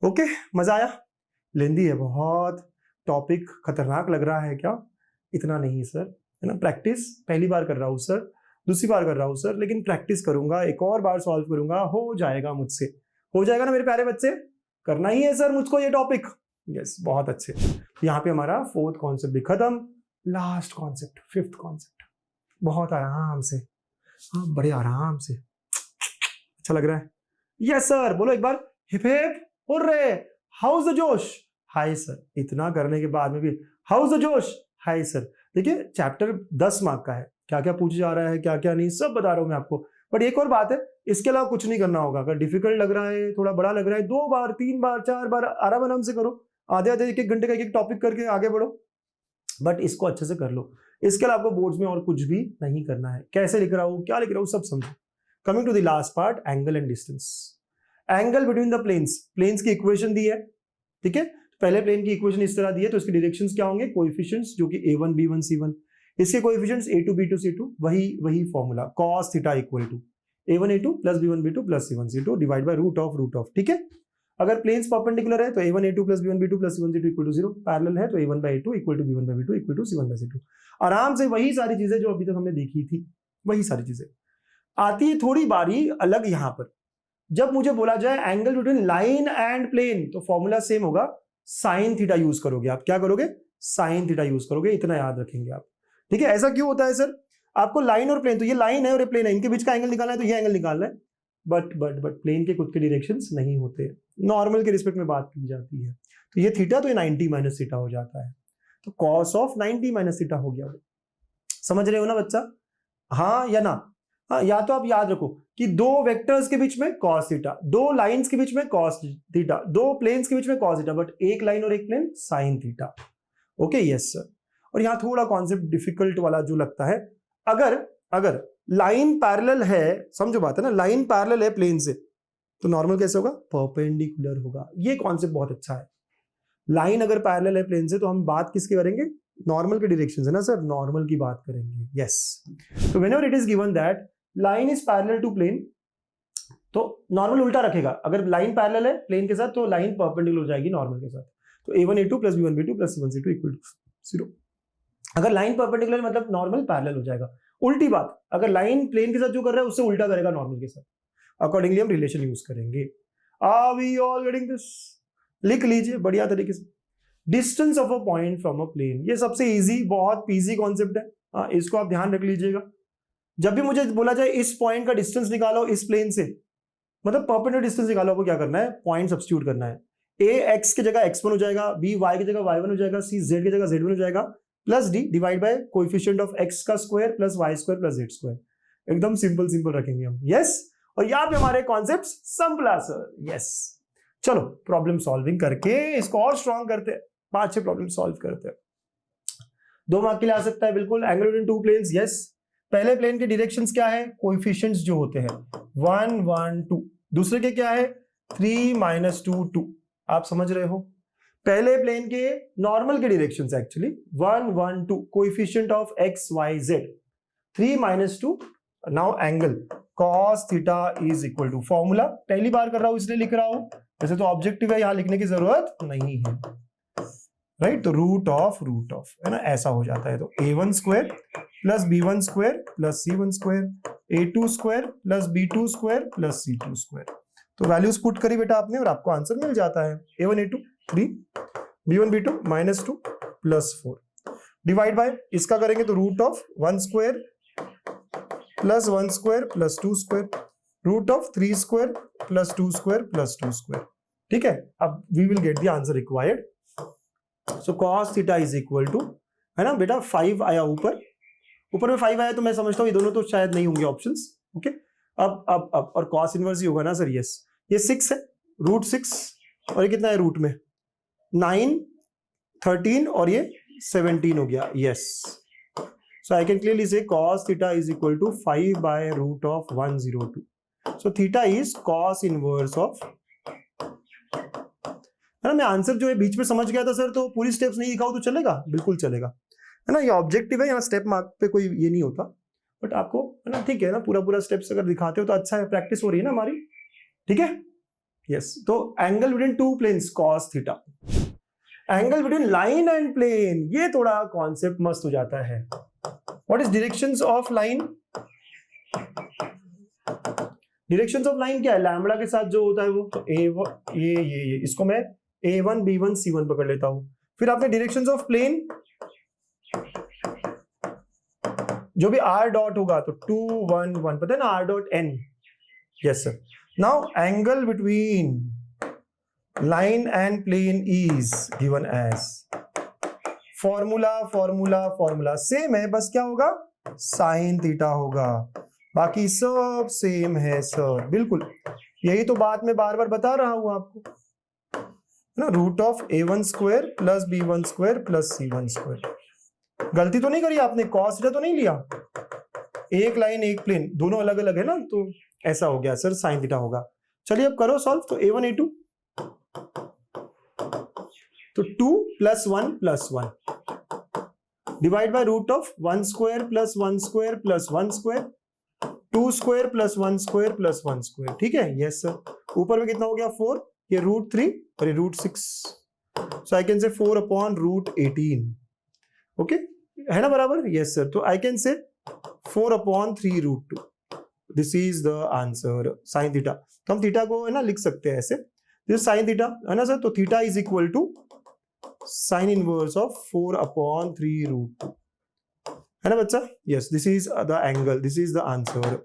ओके, मजा आया, लेंदी है बहुत, टॉपिक खतरनाक लग रहा है क्या, इतना नहीं सर, है ना, प्रैक्टिस पहली बार कर रहा हूँ सर, दूसरी बार कर रहा हूँ सर, लेकिन प्रैक्टिस करूंगा, एक और बार सॉल्व करूंगा, हो जाएगा मुझसे, हो जाएगा ना मेरे प्यारे बच्चे, करना ही है सर मुझको ये टॉपिक। यस, बहुत अच्छे। यहाँ पे हमारा 4th कॉन्सेप्ट भी खत्म, लास्ट कॉन्सेप्ट 5th कॉन्सेप्ट, बहुत आराम से, हाँ बड़े आराम से, अच्छा लग रहा है। यस सर, बोलो एक बार, hip hip hurray, how's the josh, hi sir. इतना करने के बाद में भी house the josh, hi sir. देखिए चैप्टर 10 मार्क का है, क्या क्या पूछा जा रहा है क्या क्या नहीं सब बता रहा हूं मैं आपको, बट एक और बात है, इसके अलावा कुछ नहीं करना होगा। अगर डिफिकल्ट लग रहा है, थोड़ा बड़ा लग रहा है, 2 बार 3 बार 4 बार आराम आराम से करो, आधे आधे 1 1 घंटे का एक टॉपिक करके आगे बढ़ो, बट इसको अच्छे से कर लो। इसके अलावा आपको बोर्ड्स में और कुछ भी नहीं करना है, कैसे लिख रहा हूं क्या लिख रहा हूं सब समझो। Coming to the last part, angle and distance. Angle between the planes, planes की इक्वेशन दी है, ठीक है, पहले प्लेन की इक्वेशन इस तरह दी है, तो इसके डायरेक्शंस क्या होंगे, कोएफिशिएंट्स जो कि a1 b1 c1, इसके कोएफिशिएंट्स a2 b2 c2, वही formula cos theta equal to a1 a2 plus b1 b2 plus c1 c2 divide by root of, ठीक है। अगर प्लेन्स परपेंडिकुलर है तो a1 a2 plus b1 b2 plus c1 c2 equal to 0, parallel है तो a1 by a2 equal to b1 by b2 equal to c1 by c2। आराम से वही सारी चीजें जो अभी तक हमने देखी थी, वही सारी चीजें। आती है थोड़ी बारी अलग यहाँ पर, जब मुझे बोला जाए angle between line and plane, तो फॉर्मूला सेम होगा, साइन थीटा यूज करोगे आप, क्या करोगे, साइन थीटा यूज करोगे, इतना याद रखेंगे आप, ठीक है। ऐसा क्यों होता है सर, आपको लाइन और प्लेन, तो ये लाइन है और ये प्लेन है, इनके बीच का एंगल निकालना है तो ये एंगल निकालना है, बट प्लेन के खुद के डायरेक्शंस नहीं होते, नॉर्मल के रिस्पेक्ट में बात की जाती है, तो ये थीटा तो ये 90 माइनस थीटा हो जाता है, तो कॉस ऑफ 90 माइनस थीटा हो गया। समझ रहे हो ना बच्चा, हाँ या ना, हाँ, या तो आप याद रखो कि 2 वेक्टर्स के बीच में cos थीटा, 2 लाइंस के बीच में cos थीटा, 2 प्लेन्स के बीच में cos थीटा, बट एक लाइन और एक plane sin theta. Okay, yes sir. और यहां थोड़ा कॉन्सेप्ट डिफिकल्ट वाला जो लगता है, अगर लाइन पैरेलल है, समझो बात है ना, लाइन पैरेलल है प्लेन से, तो नॉर्मल कैसे होगा? परपेंडिकुलर होगा। ये कॉन्सेप्ट बहुत अच्छा है। लाइन अगर पैरेलल है प्लेन से तो हम बात किसकी करेंगे? नॉर्मल के डायरेक्शन है ना सर, नॉर्मल की बात करेंगे। यस, तो whenever it is given that line is parallel to plane, तो नॉर्मल उल्टा रखेगा। अगर लाइन पैरेलल है प्लेन के साथ तो लाइन परपेंडिकुलर हो जाएगी नॉर्मल के साथ। तो a1 a2 plus b1 b2 plus c1 c2 equal to 0। अगर लाइन परपेंडिकुलर मतलब नॉर्मल पैरेलल हो जाएगा। उल्टी बात, अगर लाइन प्लेन के साथ जो कर रहा है उससे उल्टा करेगा नॉर्मल के साथ। अकॉर्डिंगली हम रिलेशन यूज करेंगे। Are we all getting this? लिख लीजिए बढ़िया तरीके से। Distance of a point from a plane, ये सबसे इजी, बहुत इजी कॉन्सेप्ट है। इसको आप ध्यान रख लीजिएगा। जब भी मुझे बोला जाए इस पॉइंट का डिस्टेंस निकालो इस प्लेन से, मतलब परपेंडिकुलर डिस्टेंस निकालो, आपको क्या करना है? पॉइंट सब्स्टिट्यूट करना है। a x की जगह x1 हो जाएगा, b y की जगह y1 हो जाएगा, c z की जगह z1 हो जाएगा, plus d divide by coefficient of x का square plus y square plus z square. एकदम सिंपल सिंपल रखेंगे हम। यस, और यहाँ पे हमारे कॉन्सेप्ट सिंपल सर। यस, चलो प्रॉब्लम सॉल्विंग करके इसको और स्ट्रॉन्ग करते हैं। 5-6 प्रॉब्लम सॉल्व करते हैं। 2 मार्क के लिए आ सकता है बिल्कुल। Angle between two planes, yes. पहले प्लेन के डायरेक्शंस क्या है? कोएफिशिएंट्स जो होते हैं 1 1 2। दूसरे के क्या है? 3 -2 2। आप समझ रहे हो? पहले प्लेन के नॉर्मल के directions actually 1 1 2, coefficient of x y z 3 -2। Now angle cos theta is equal to, formula पहली बार कर रहा हूं इसलिए लिख रहा हूं, वैसे तो ऑब्जेक्टिव है, यहां लिखने की जरूरत नहीं है, राइट? तो रूट ऑफ है ना, ऐसा हो जाता है। तो a1 square plus b1 square plus c1 square, a2 square plus b2 square plus c2 square. तो वैल्यूज पुट करी बेटा आपने और आपको आंसर मिल जाता है। a1 a2 3, b1 b2 -2 plus 4 divide by इसका करेंगे तो root of 1 square plus 1 square plus 2 square, root of 3 square plus 2 square plus 2 square. ठीक है, अब we will get the answer required. So cos theta is equal to, है ना बेटा, 5 आया ऊपर में 5 आया, तो मैं समझता हूँ ये दोनों तो शायद नहीं होंगे ऑप्शंस। ओके, अब और cos इनवर्स ही होगा ना सर? यस, ये 6 है, रूट 6, और ये कितना है रूट में? 9 13 और ये 17 हो गया। Yes, so I can clearly say cos theta is equal to 5 by root of 102। So theta is cos inverse of, है ना? मैं आंसर जो है बीच में समझ गया था सर, तो पूरी स्टेप्स नहीं दिखाऊं तो चलेगा? बिल्कुल चलेगा, है ना? ये ऑब्जेक्टिव है, यहाँ स्टेप मार्क पे कोई ये नहीं होता, बट आपको, है ना, ठीक है ना, पूरा स्टेप्स अगर दिखाते हो तो अच्छा है, प्रैक्टिस हो रही है ना हमारी। ठीक है, यस। तो angle between two planes cos theta, angle between line and plane, ये थोड़ा कॉन्सेप्ट मस्त हो जाता है। What is directions of line? Directions of line क्या है? लैम्बडा के साथ जो होता है वो, तो ये इसको मैं a1 b1 c1 पकड़ लेता हूं। फिर आपने डायरेक्शंस ऑफ प्लेन, जो भी r डॉट होगा तो 2 1 1, पता है ना, r dot n। Yes sir. Now angle between line and plane is given as, formula same है, बस क्या होगा? साइन थीटा होगा, बाकी सब सेम है सर। बिल्कुल, यही तो बात मैं बार बार बता रहा हूं आपको ना, root of a1 square plus b1 square plus c1 square. गलती तो नहीं करी आपने, cos थीटा तो नहीं लिया, एक लाइन एक प्लेन, दोनों अलग अलग है ना, तो ऐसा हो गया सर, साइन थीटा होगा। चलिए अब करो सॉल्व। तो a1 a2, तो 2 + 1 + 1 divide by root of 1 square plus 1 square plus 1 square, 2 square plus 1 square plus 1 square. ठीक है, यस सर। ऊपर में कितना हो गया? 4, ये रूट 3 और ये root 6, so I can say 4 upon root 18। Okay, है ना बराबर? Yes sir. तो I can say 4 upon 3 root 2। This is the answer, sine theta. तो हम थीटा को, है ना, लिख सकते हैं ऐसे, दिस साइन थीटा, है ना सर? तो theta is equal to sine inverse of 4 upon 3 root 2, है ना बच्चा? Yes, this is the angle, this is the answer.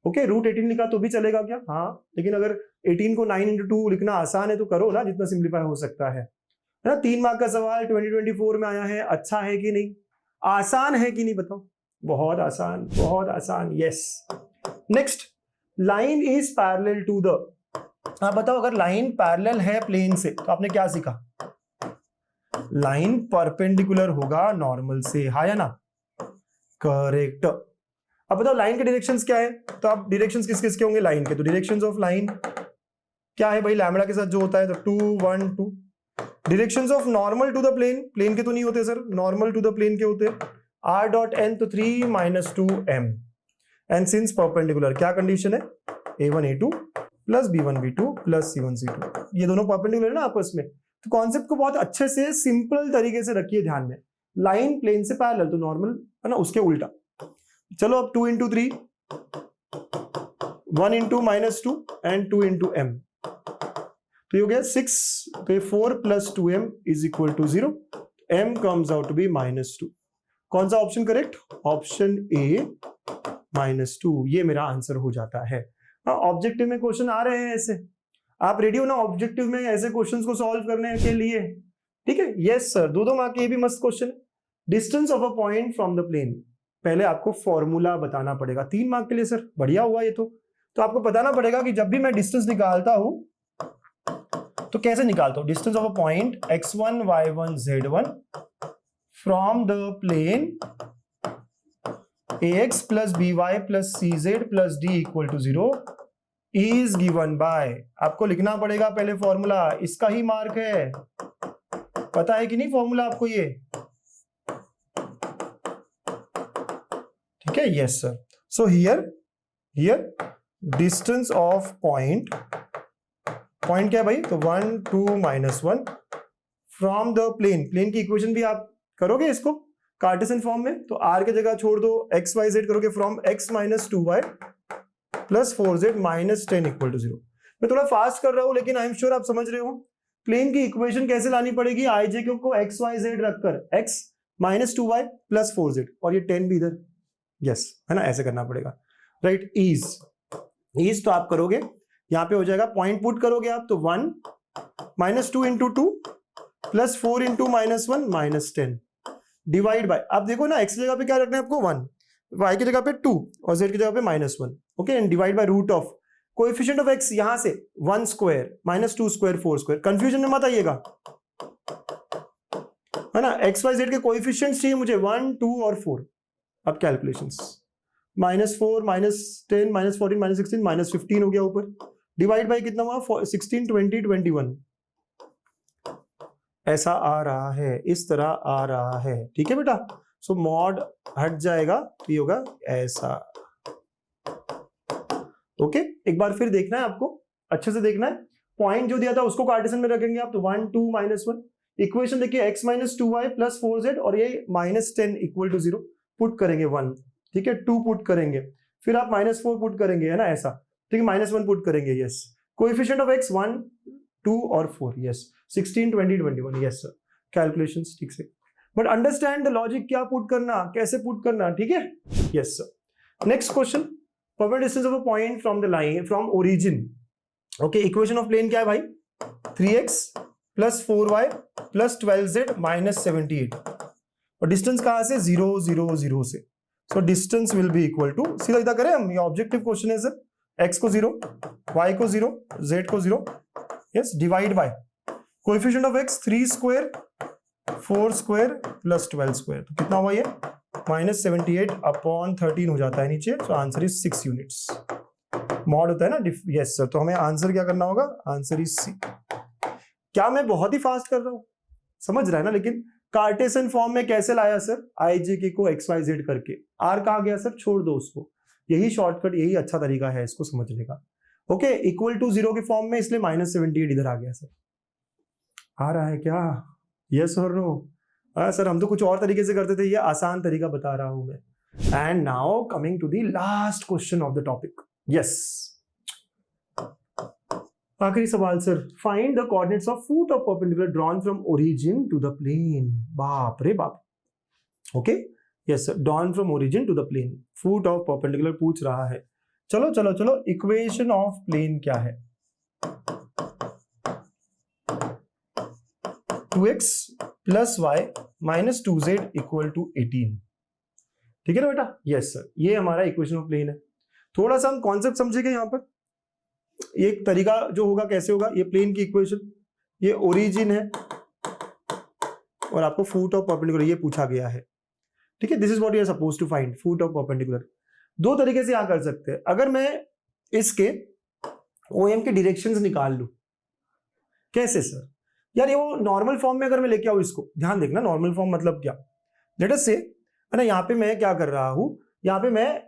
Okay, root 18 लिखा तो भी चलेगा क्या? हाँ, लेकिन अगर 18 को 9 × 2 लिखना आसान है तो करो ना, जितना सिंप्लीफाई हो सकता है ना? 3 मार्क का सवाल 2024 में आया है, अच्छा है कि नहीं? आसान है कि नहीं बताओ? बहुत आसान, बहुत आसान। Yes. Next, line is parallel to the, आप बताओ, अगर लाइन पैरेलल है प्लेन से तो आपने क्या सीखा? लाइन परपेंडिकुलर होगा नॉर्मल से, हाँ या ना? करेक्ट। अब बताओ लाइन के डायरेक्शंस क्या है? तो आप डायरेक्शंस किस किस के होंगे लाइन के? तो डायरेक्शंस ऑफ लाइन क्या है भाई लैम्बडा के साथ जो होता है, तो 2 1 2। Directions of normal to the plane, plane के तो नहीं होते sir, normal to the plane के होते हैं। r डॉट n तो 3 - 2m एंड सिंस परपेंडिकुलर, क्या कंडीशन है, a1 a2 plus b1 b2 plus c1 c2, ये दोनों परपेंडिकुलर है ना आपस में। तो कॉन्सेप्ट को बहुत अच्छे से सिंपल तरीके से रखिए ध्यान में। लाइन प्लेन से पैरेलल तो नॉर्मल है ना, उसके उल्टा। चलो अब 2 × 3, 1 × -2 एंड 2 × m, तो ये हो गया 6, तो ये 4 + 2m = 0, m comes out to be -2। कौन सा ऑप्शन करेक्ट, ऑप्शन ए -2, ये मेरा आंसर हो जाता है। ऑब्जेक्टिव में क्वेश्चन आ रहे हैं ऐसे, आप रेडी हो ना ऑब्जेक्टिव में ऐसे क्वेश्चंस को सॉल्व करने के लिए, ठीक है। यस सर, 2 मार्क के ये भी मस्त क्वेश्चन है। Distance of a point from the plane, पहले आपको फॉर्मूला बताना पड़ेगा, 3 मार्क के लिए सर, बढ़िया हुआ ये तो आपको बताना पड़ेगा कि जब भी मैं डिस्टेंस निकालता हूं तो कैसे निकालता हूं। Distance of a point x1 y1 z1 from the plane ax plus by plus cz plus d = 0 is given by, आपको लिखना पड़ेगा पहले फॉर्मूला, इसका ही मार्क है, पता है कि नहीं फॉर्मूला आपको ये, ठीक है। Yes sir, so here distance of point क्या है भाई, तो 1 2 -1 फ्रॉम द प्लेन की इक्वेशन भी आप करोगे इसको कार्टेशियन फॉर्म में, तो r की जगह छोड़ दो, x y z करोगे फ्रॉम x - 2y + 4z - 10 = 0। मैं थोड़ा फास्ट कर रहा हूं लेकिन आई एम श्योर आप समझ रहे हो। प्लेन की इक्वेशन कैसे लानी पड़ेगी, i j को x y z रखकर x - 2y + 4z और ये 10 भी इधर, यस है ना, ऐसे करना पड़ेगा, राइट। इज तो आप करोगे, यहां पे हो जाएगा, पॉइंट पुट करोगे आप तो 1 - 2 × 2 + 4 × -1 - 10 डिवाइड बाय, आप देखो ना x की जगह पे क्या रखना है आपको 1, y की जगह पे 2 और z की जगह पे -1, okay, and divide by root of coefficient of x, यहां से 1 स्क्वायर -2 स्क्वायर 4 स्क्वायर, कंफ्यूजन में मत आइएगा, है ना। x y z के कोएफिशिएंट्स चाहिए मुझे 1 2 और 4। अब कैलकुलेशंस, -4 -10 -14 -16 -15 हो गया ऊपर, डिवाइड बाय कितना हुआ 16 20 21, ऐसा आ रहा है, इस तरह आ रहा है, ठीक है बेटा। सो मॉड हट जाएगा, ये होगा ऐसा, ओके। एक बार फिर देखना है आपको, अच्छे से देखना है, पॉइंट जो दिया था उसको कार्टेशियन में रखेंगे आप, तो 1 2 -1, इक्वेशन देखिए x - 2y + 4z और ये -10 = 0, पुट करेंगे 1, ठीक है, 2 पुट करेंगे, फिर आप -4 पुट करेंगे, है ना ऐसा, ठीक है, -1 पुट करेंगे, यस। कोएफिशिएंट ऑफ x 1 2 और 4, यस, 16 20 21, यस सर। कैलकुलेशंस ठीक से, बट अंडरस्टैंड द लॉजिक, क्या पुट करना, कैसे पुट करना, ठीक है, yes sir. Next question, perpendicular distance of a point from the line from origin, okay. Equation of plane क्या है भाई, 3x + 4y + 12z - 78, और डिस्टेंस कहां से, 0 0 0 से, so distance will be equal to, सीधा सीधा करें हम, ये ऑब्जेक्टिव क्वेश्चन है सर, x को 0, y को 0, z को 0, yes, divide by coefficient of x 3 square 4 square + 12 square, तो कितना हुआ ये -78/13 हो जाता है नीचे, तो आंसर इज 6 यूनिट्स, मॉड होता है ना, यस सर। तो हमें आंसर क्या करना होगा, आंसर इज सी। क्या मैं बहुत ही फास्ट कर रहा हूं, समझ रहा है ना, लेकिन कार्टेशियन फॉर्म में कैसे लाया सर, i j k को x y z करके, r कहा गया सर, छोड़ दो उसको, यही शॉर्टकट, यही अच्छा तरीका है इसको समझने का, ओके। = 0 के फॉर्म में, इसलिए -78 इधर आ गया सर, आ रहा है क्या, यस और नो, सर हम तो कुछ और तरीके से करते थे, ये आसान तरीका बता रहा हूं मैं। And now coming to the last question of the topic, yes, आखिरी सवाल sir, find the coordinates of foot of perpendicular drawn from origin to the plane, बाप रे बाप, okay, yes sir, drawn from origin to the plane, foot of perpendicular पूछ रहा है। चलो चलो चलो, इक्वेशन ऑफ प्लेन क्या है, 2x + y - 2z = 18, ठीक है ना बेटा, यस सर, ये हमारा इक्वेशन ऑफ प्लेन है। थोड़ा सा हम कॉन्सेप्ट समझेंगे यहाँ पर, एक तरीका जो होगा कैसे होगा, ये प्लेन की इक्वेशन, ये ओरिजिन है और आपको फुट ऑफ परपेंडिकुलर ये पूछा गया है, ठीक है। This is what you are supposed to find, foot of perpendicular. दो तरीके से यहां कर सकते हैं, अगर मैं इसके OM के डायरेक्शंस निकाल लूं। कैसे सर? यार ये वो नॉर्मल फॉर्म में अगर मैं लेके आऊं इसको, ध्यान देखना नॉर्मल फॉर्म मतलब क्या। लेट अस से, है ना, यहाँ पे मैं क्या कर रहा हूं, यहाँ पे मैं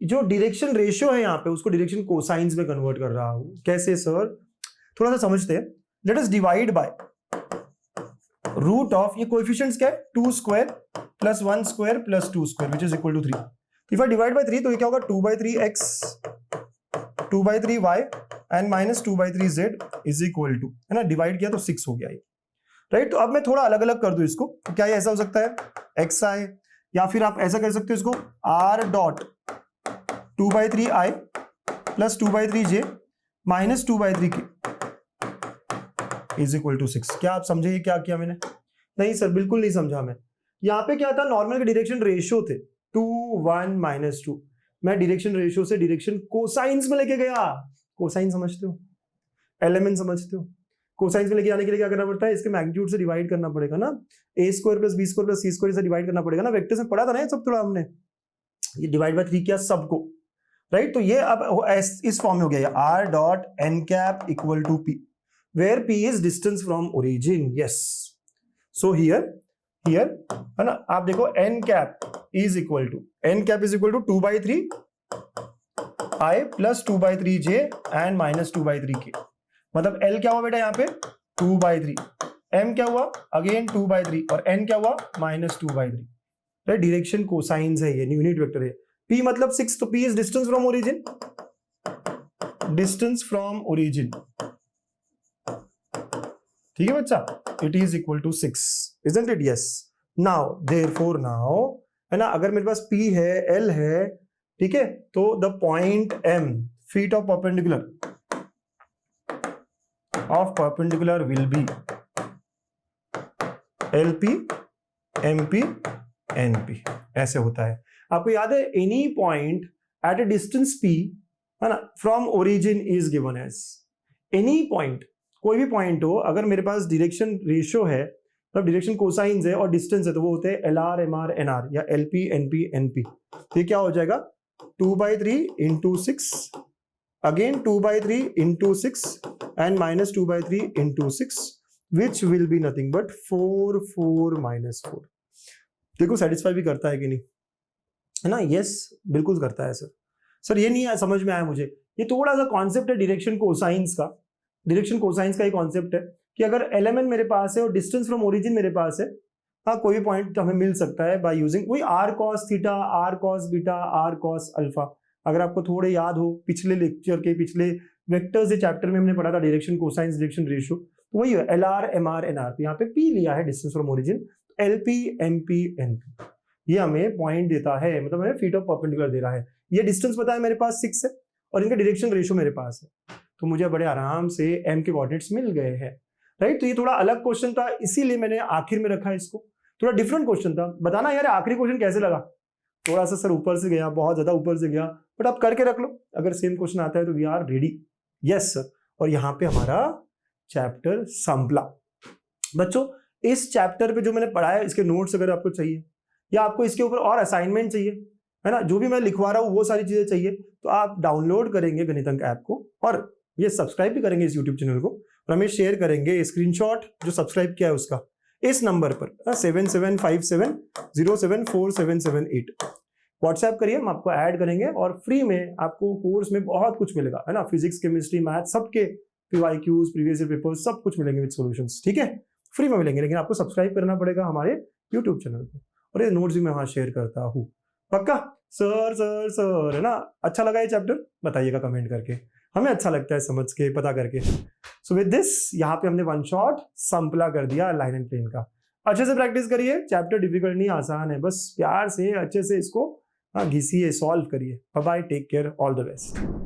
जो डायरेक्शन रेशियो है यहाँ पे उसको डायरेक्शन कोसाइंस में कन्वर्ट कर रहा हूं। कैसे सर? थोड़ा सा समझते हैं। Let us divide by root of, ये कोएफिशिएंट्स क्या है, 2 square plus 1 square plus 2 square which is equal to 3। If I divide by 3 तो ये क्या होगा, 2/3x 2/3y and minus 2/3z is equal to, है ना, डिवाइड किया तो 6 हो गया ये, राइट। तो अब मैं थोड़ा अलग अलग कर दूं इसको, तो क्या ये ऐसा हो सकता है xi, या फिर आप ऐसा कर सकते हो इसको r dot 2/3i plus 2/3j minus 2/3k is equal to 6। क्या आप समझे ये क्या किया मैंने? नहीं सर, बिल्कुल नहीं समझा मैं। यहाँ पे क्या था, नॉर्मल के डायरेक्शन रेशियो थे 2 1 -2, मैं डायरेक्शन रेशियो से डायरेक्शन कोसाइंस में लेके गया। कोसाइन समझते हो, एलिमेंट समझते हो? कोसाइंस में लेके जाने के लिए क्या करना पड़ता है, इसके मैग्नीट्यूड से डिवाइड करना पड़ेगा ना, a² + b² + c² से डिवाइड करना पड़ेगा ना। वेक्टर्स में पढ़ा था ना ये सब, थोड़ा हमने ये डिवाइड बाय 3 किया सबको, राइट। तो ये अब इस फॉर्म में हो गया, r dot n cap equal to p, where p is distance from origin। yes, so here है ना, आप देखो n cap is equal to 2/3 i plus 2/3j and minus 2/3k। मतलब l क्या हुआ बेटा यहाँ पे 2/3, m क्या हुआ अगेन 2/3 और n क्या हुआ -2/3। राइट, डायरेक्शन कोसाइंस है ये, यूनिट वेक्टर है। p मतलब 6, तो p is distance from origin, ठीक है बच्चा, it is equal to 6, isn't it? yes, now therefore now, है ना, अगर मेरे पास p है, l है, ठीक है, तो the point m feet of perpendicular will be LP MP NP, ऐसे होता है। आपको याद है, any point at a distance p, है ना, from origin is given as, any point, कोई भी पॉइंट हो, अगर मेरे पास डायरेक्शन रेशियो है, मतलब डायरेक्शन कोसाइंस है और डिस्टेंस है, तो वो होते हैं LR MR NR या LP NP NP। तो ये क्या हो जाएगा 2/3 × 6 again 2/3 × 6 and minus 2/3 × 6 which will be nothing but 4 4 -4। देखो सेटिस्फाई भी करता है कि नहीं, है ना? यस, बिल्कुल करता है सर ये नहीं समझ में आया मुझे, ये थोड़ा सा कॉन्सेप्ट है डायरेक्शन कोसाइंस का। डायरेक्शन कोसाइंस का एक कॉन्सेप्ट है कि अगर एलिमेंट मेरे पास है और डिस्टेंस फ्रॉम ओरिजिन मेरे पास है, हाँ, कोई भी पॉइंट हमें मिल सकता है बाय यूजिंग वही r cos theta, r cos beta, r cos alpha. अगर आपको थोड़े याद हो, पिछले लेक्चर के पिछले वेक्टर्स के चैप्टर में हमने पढ़ा था डायरेक्शन कोसाइंस डायरेक्शन रेशियो, तो वही है LR MR NR। तो यहाँ पे P लिया है distance from origin, LP MP NP ये हमें पॉइंट देता है, मतलब हमें फीट ऑफ परपेंडिकुलर दे रहा है। ये डिस्टेंस पता है मेरे पास 6 है और इनका डायरेक्शन रेशियो मेरे पास है, तो मुझे बड़े आराम से m के कोऑर्डिनेट्स मिल गए हैं, राइट। तो ये थोड़ा अलग क्वेश्चन था, इसीलिए मैंने आखिर में रखा है इसको, थोड़ा डिफरेंट क्वेश्चन था। बताना यार आखिरी क्वेश्चन कैसे लगा? थोड़ा सा सर ऊपर से गया, बहुत ज्यादा ऊपर से गया, बट आप करके रख लो, अगर सेम क्वेश्चन आता है तो we are ready. Yes sir, और यहाँ पे हमारा चैप्टर संपला। बच्चों, इस चैप्टर पे जो मैंने पढ़ाया इसके नोट्स अगर आपको चाहिए या आपको इसके ऊपर और असाइनमेंट चाहिए, है ना, जो भी मैं लिखवा रहा हूँ वो सारी चीजें चाहिए, तो आप डाउनलोड करेंगे गणित अंक ऐप को और ये सब्सक्राइब भी करेंगे इस यूट्यूब चैनल को, और हमें शेयर करेंगे स्क्रीनशॉट जो सब्सक्राइब किया है उसका इस नंबर पर 7757074778 व्हाट्सएप करिए, हम आपको ऐड करेंगे और फ्री में आपको कोर्स में बहुत कुछ मिलेगा, है ना, फिजिक्स केमिस्ट्री मैथ सबके PYQs प्रीवियस ईयर पेपर्स सब कुछ मिलेंगे विद सॉल्यूशंस, ठीक है, फ्री में मिलेंगे, लेकिन आपको सब्सक्राइब करना पड़ेगा हमारे यूट्यूब चैनल को, और ये नोट्स भी मैं वहां शेयर करता हूँ। पक्का? सर है ना, अच्छा लगा ये चैप्टर? बताइएगा कमेंट करके, हमें अच्छा लगता है समझ के, पता करके। सो विद दिस यहाँ पे हमने वन शॉट संपला कर दिया लाइन एंड प्लेन का। अच्छे से प्रैक्टिस करिए, चैप्टर डिफिकल्ट नहीं, आसान है, बस प्यार से अच्छे से इसको घिसिए, सॉल्व करिए। Bye bye, take care, all the best.